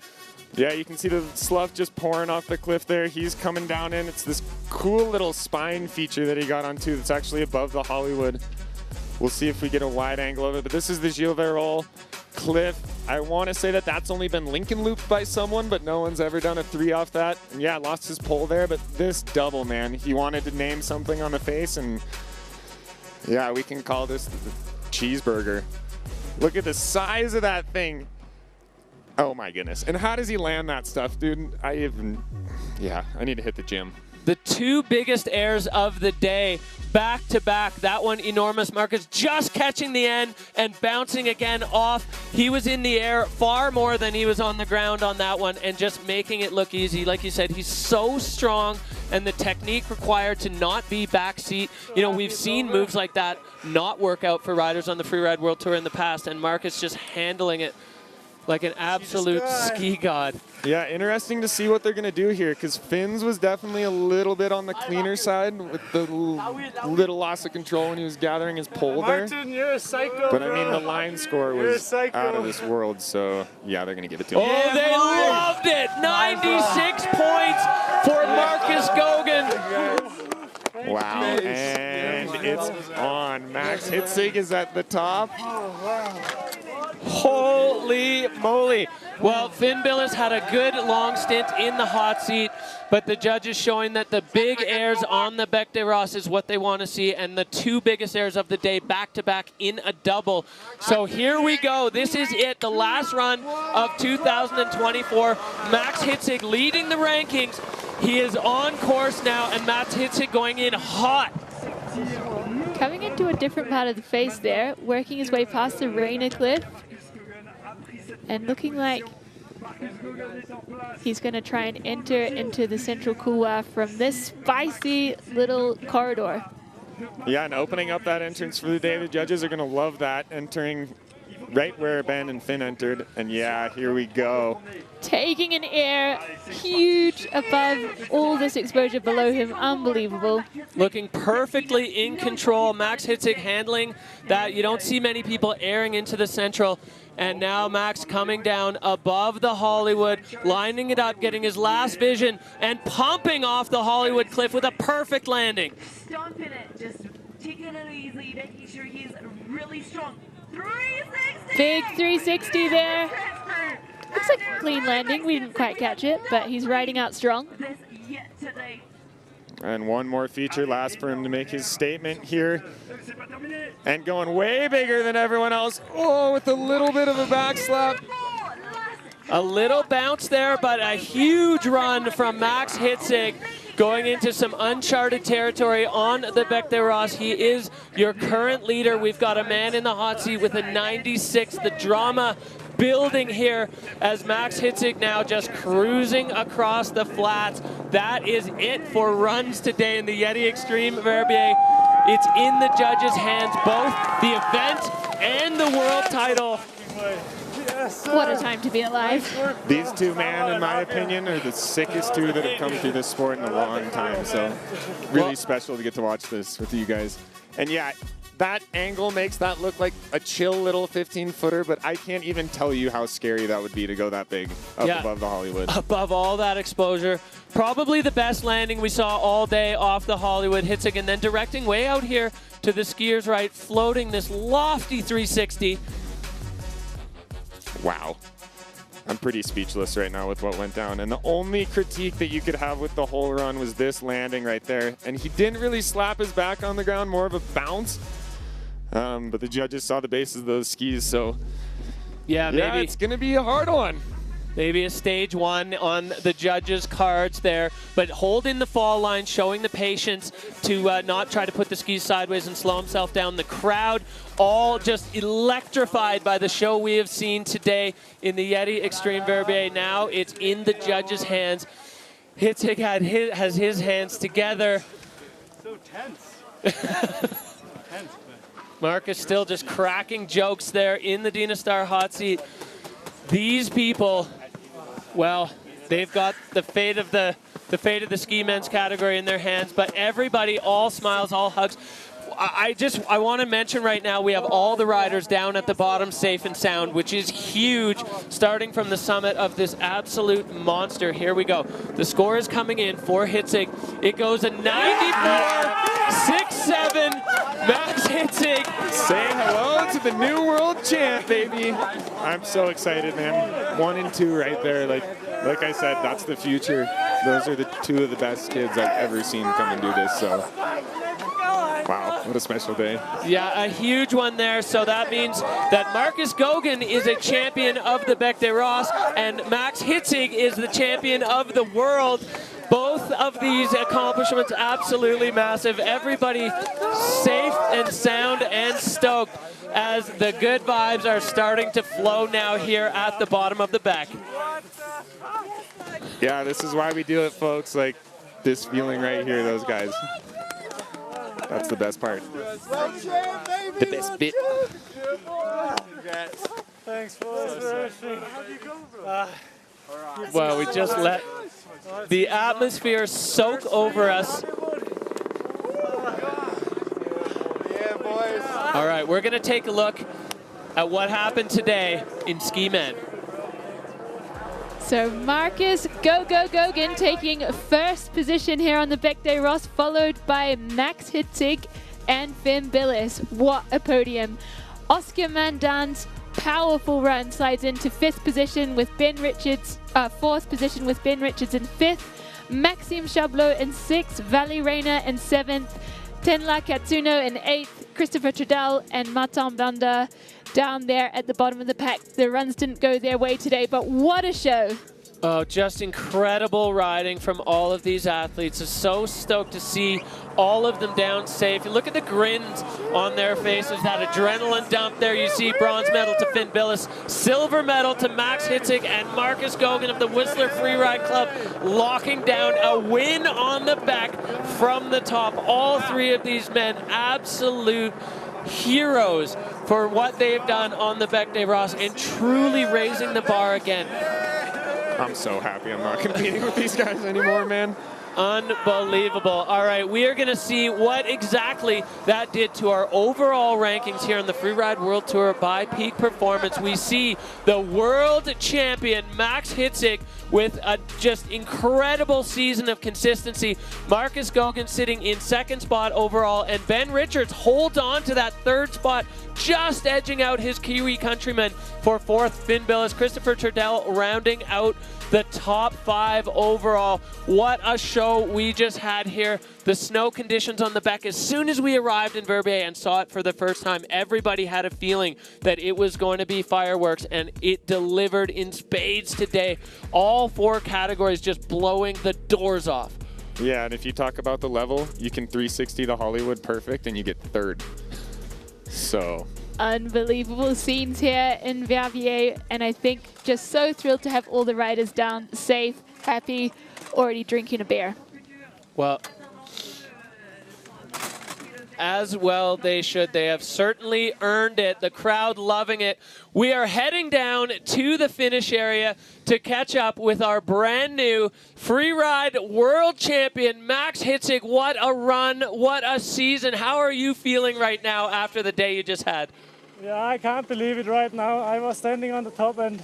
Yeah, you can see the slough just pouring off the cliff there. He's coming down in. It's this cool little spine feature that he got onto that's actually above the Hollywood. We'll see if we get a wide angle of it, but this is the Gilles Voirol cliff. I want to say that that's only been Lincoln looped by someone, but no one's ever done a 3 off that. And yeah, lost his pole there, but this double, man, he wanted to name something on the face, and yeah, we can call this the cheeseburger. Look at the size of that thing. Oh my goodness. And how does he land that stuff, dude? I need to hit the gym. The two biggest airs of the day, back to back. That one enormous. Marcus just catching the end and bouncing again off. He was in the air far more than he was on the ground on that one and just making it look easy. Like you said, he's so strong, and the technique required to not be backseat. You know, we've seen moves like that not work out for riders on the Freeride World Tour in the past, and Marcus just handling it like an absolute ski god. Yeah, interesting to see what they're going to do here, because Finn's was definitely a little bit on the cleaner side with the little loss of control when he was gathering his pole there. Marton, you're a psycho, but I mean, the line score was out of this world, so yeah, they're going to give it to him. Oh, they loved it! 96 points for Marcus Gogan. Wow, and it's on. Max Hedvig is at the top. Holy moly. Well, Finn Billis had a good long stint in the hot seat, but the judges showing that the big airs on the Bec de Ros is what they want to see, and the two biggest airs of the day back-to-back in a double. So here we go. This is it, the last run of 2024. Max Hedvig leading the rankings. He is on course now, and Max Hedvig going in hot. Coming into a different part of the face there, working his way past the Rainer cliff, and looking like he's going to try and enter into the central couloir from this spicy little corridor. Yeah, and opening up that entrance for the day, the judges are going to love that, entering right where Ben and Finn entered. And yeah, here we go. Taking an air huge above all this exposure below him. Unbelievable. Looking perfectly in control. Max Hedvig handling that. You don't see many people airing into the central. And now Max coming down above the Hollywood, lining it up, getting his last vision, and pumping off the Hollywood cliff with a perfect landing. Stomping it, just taking it easy, making sure he's really strong. 360! Big 360 there. Looks like a clean landing. We didn't quite catch it, but he's riding out strong. And one more feature last for him to make his statement here. And going way bigger than everyone else. Oh, with a little bit of a backslap. A little bounce there, but a huge run from Max Hedvig, going into some uncharted territory on the Bec de Ros. He is your current leader. We've got a man in the hot seat with a 96. The drama building here as Max Hedvig now just cruising across the flats. That is it for runs today in the Yeti Xtreme Verbier. It's in the judges' hands, both the event and the world title. What a time to be alive. These two, man, in my opinion, are the sickest two that have come through this sport in a long time. So really special to get to watch this with you guys. And yeah, that angle makes that look like a chill little 15-footer, but I can't even tell you how scary that would be to go that big up above the Hollywood. Above all that exposure. Probably the best landing we saw all day off the Hollywood. Hedvig, and then directing way out here to the skier's right, floating this lofty 360. Wow. I'm pretty speechless right now with what went down. And the only critique that you could have with the whole run was this landing right there. And he didn't really slap his back on the ground, more of a bounce. But the judges saw the bases of those skis, so yeah, maybe it's going to be a hard one. Maybe a stage one on the judges' cards there, but holding the fall line, showing the patience to not try to put the skis sideways and slow himself down. The crowd all just electrified by the show we have seen today in the Yeti Xtreme Verbier. Now it's in the judges' hands. Hedvig has his hands together. So tense. Marcus still just cracking jokes there in the Dina Star hot seat. These people, well, they've got the fate of the fate of the ski men's category in their hands, but everybody, all smiles, all hugs. I want to mention right now we have all the riders down at the bottom safe and sound, which is huge, starting from the summit of this absolute monster. Here we go. The score is coming in for Hedvig. It goes a 94-6-7. Max Hedvig saying hello to the new world champ, baby. I'm so excited, man. 1 and 2 right there. Like I said, that's the future. Those are the two of the best kids I've ever seen come and do this. So, wow. What a special day. Yeah, a huge one there. So that means that Marcus Goguen is a champion of the Bec de Ross, and Max Hedvig is the champion of the world. Both of these accomplishments absolutely massive. Everybody safe and sound and stoked as the good vibes are starting to flow now here at the bottom of the Bec. Yeah, this is why we do it, folks. Like this feeling right here, those guys. That's the best part. The best bit. Thanks for everything. Well, we just let the atmosphere soak over us. All right, we're going to take a look at what happened today in ski men. So Marcus Goguen taking first position here on the Bec de Ross, followed by Max Hedvig and Finn Billis. What a podium. Oscar Mandan's powerful run slides into fifth position with Ben Richards, fourth position with Ben Richards in fifth, Maxime Chablot in sixth, Vali Reina in seventh, Tenla Katsuno in eighth, Christopher Trudell and Marton Banda down there at the bottom of the pack. The runs didn't go their way today, but what a show. Oh, just incredible riding from all of these athletes. I'm so stoked to see all of them down safe. You look at the grins on their faces, that adrenaline dump there. You see bronze medal to Finn Billis, silver medal to Max Hedvig, and Marcus Goguen of the Whistler Freeride Club locking down a win on the Bec from the top. All three of these men, absolute heroes for what they've done on the Bec de Ross and truly raising the bar again. I'm so happy I'm not competing with these guys anymore, man. Unbelievable. All right, we are going to see what exactly that did to our overall rankings here on the Freeride World Tour by peak performance. We see the world champion, Max Hedvig, with a just incredible season of consistency. Marcus Goguen sitting in second spot overall, and Ben Richards holds on to that third spot, just edging out his Kiwi countrymen for fourth. Finn Billis, Christopher Trudell rounding out the top five overall. What a show we just had here. The snow conditions on the Bec, as soon as we arrived in Verbier and saw it for the first time, everybody had a feeling that it was going to be fireworks, and it delivered in spades today. All four categories just blowing the doors off. Yeah, and if you talk about the level, you can 360 the Hollywood perfect and you get third. So Unbelievable scenes here in Verbier, and I think just so thrilled to have all the riders down safe, happy, already drinking a beer. Well, as well they should. They have certainly earned it. The crowd loving it. We are heading down to the finish area to catch up with our brand new freeride world champion, Max Hedvig. What a run, what a season. How are you feeling right now after the day you just had? Yeah, I can't believe it right now. I was standing on the top and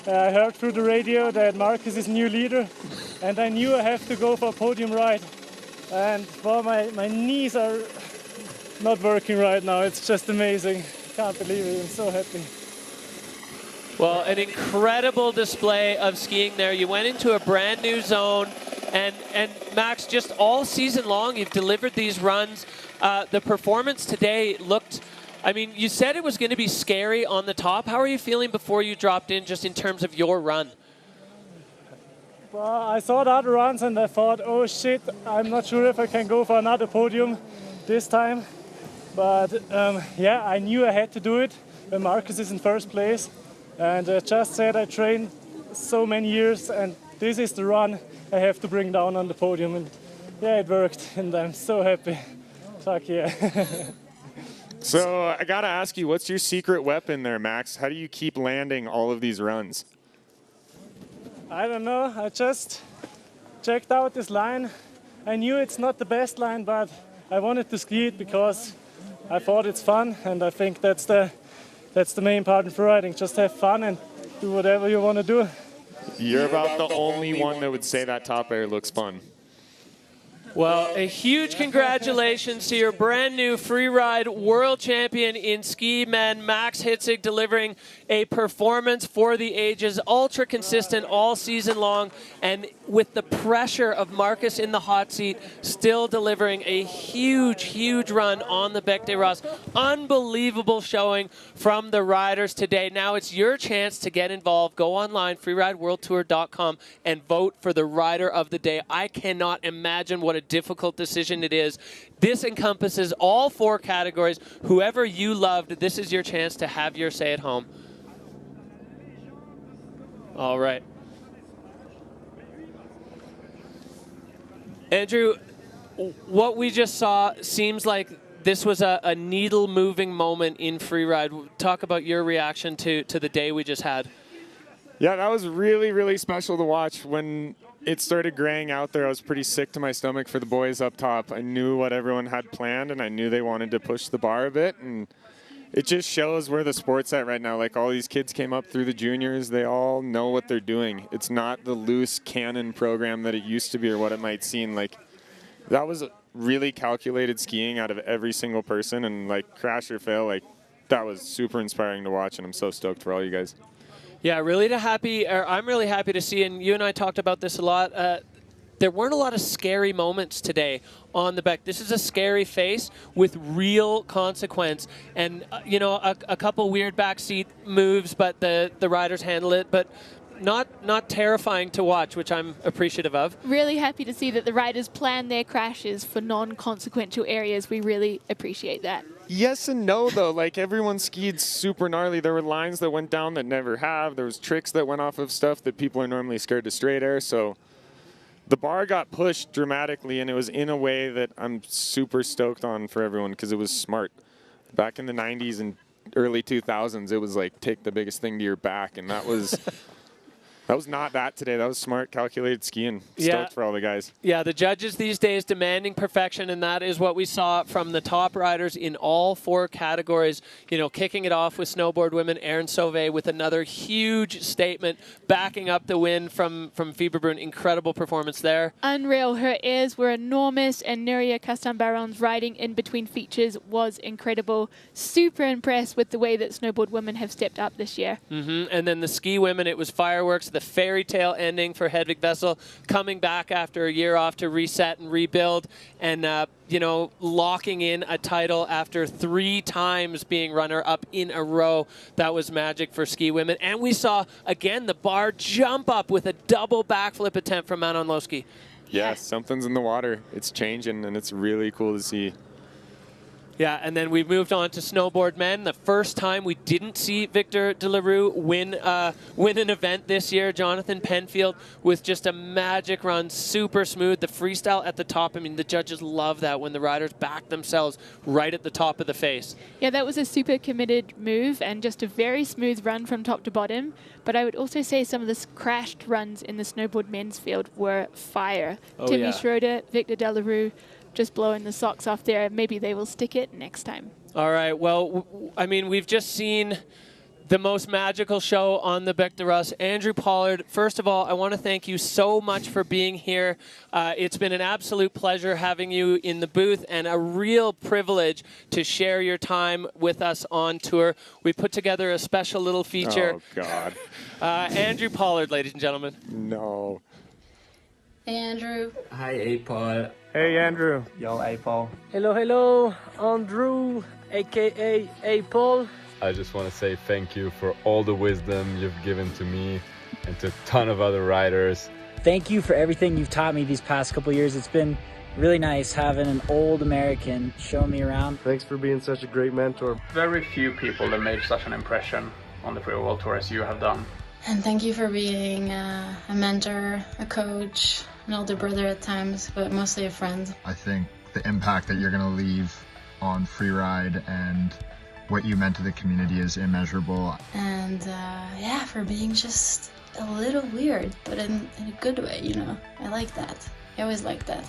I heard through the radio that Marcus is new leader, and I knew I have to go for a podium ride. And well, my knees are not working right now. It's just amazing. Can't believe it. I'm so happy. Well, an incredible display of skiing there. You went into a brand new zone, and Max, just all season long, you've delivered these runs. The performance today looked, I mean, you said it was going to be scary on the top. How are you feeling before you dropped in, just in terms of your run? Well, I saw the other runs and I thought, oh shit, I'm not sure if I can go for another podium this time. But yeah, I knew I had to do it when Marcus is in first place. And I just said I trained so many years, and this is the run I have to bring down on the podium. And yeah, it worked, and I'm so happy. Fuck yeah. So I gotta ask you, what's your secret weapon there, Max? How do you keep landing all of these runs? I don't know. I just checked out this line. I knew it's not the best line, but I wanted to ski it because I thought it's fun, and I think that's the main part in freeriding. Just have fun and do whatever you want to do. You're about the only one that would say that top air looks fun. Well, a huge congratulations to your brand new freeride world champion in ski men, Max Hedvig, delivering a performance for the ages, ultra consistent all season long, and with the pressure of Marcus in the hot seat, still delivering a huge run on the Bec des Roses. Unbelievable showing from the riders today. Now it's your chance to get involved. Go online, freerideworldtour.com, and vote for the rider of the day. I cannot imagine what a difficult decision it is. This encompasses all 4 categories. Whoever you loved, this is your chance to have your say at home. All right. Andrew, what we just saw seems like this was a needle-moving moment in freeride. Talk about your reaction to the day we just had. Yeah, that was really special to watch. When it started graying out there, I was pretty sick to my stomach for the boys up top. I knew what everyone had planned, and I knew they wanted to push the bar a bit. And it just shows where the sport's at right now. Like, all these kids came up through the juniors. They all know what they're doing. It's not the loose cannon program that it used to be or what it might seem. Like, that was really calculated skiing out of every single person. And, like, crash or fail, like, that was super inspiring to watch. And I'm so stoked for all you guys. Yeah, I'm really happy to see, and you and I talked about this a lot, there weren't a lot of scary moments today on the Bec. This is a scary face with real consequence, and you know, a couple weird backseat moves, but the riders handle it, but not terrifying to watch, which I'm appreciative of. Really happy to see that the riders plan their crashes for non-consequential areas. We really appreciate that. Yes and no, though. Like, everyone skied super gnarly. There were lines that went down that never have. There was tricks that went off of stuff that people are normally scared to straight air. So the bar got pushed dramatically, and it was in a way that I'm super stoked on for everyone because it was smart. Back in the 90s and early 2000s, it was like, take the biggest thing to your back, and that was... That was not that today. That was smart, calculated skiing. Stoked for all the guys. Yeah, the judges these days demanding perfection, and that is what we saw from the top riders in all 4 categories. You know, kicking it off with snowboard women, Erin Sauvé with another huge statement, backing up the win from Fieberbrunn. Incredible performance there. Unreal. Her airs were enormous, and Nuria Castan-Baron's riding in between features was incredible. Super impressed with the way that snowboard women have stepped up this year. And then the ski women, it was fireworks. The fairy tale ending for Hedvig Vessel, coming back after a year off to reset and rebuild, and you know, locking in a title after 3 times being runner-up in a row. That was magic for ski women. And we saw, again, the bar jump up with a double backflip attempt from Manon Lowski. Yeah, something's in the water. It's changing, and it's really cool to see. Yeah, and then we moved on to snowboard men. The first time we didn't see Victor Delarue win an event this year. Jonathan Penfield with just a magic run, super smooth. The freestyle at the top, I mean, the judges love that when the riders back themselves right at the top of the face. Yeah, that was a super committed move and just a very smooth run from top to bottom. But I would also say some of the crashed runs in the snowboard men's field were fire. Oh, Timmy yeah. Schroeder, Victor Delarue, just blowing the socks off there. Maybe they will stick it next time. All right, well, I mean, we've just seen the most magical show on the Bec des Roses. Andrew Pollard, first of all, I want to thank you so much for being here. It's been an absolute pleasure having you in the booth and a real privilege to share your time with us on tour. We put together a special little feature. Oh, God. Andrew Pollard, ladies and gentlemen. No. Hey, Andrew. Hi, A-Paul. Hey, Andrew. Yo, A-Paul. Hello, Andrew, aka A-Paul. I just want to say thank you for all the wisdom you've given to me and to a ton of other riders. Thank you for everything you've taught me these past couple years. It's been really nice having an old American show me around. Thanks for being such a great mentor. Very few people have made such an impression on the Free World Tour as you have done. And thank you for being a mentor, a coach, an older brother at times, but mostly a friend. I think the impact that you're going to leave on freeride and what you meant to the community is immeasurable. And yeah, for being just a little weird, but in a good way, you know. I like that. I always like that.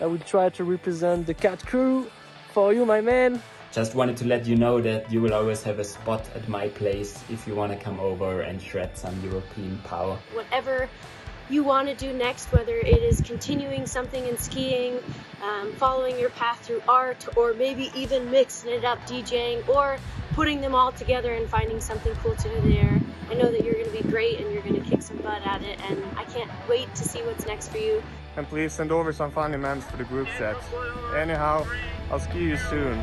I will try to represent the cat crew for you, my man. Just wanted to let you know that you will always have a spot at my place if you want to come over and shred some European power. Whatever you want to do next, whether it is continuing something in skiing, following your path through art, or maybe even mixing it up, DJing, or putting them all together and finding something cool to do there. I know that you're going to be great and you're going to kick some butt at it, and I can't wait to see what's next for you. And please send over some funny memes for the group chat. Anyhow, I'll ski you soon.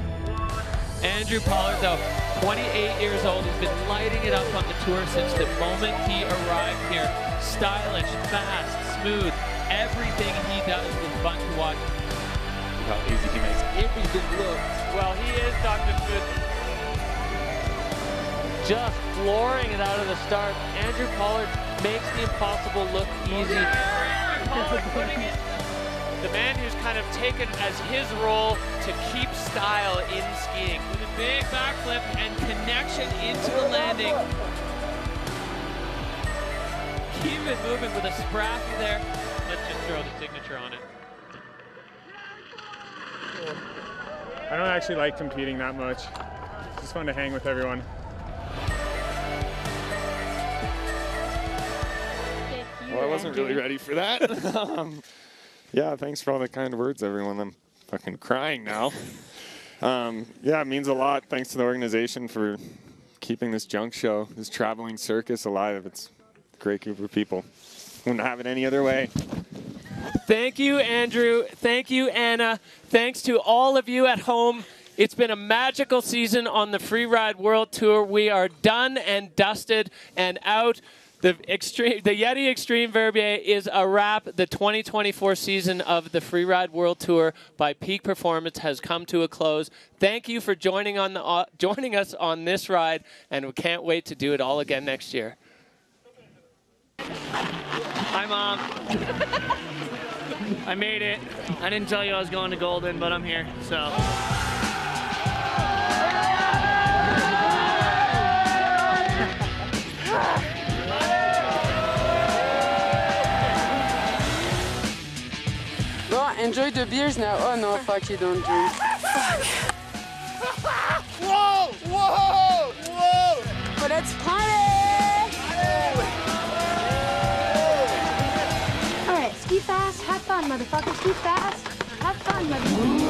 Andrew Pollard, though, 28 years old, he's been lighting it up on the tour since the moment he arrived here. Stylish, fast, smooth, everything he does is fun to watch. Look how easy he makes everything look. Well, he is Dr. Smooth. Just flooring it out of the start. Andrew Pollard makes the impossible look easy. Pollard putting it. The man who's kind of taken as his role to keep style in skiing. With a big backflip and connection into the landing. Keep it moving with a spraffy there. Let's just throw the signature on it. I don't actually like competing that much. It's just fun to hang with everyone. Well, I wasn't really ready for that. Yeah, thanks for all the kind words, everyone. I'm fucking crying now. Yeah, it means a lot. Thanks to the organization for keeping this junk show, this traveling circus alive. It's a great group of people. Wouldn't have it any other way. Thank you, Andrew. Thank you, Anna. Thanks to all of you at home. It's been a magical season on the Freeride World Tour. We are done and dusted and out. The Yeti Xtreme Verbier is a wrap. The 2024 season of the Freeride World Tour by Peak Performance has come to a close. Thank you for joining us on this ride, and we can't wait to do it all again next year. Hi, Mom. I made it. I didn't tell you I was going to Golden, but I'm here, so. Enjoy the beers now. Oh no, fuck, you don't drink. Whoa! Whoa! Whoa! But let's party! Alright, ski fast, have fun, motherfucker. Ski fast, have fun, motherfucker.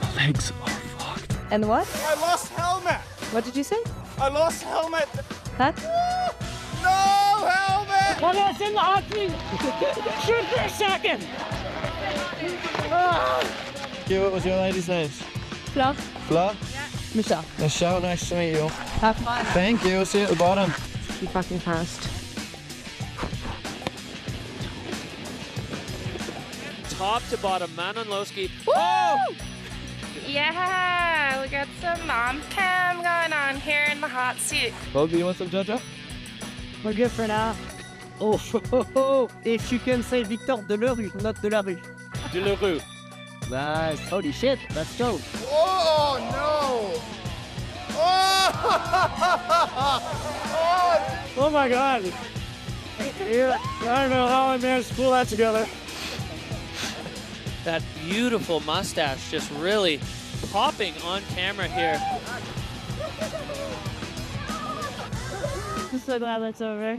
My legs are fucked. And what? I lost helmet! What did you say? I lost helmet! Huh? No helmet! Well, that's in the hockey. Shoot for a second. Okay, what was your lady's name? Fleur. Fleur? Yeah. Michelle. Michelle, nice to meet you. Have fun. Thank you, see you at the bottom. Ski fucking fast. Top to bottom, Manon Lowski. Woo! Yeah, we got some mom cam going on here in the hot seat. Bogey, you want some Jojo? We're good for now. Oh, if you can say Victor Delerue, not de la rue. Delerue. Nice. Holy shit, let's go. Oh no! Oh my god. Yeah, I don't know how I managed to pull that together. That beautiful mustache just really popping on camera here. I'm so glad that's over.